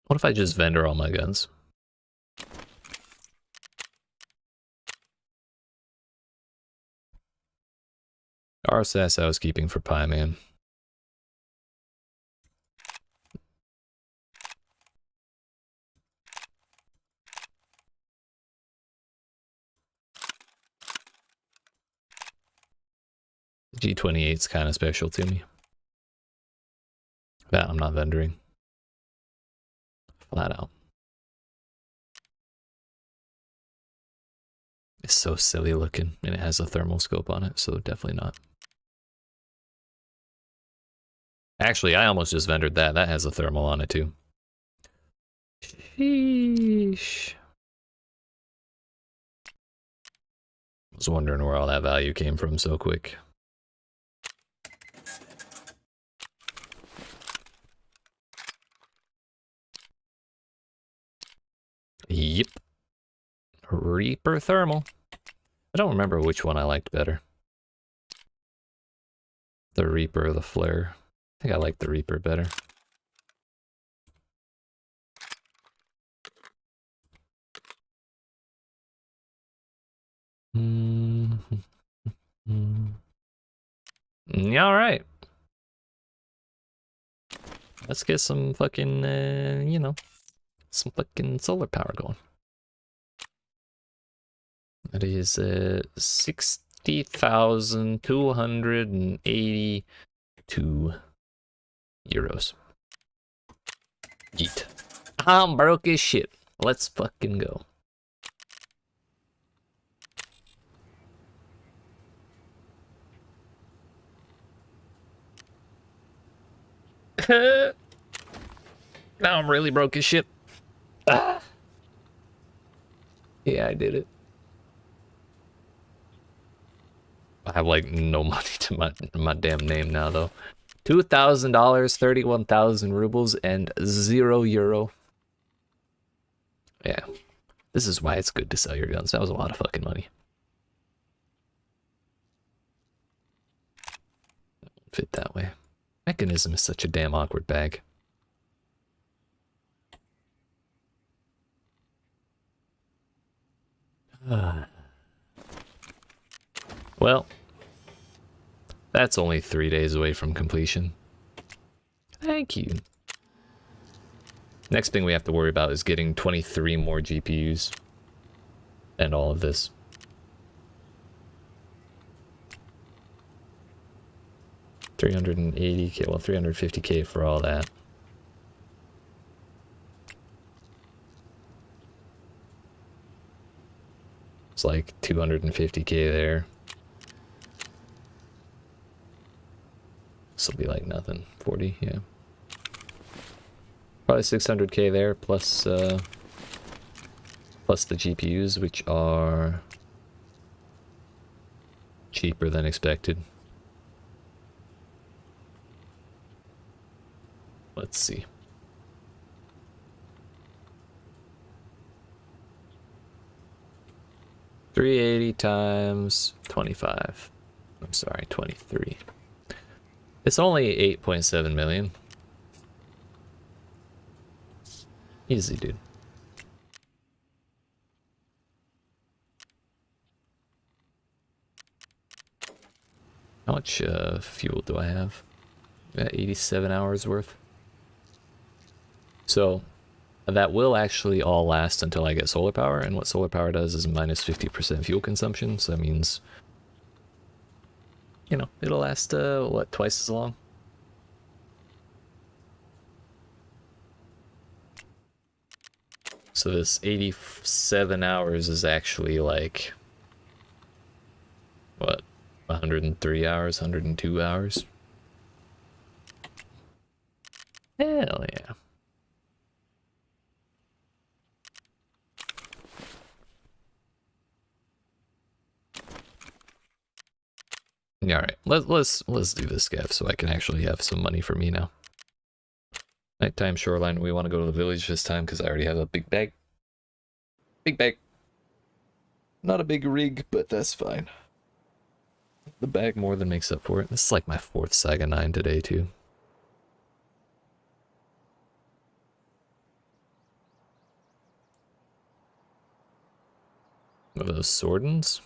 What if I just vendor all my guns? RSS I was keeping for Pie Man. G28's kind of special to me. That I'm not vendoring. Flat out. It's so silly looking, and it has a thermal scope on it, so definitely not. Actually, I almost just vendored that. That has a thermal on it too. Sheesh. I was wondering where all that value came from so quick. Yep. Reaper thermal. I don't remember which one I liked better. The Reaper or the Flare. I think I like the Reaper better. Yeah, alright. Let's get some fucking, you know, some fucking solar power going. That is 60,282 euros. Yeet. I'm broke as shit. Let's fucking go. Now I'm really broke as shit. Ah. Yeah, I did it. I have like no money to my damn name now though. $2,000, 31,000 rubles, and €0. Yeah. This is why it's good to sell your guns. That was a lot of fucking money. Fit that way. Mechanism is such a damn awkward bag. Well, that's only 3 days away from completion. Thank you. Next thing we have to worry about is getting 23 more GPUs. And all of this. $380K, well, $350K for all that. It's like $250K there. This will be like nothing. 40, yeah. Probably $600K there, plus plus the GPUs, which are cheaper than expected. Let's see. $380 times 25. I'm sorry, 23. It's only 8.7 million. Easy, dude. How much fuel do I have? Got 87 hours worth. So that will actually all last until I get solar power, and what solar power does is minus 50% fuel consumption, so that means, you know, it'll last, what, twice as long? So this 87 hours is actually like, what, 103 hours, 102 hours? Hell yeah. Yeah, all right. Let's do this, Scav, so I can actually have some money for me now. Nighttime shoreline. We want to go to the village this time because I already have a big bag. Big bag. Not a big rig, but that's fine. The bag more than makes up for it. This is like my 4th Saga 9 today, too. What are those swordons?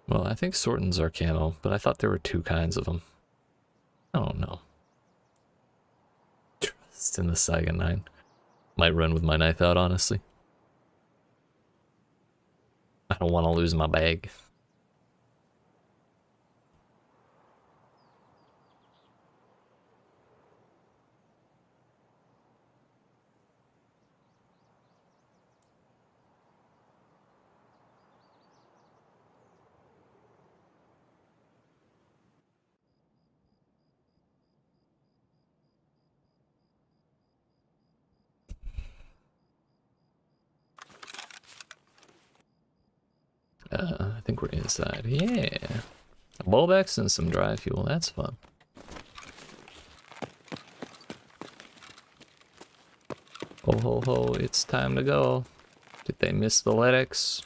Well, I think swordons are camo, but I thought there were 2 kinds of them. I don't know. Trust in the Saga 9. Might run with my knife out, honestly. I don't want to lose my bag. I think we're inside. Yeah. Bulbex and some dry fuel. That's fun. Ho ho ho, it's time to go. Did they miss the Ledex?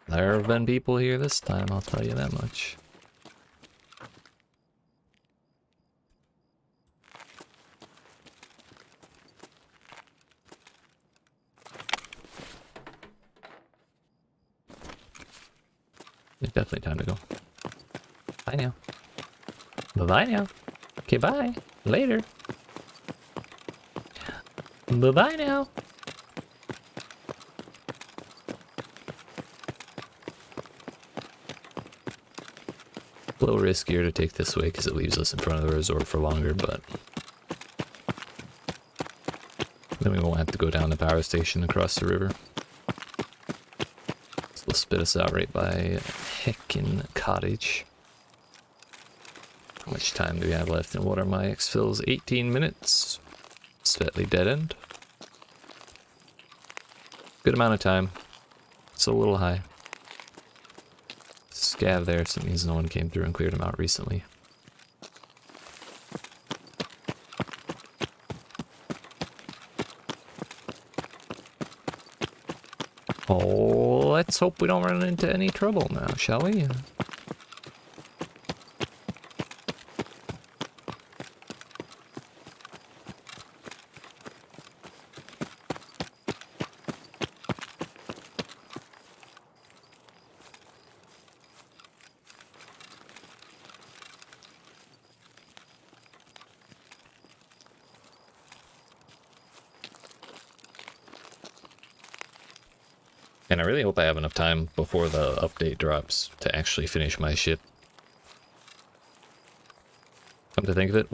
There have been people here this time, I'll tell you that much. It's definitely time to go. Bye now. Bye-bye now. Okay, bye. Later. Bye-bye now. A little riskier to take this way because it leaves us in front of the resort for longer, but then we won't have to go down the power station across the river. So they'll spit us out right by Heckin Cottage. How much time do we have left and what are my exfills? 18 minutes. Slightly dead end. Good amount of time. It's a little high. Scav there, so it means no one came through and cleared him out recently. Oh, let's hope we don't run into any trouble now, shall we? And I really hope I have enough time before the update drops to actually finish my ship. Come to think of it,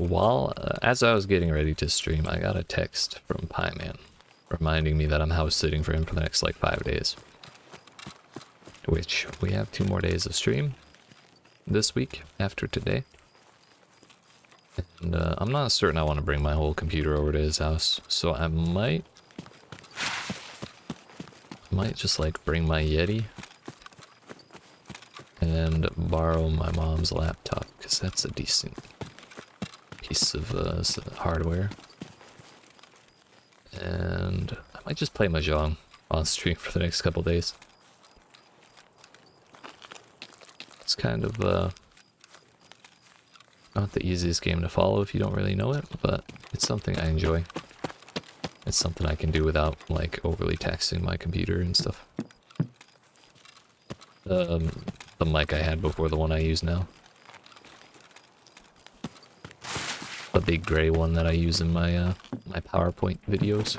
as I was getting ready to stream, I got a text from Pieman reminding me that I'm house sitting for him for the next like 5 days. Which we have 2 more days of stream this week after today. And I'm not certain I want to bring my whole computer over to his house, so I might just like bring my Yeti and borrow my mom's laptop because that's a decent piece of hardware. And I might just play Mahjong on stream for the next couple days. It's kind of Not the easiest game to follow if you don't really know it, but it's something I enjoy. It's something I can do without, like, overly taxing my computer and stuff. The mic I had before, the one I use now. The big gray one that I use in my, my PowerPoint videos.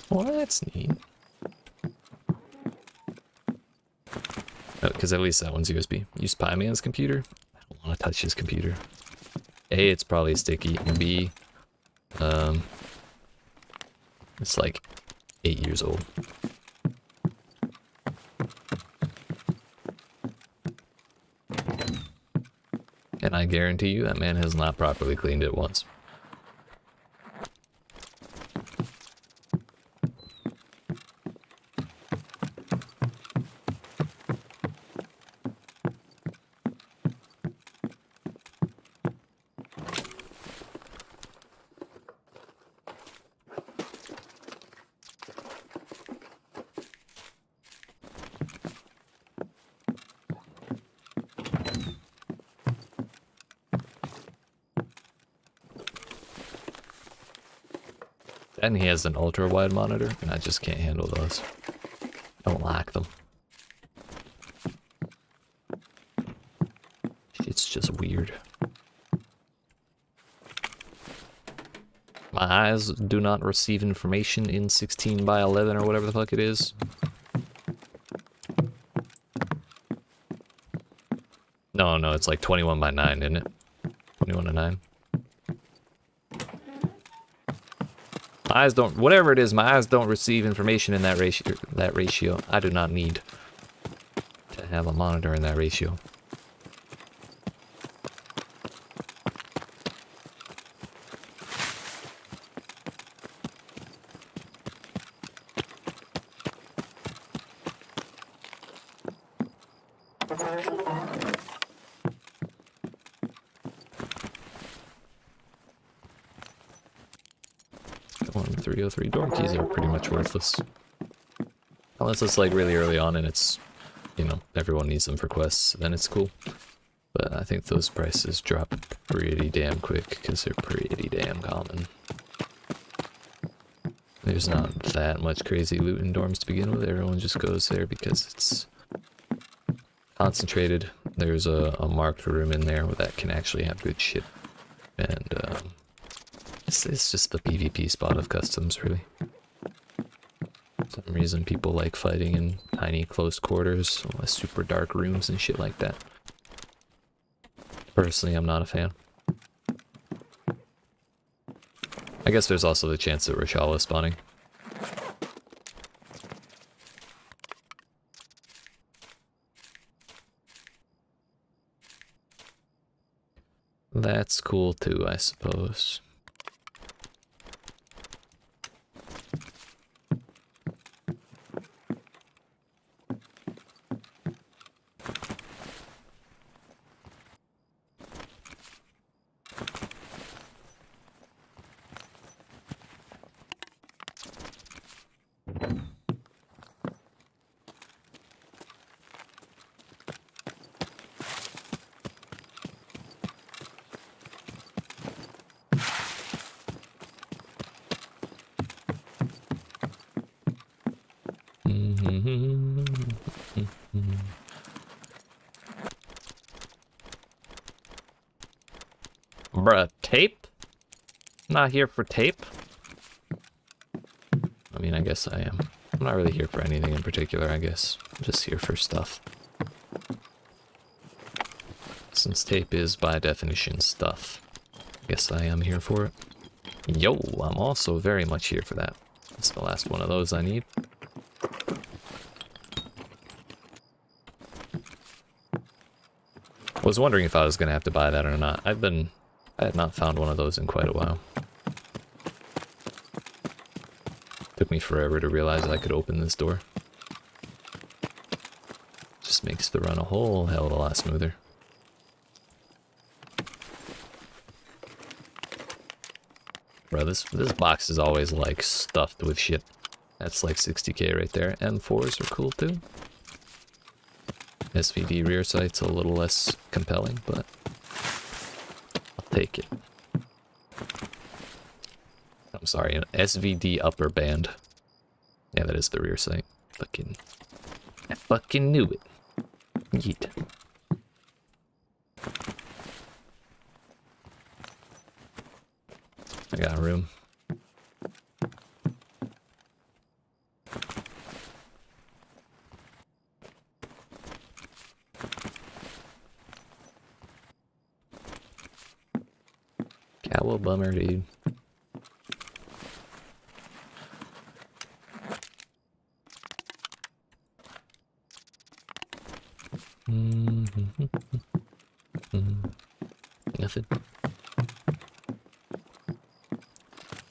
Well, that's neat. Because at least that one's USB. Use Pieman's computer. I don't want to touch his computer. A, it's probably sticky. B, it's like 8 years old. And I guarantee you that man has not properly cleaned it once. And he has an ultra wide monitor, and I just can't handle those. I don't like them. It's just weird. My eyes do not receive information in 16 by 11 or whatever the fuck it is. No, it's like 21 by 9, isn't it? 21 to 9. My eyes don't, whatever it is, my eyes don't receive information in that ratio. I do not need to have a monitor in that ratio. Door keys are pretty much worthless. Unless it's like really early on and it's, you know, everyone needs them for quests, then it's cool. But I think those prices drop pretty damn quick because they're pretty damn common. There's not that much crazy loot in dorms to begin with. Everyone just goes there because it's concentrated. There's a marked room in there that can actually have good shit. And it's just the PvP spot of customs, really. For some reason people like fighting in tiny close quarters, super dark rooms and shit like that. Personally, I'm not a fan. I guess there's also the chance that Rashala is spawning. That's cool too, I suppose. Bruh, tape? Not here for tape? I mean, I guess I am. I'm not really here for anything in particular, I guess. I'm just here for stuff. Since tape is, by definition, stuff. I guess I am here for it. Yo, I'm also very much here for that. That's the last one of those I need. I was wondering if I was going to have to buy that or not. I had not found one of those in quite a while. Took me forever to realize I could open this door. Just makes the run a whole hell of a lot smoother. Bro, this box is always like stuffed with shit. That's like 60k right there. M4s are cool too. SVD rear sight's a little less compelling, but I'll take it. I'm sorry, an SVD upper band. Yeah, that is the rear sight. I fucking knew it. Yeet. I got room. Cowl bummer, dude. Nothing.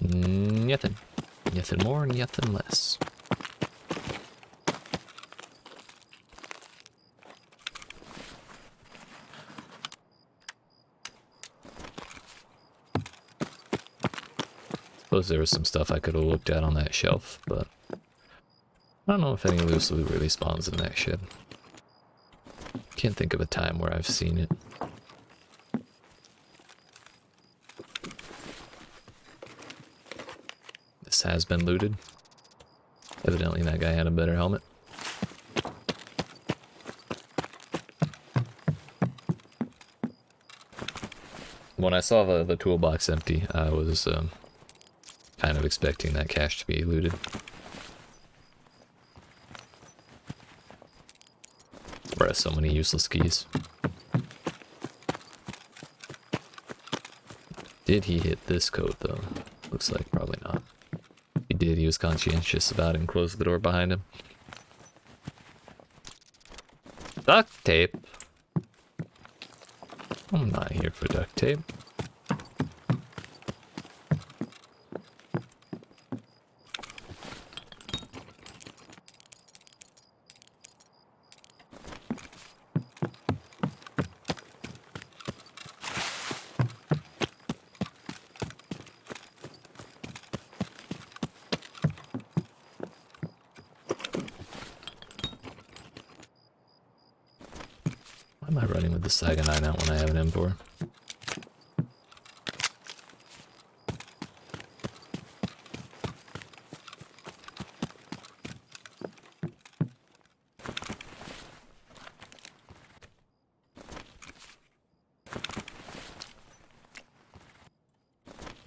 Nothing. Nothing more, nothing less. Suppose there was some stuff I could have looked at on that shelf, but I don't know if any loose loot really spawns in that shed. Can't think of a time where I've seen it. This has been looted. Evidently that guy had a better helmet. When I saw the toolbox empty, I was kind of expecting that cache to be looted. Bruh, so many useless keys. Did he hit this code though? Looks like probably not. If he did, he was conscientious about it and closed the door behind him. Duct tape? I'm not here for duct tape. Why am I running with the Saiga 9 out when I have an M4?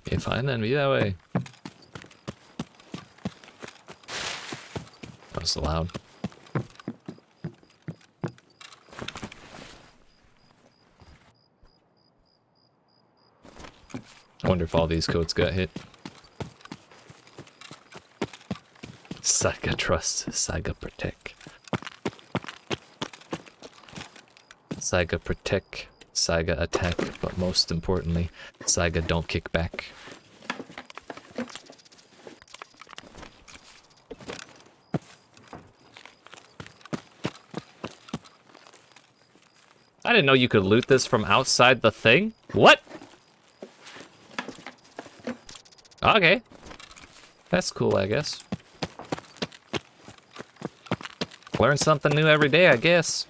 Okay, fine then, be that way. That was loud. I wonder if all these codes got hit. Saiga trust, Saiga protect. Saiga protect, Saiga attack, but most importantly, Saiga don't kick back. I didn't know you could loot this from outside the thing. What? Okay. That's cool, I guess. Learn something new every day, I guess.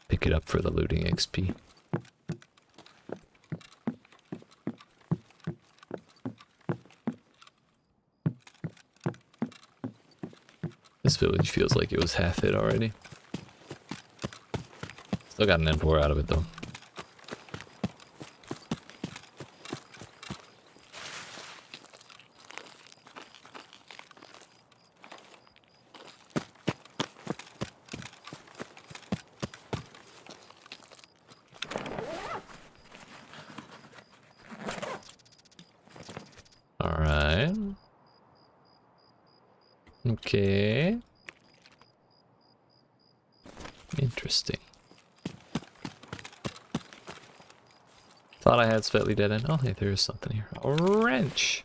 Pick it up for the looting XP. This village feels like it was half hit already. Still got an M4 out of it though. Alright. Okay. Interesting. Thought I had slightly dead end. Oh, hey, there is something here. A wrench.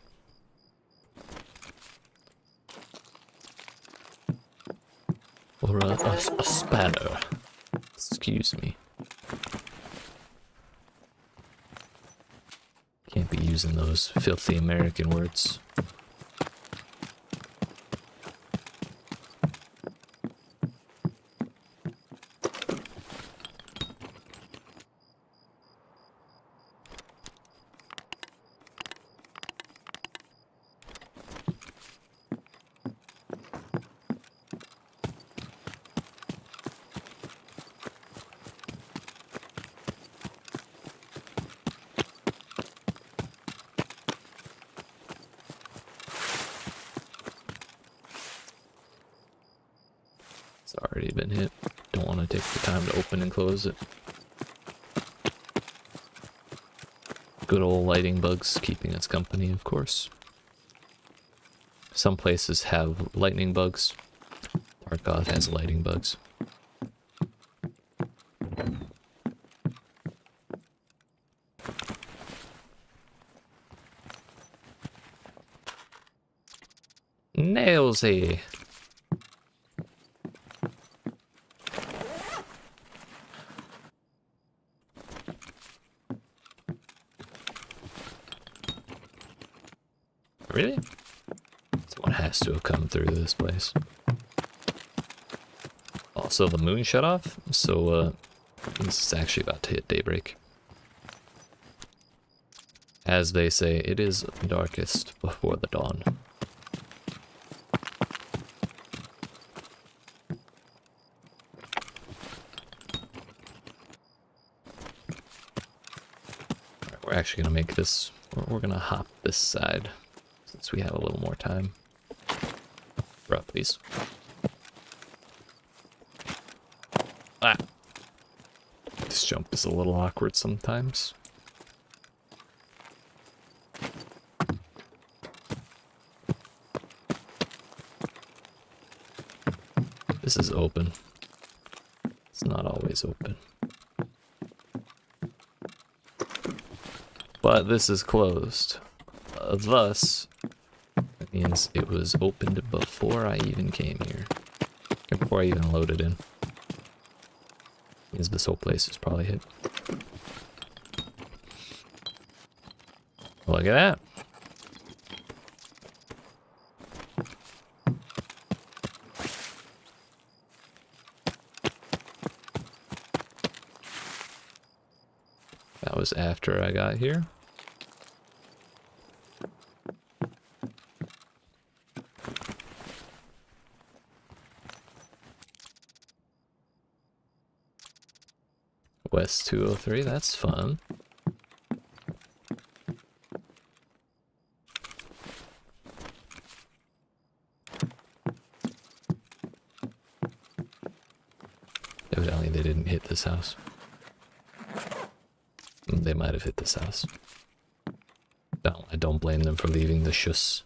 Or a spanner. Excuse me. Can't be using those filthy American words. It's already been hit. Don't want to take the time to open and close it. Good old lighting bugs keeping us company, of course. Some places have lightning bugs. Tarkov has lighting bugs. Nailsy! Really? Someone has to have come through this place. Also, the moon shut off, so this is actually about to hit daybreak. As they say, it is darkest before the dawn. Alright, we're actually gonna make this, we're gonna hop this side. Since we have a little more time. Bruh, please. Ah! This jump is a little awkward sometimes. This is open. It's not always open. But this is closed. Thus, it means it was opened before I even came here. Or before I even loaded in. Means this whole place is probably hit. Look at that. That was after I got here. West 203, that's fun. Evidently they didn't hit this house. They might have hit this house. No, I don't blame them for leaving the shuss.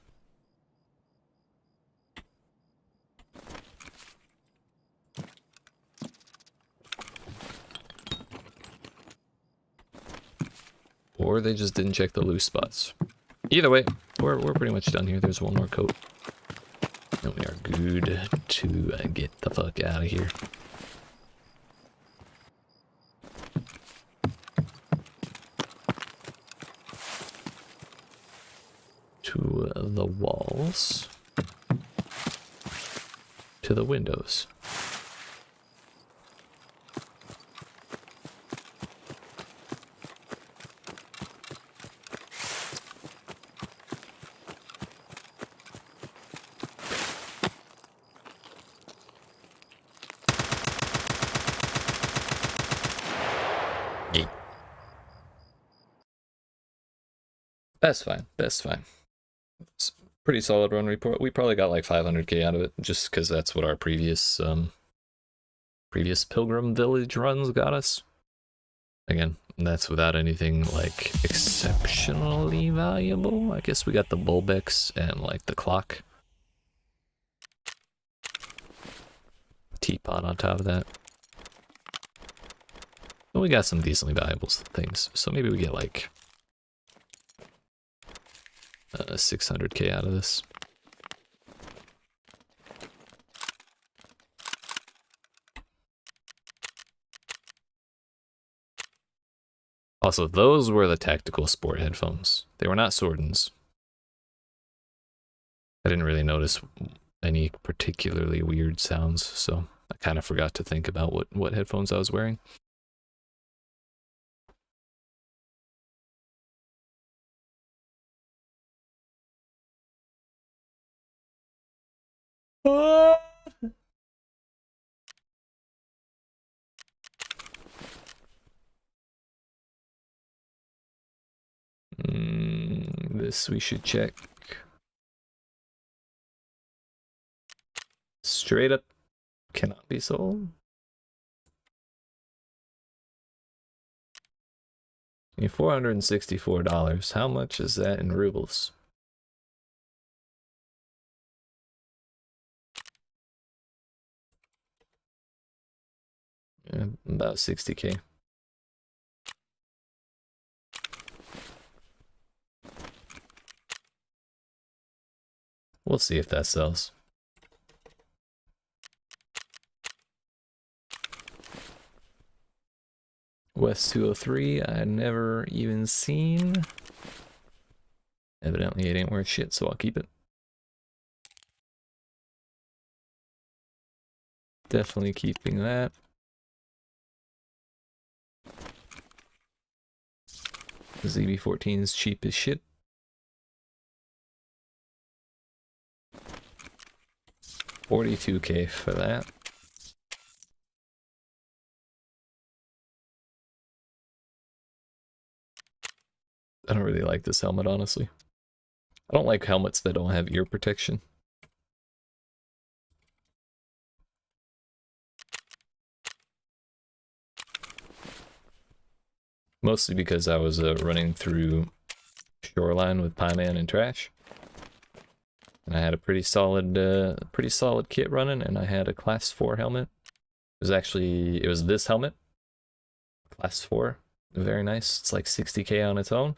Or they just didn't check the loose spots. Either way, we're pretty much done here. There's one more coat. And we are good to get the fuck out of here. To the walls. To the windows. That's fine. That's fine. It's a pretty solid run report. We probably got like 500k out of it, just because that's what our previous Pilgrim Village runs got us. Again, that's without anything like exceptionally valuable. I guess we got the Bulbex and like the clock. Teapot on top of that. But we got some decently valuable things, so maybe we get like 600k out of this. Also, those were the tactical sport headphones. They were not Swordens. I didn't really notice any particularly weird sounds, so I kind of forgot to think about what headphones I was wearing. This we should check. Straight up cannot be sold. $464. How much is that in rubles? About 60K. We'll see if that sells. West 203, I never even seen. Evidently it ain't worth shit, so I'll keep it. Definitely keeping that. The ZB14 is cheap as shit. $42K for that. I don't really like this helmet, honestly. I don't like helmets that don't have ear protection. Mostly because I was running through Shoreline with Pieman and Trash. And I had a pretty solid kit running, and I had a class 4 helmet. It was this helmet. Class 4. Very nice. It's like 60K on its own.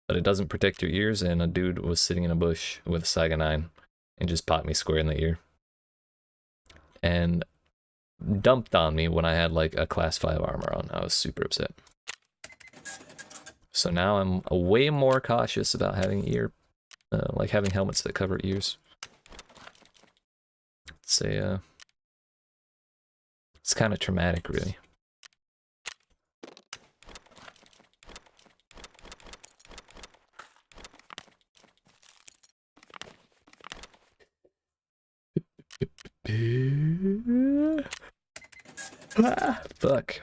But it doesn't protect your ears, and a dude was sitting in a bush with a Saiga 9 and just popped me square in the ear. And dumped on me when I had like a class 5 armor on. I was super upset. So now I'm way more cautious about having having helmets that cover ears. It's kind of traumatic, really. Fuck.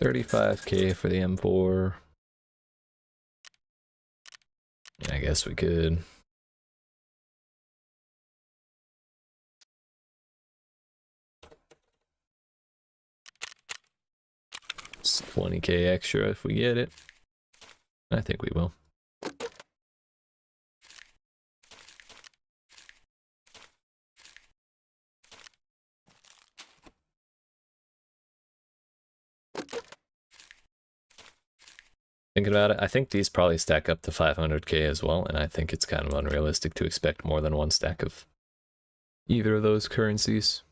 $35K for the M4. Yeah, I guess we could. It's 20K extra if we get it. I think we will. Thinking about it, I think these probably stack up to 500K as well, and I think it's kind of unrealistic to expect more than one stack of either of those currencies.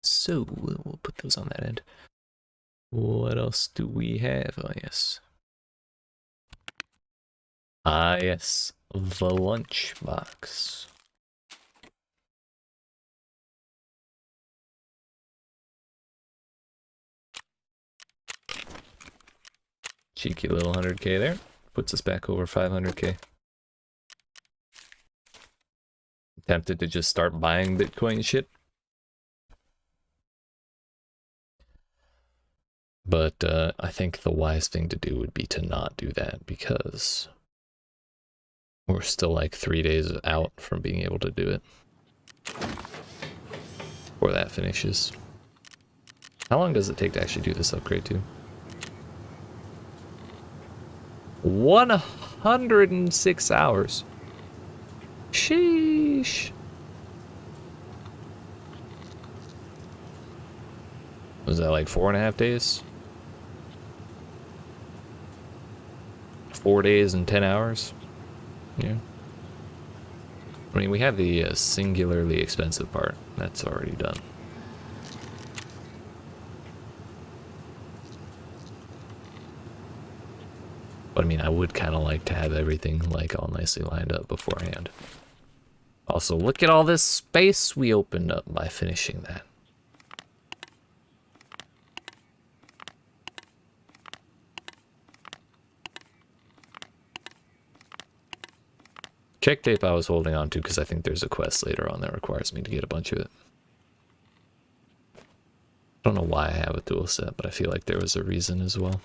So we'll put those on that end. What else do we have? Oh, yes. Ah, yes. The lunchbox. Cheeky little 100K there. Puts us back over 500K. Tempted to just start buying Bitcoin shit. But I think the wise thing to do would be to not do that, because we're still like 3 days out from being able to do it before that finishes. How long does it take to actually do this upgrade to? 106 hours. Sheesh. Was that like 4.5 days? 4 days and 10 hours? Yeah. I mean, we have the singularly expensive part. That's already done. But I mean, I would kind of like to have everything like all nicely lined up beforehand. Also, look at all this space we opened up by finishing that. Check tape I was holding on to because I think there's a quest later on that requires me to get a bunch of it. I don't know why I have a dual set, but I feel like there was a reason as well.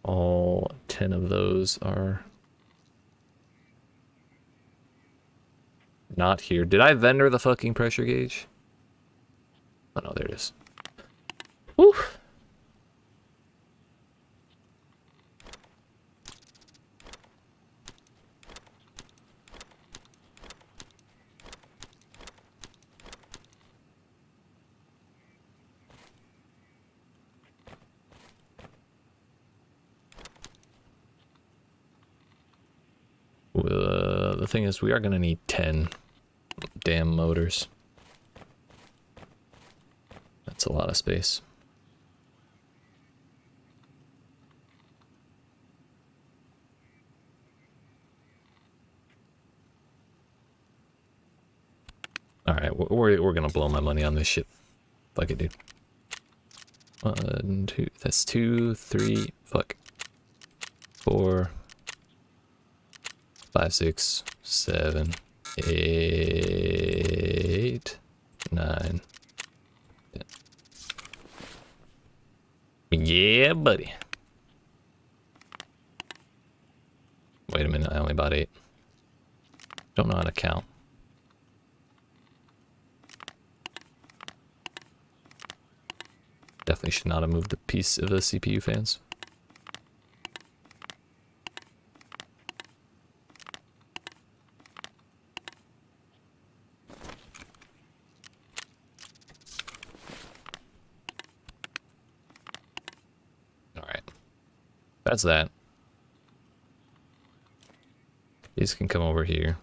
All 10 of those are not here. Did I vendor the fucking pressure gauge? Oh no, there it is. Whew. The thing is, we are going to need 10 damn motors. That's a lot of space. Alright, we're going to blow my money on this shit. Fuck it, dude. 1, 2, that's 2, 3, fuck. 4, 5, 6, 7, 8, 9, 10. Yeah, buddy. Wait a minute, I only bought 8. Don't know how to count. Definitely should not have moved the piece of the CPU fans. Alright. That's that. These can come over here.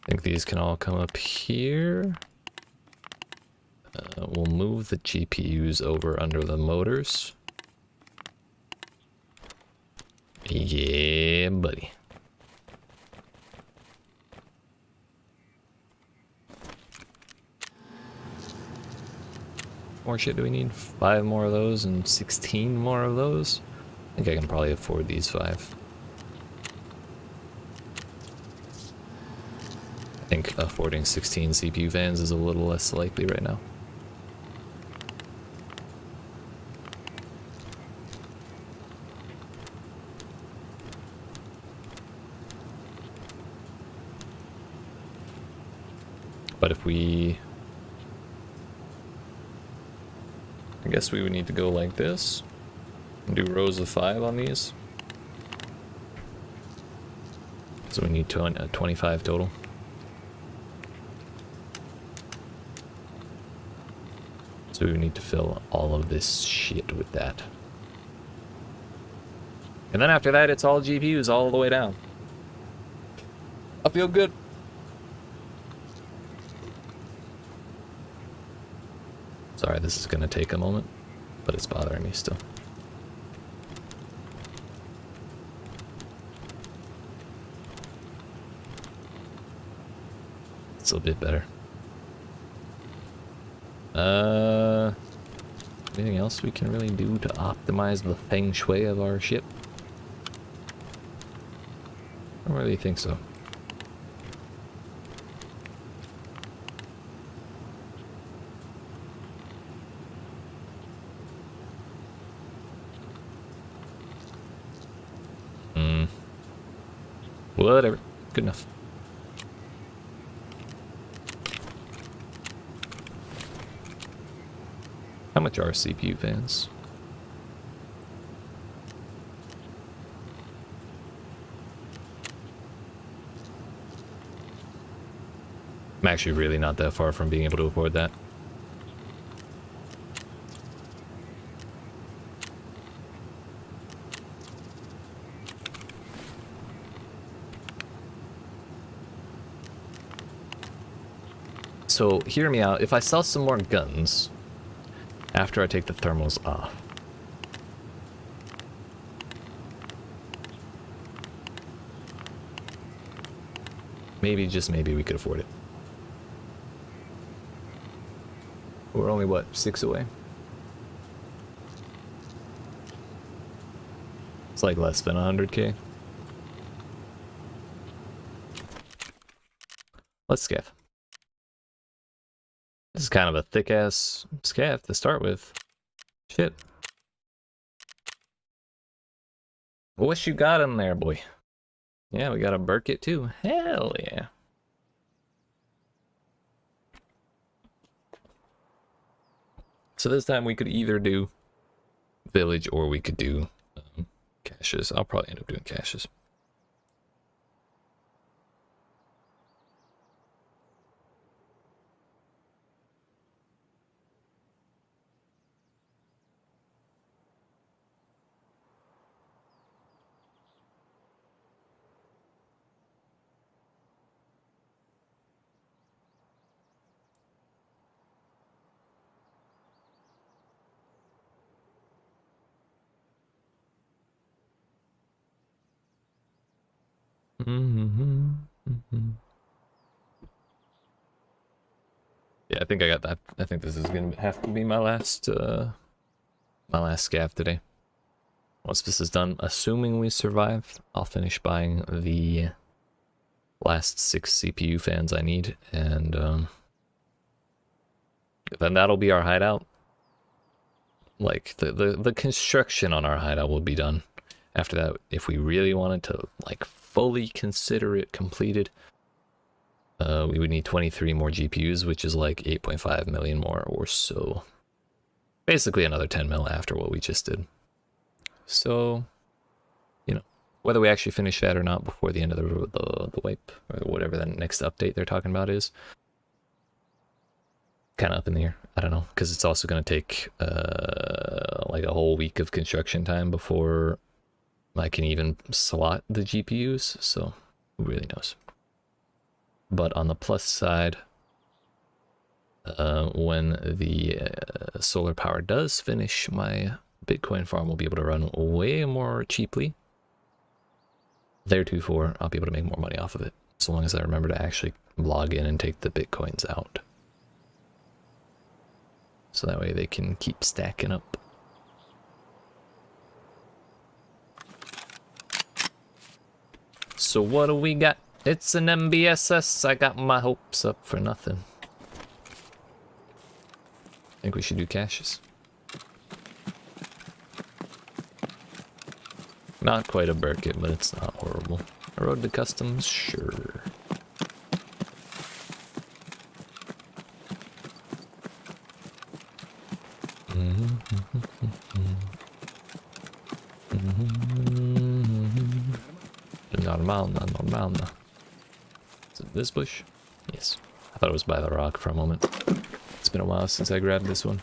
I think these can all come up here. We'll move the GPUs over under the motors. Yeah, buddy. More shit do we need? 5 more of those and 16 more of those? I think I can probably afford these 5. I think affording 16 CPU fans is a little less likely right now. But if we... I guess we would need to go like this. And do rows of 5 on these. So we need 25 total. So we need to fill all of this shit with that. And then after that, it's all GPUs all the way down. I feel good. Sorry, this is gonna take a moment, but it's bothering me still. It's a bit better. Anything else we can really do to optimize the feng shui of our ship? I don't really think so. Whatever. Good enough. How much are CPU fans? I'm actually really not that far from being able to afford that. So hear me out. If I sell some more guns after I take the thermals off, maybe, just maybe, we could afford it. We're only, what, 6 away? It's like less than 100k. Let's scav. This is kind of a thick-ass scav to start with. Shit. What you got in there, boy? Yeah, we got a Burkett too. Hell yeah. So this time we could either do village or we could do caches. I'll probably end up doing caches. Yeah, I think I got that. I think this is gonna have to be my last scav today. Once this is done, assuming we survive, I'll finish buying the last 6 CPU fans I need, and then that'll be our hideout. Like the construction on our hideout will be done. After that, if we really wanted to like fully consider it completed, we would need 23 more GPUs, which is like 8.5 million more or so. Basically another 10 mil after what we just did. So, you know, whether we actually finish that or not before the end of the wipe, or whatever the next update they're talking about is, kind of up in the air. I don't know, because it's also going to take like a whole week of construction time before I can even slot the GPUs, so who really knows. But on the plus side, when the solar power does finish, my Bitcoin farm will be able to run way more cheaply. Theretofore, I'll be able to make more money off of it, so long as I remember to actually log in and take the Bitcoins out. So that way they can keep stacking up. So what do we got? It's an MBSS. I got my hopes up for nothing. I think we should do caches. Not quite a Burkett, but it's not horrible. A road to customs, sure. Normal. Is it this bush? Yes. I thought it was by the rock for a moment. It's been a while since I grabbed this one.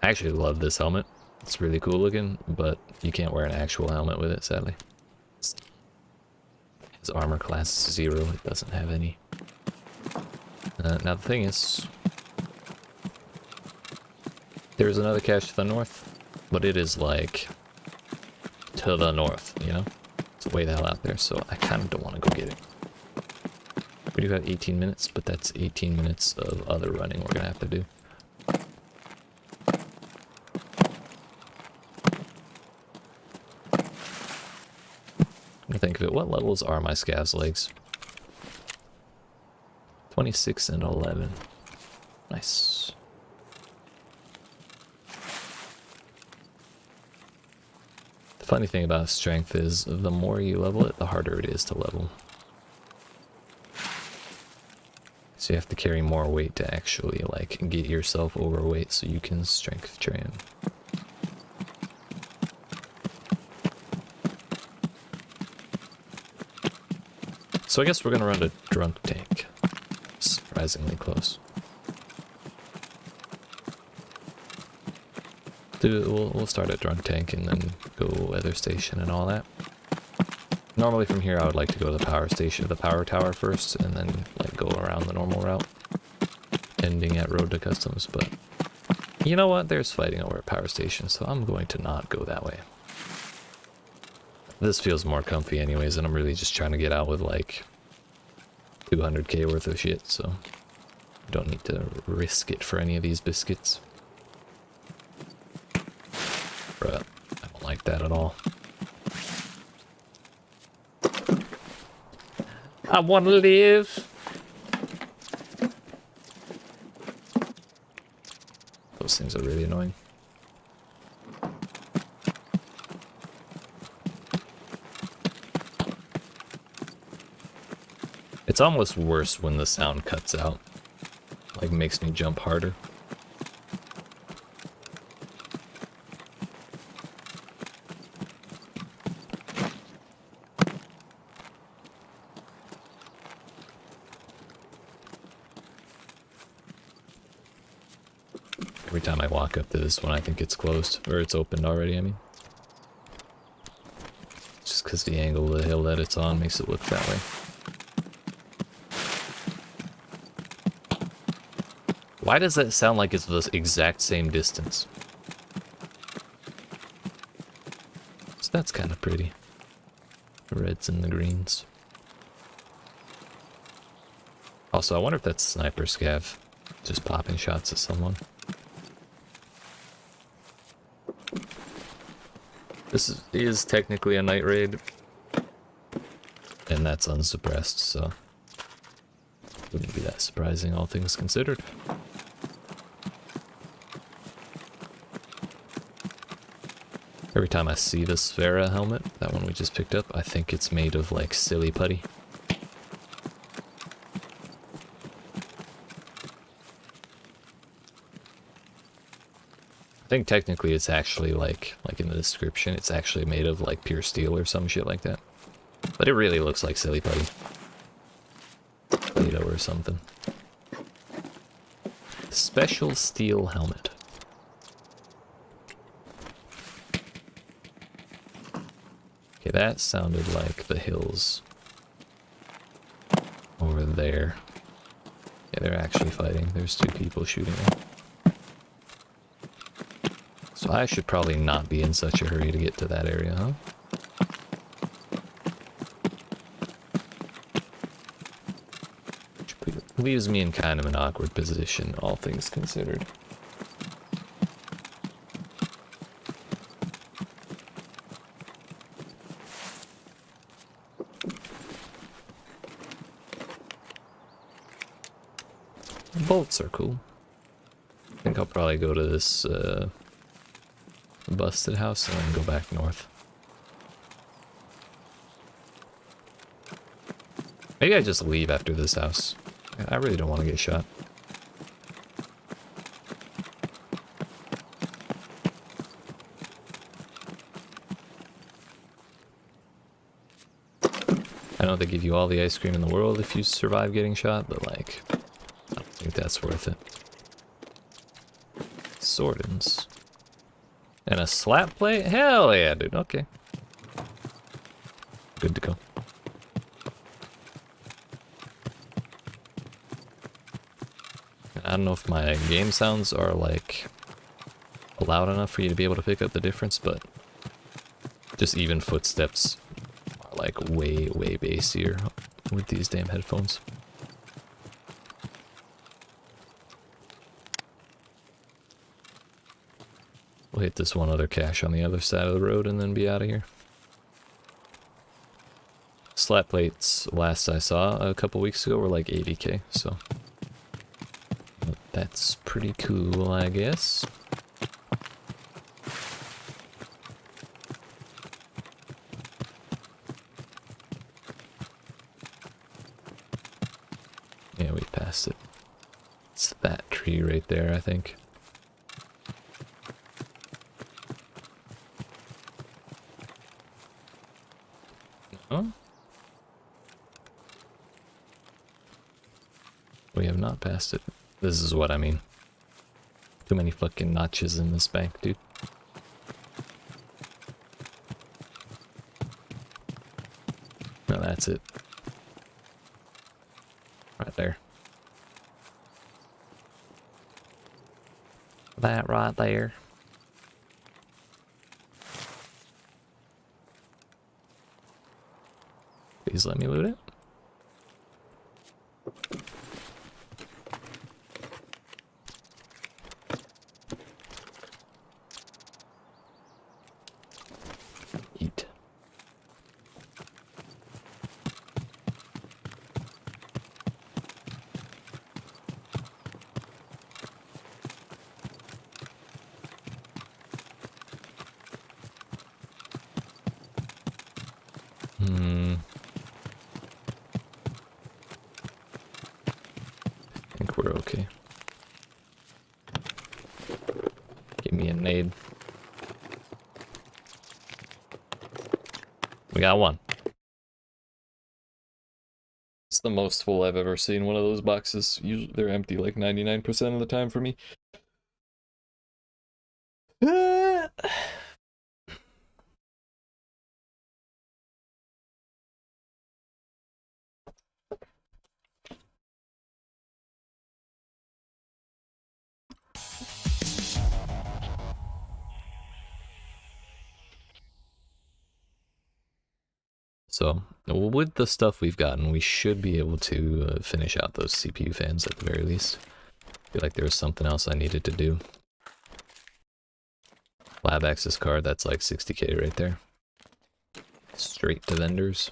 I actually love this helmet. It's really cool looking, but you can't wear an actual helmet with it, sadly. His armor class is 0. It doesn't have any. Now the thing is, there's another cache to the north, but it is like to the north, you know? It's way the hell out there, so I kind of don't want to go get it. We do have 18 minutes, but that's 18 minutes of other running we're going to have to do. When I think of it, what levels are my Scavs legs? 26 and 11. Nice. The funny thing about strength is the more you level it, the harder it is to level. So you have to carry more weight to actually like get yourself overweight so you can strength train. So I guess we're gonna run a drunk tank. Surprisingly close. We'll start at drunk tank and then go weather station and all that. Normally from here I would like to go to the power station, the power tower first, and then like go around the normal route, ending at road to customs, but you know what? There's fighting over at power station, so I'm going to not go that way. This feels more comfy anyways, and I'm really just trying to get out with like 200k worth of shit, so I don't need to risk it for any of these biscuits. Bruh, I don't like that at all. I want to live. Those things are really annoying. It's almost worse when the sound cuts out. Like, makes me jump harder. Every time I walk up to this one, I think it's closed. Or it's opened already, I mean. Just because the angle of the hill that it's on makes it look that way. Why does that sound like it's the exact same distance? So that's kind of pretty. The reds and the greens. Also, I wonder if that's sniper scav. Just popping shots at someone. This is technically a night raid. And that's unsuppressed, so wouldn't be that surprising, all things considered. Every time I see the Sphera helmet, that one we just picked up, I think it's made of like silly putty. I think technically it's actually like in the description, it's actually made of like pure steel or some shit like that. But it really looks like silly putty. Play-Doh or something. Special steel helmet. Okay, that sounded like the hills over there. Yeah, they're actually fighting. There's two people shooting them. So I should probably not be in such a hurry to get to that area, huh? Which leaves me in kind of an awkward position, all things considered. Bolts are cool. I think I'll probably go to this busted house and then go back north. Maybe I just leave after this house. I really don't want to get shot. I know they give you all the ice cream in the world if you survive getting shot, but like, I don't think that's worth it. Swordins. And a slap plate? Hell yeah, dude. Okay. Good to go. I don't know if my game sounds are like loud enough for you to be able to pick up the difference, but just even footsteps are like way bassier with these damn headphones. We'll hit this one other cache on the other side of the road and then be out of here. Slap plates, last I saw a couple weeks ago, were like 80k, so that's pretty cool, I guess. Yeah, we passed it. It's that tree right there, I think. Huh? We have not passed it. This is what I mean. Too many fucking notches in this bank, dude. That's it. Right there. That right there. Please let me loot it. Eat. I think we're okay. Give me a nade. We got one. It's the most full I've ever seen one of those boxes. Usually they're empty like 99% of the time for me. So, with the stuff we've gotten, we should be able to finish out those CPU fans at the very least. I feel like there was something else I needed to do. Lab access card, that's like 60k right there. Straight to vendors.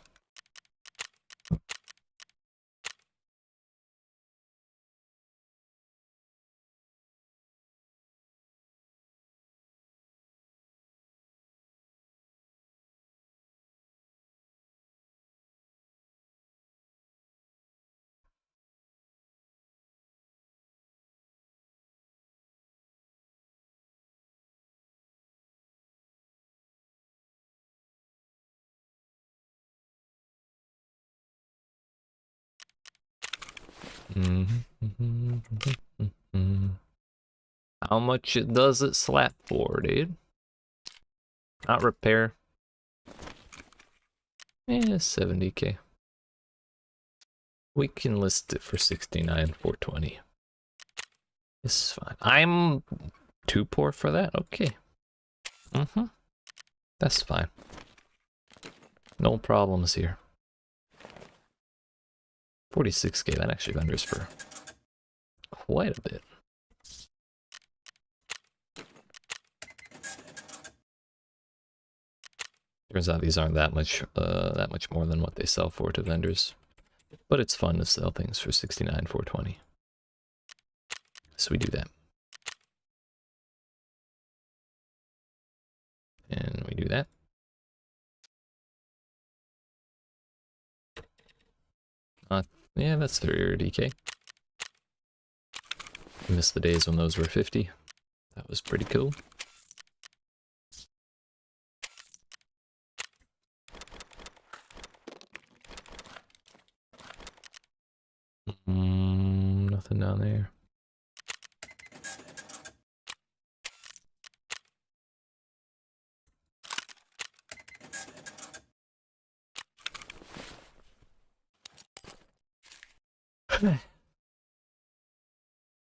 How much does it slap for, dude? Not repair. Yeah, 70k. We can list it for 69,420. It's fine. I'm too poor for that? Okay. That's fine. No problems here. 46k, that actually vendors for quite a bit. Turns out these aren't that much more than what they sell for to vendors. But it's fun to sell things for 69,420. So we do that. And we do that. Yeah, that's 30k. Missed the days when those were 50. That was pretty cool. Nothing down there.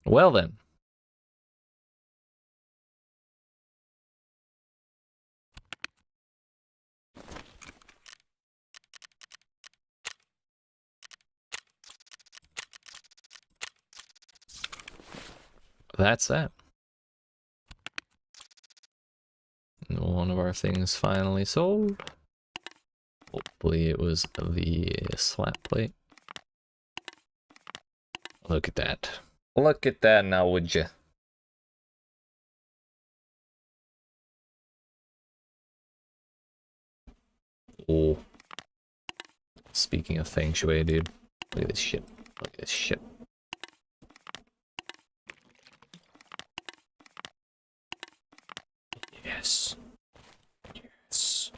Well then. That's that. One of our things finally sold. Hopefully it was the slap plate. Look at that. Look at that now, would you? Oh. Speaking of feng shui, dude. Look at this shit. Look at this shit. Yes. Yes.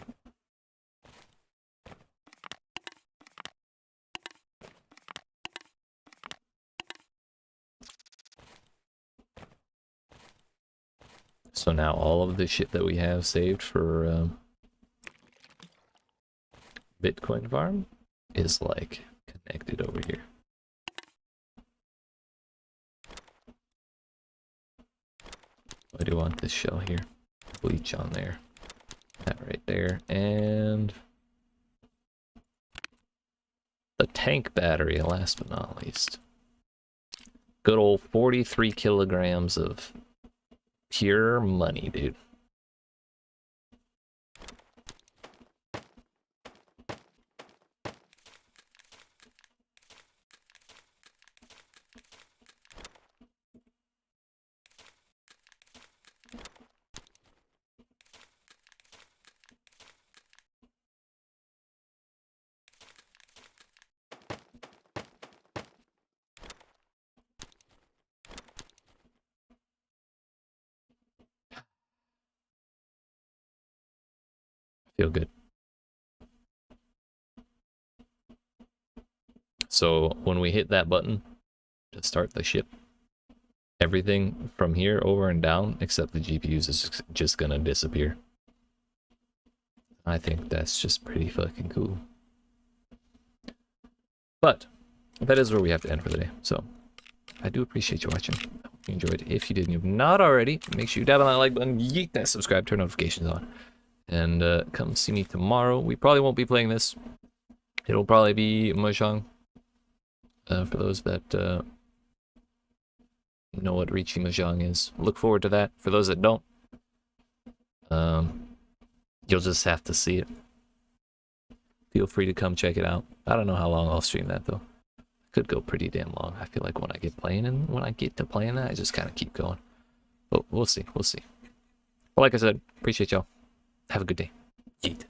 So now all of the shit that we have saved for Bitcoin farm is like connected over here. I do want this shell here. Bleach on there. That right there. And the tank battery, last but not least. Good old 43 kilograms of pure money, dude. Feel good. So when we hit that button to start the ship, everything from here over and down except the GPUs is just gonna disappear. I think that's just pretty fucking cool. But that is where we have to end for the day. So I do appreciate you watching. I hope you enjoyed. If you did and you've not already, make sure you dab on that like button, yeet that subscribe, turn notifications on. And come see me tomorrow. We probably won't be playing this. It'll probably be Mahjong. For those that know what Reaching Mahjong is. Look forward to that. For those that don't, you'll just have to see it. Feel free to come check it out. I don't know how long I'll stream that though. Could go pretty damn long. I feel like when I get to playing that, I just kind of keep going. But we'll see. We'll see. But like I said, appreciate y'all. Have a good day. Yeet.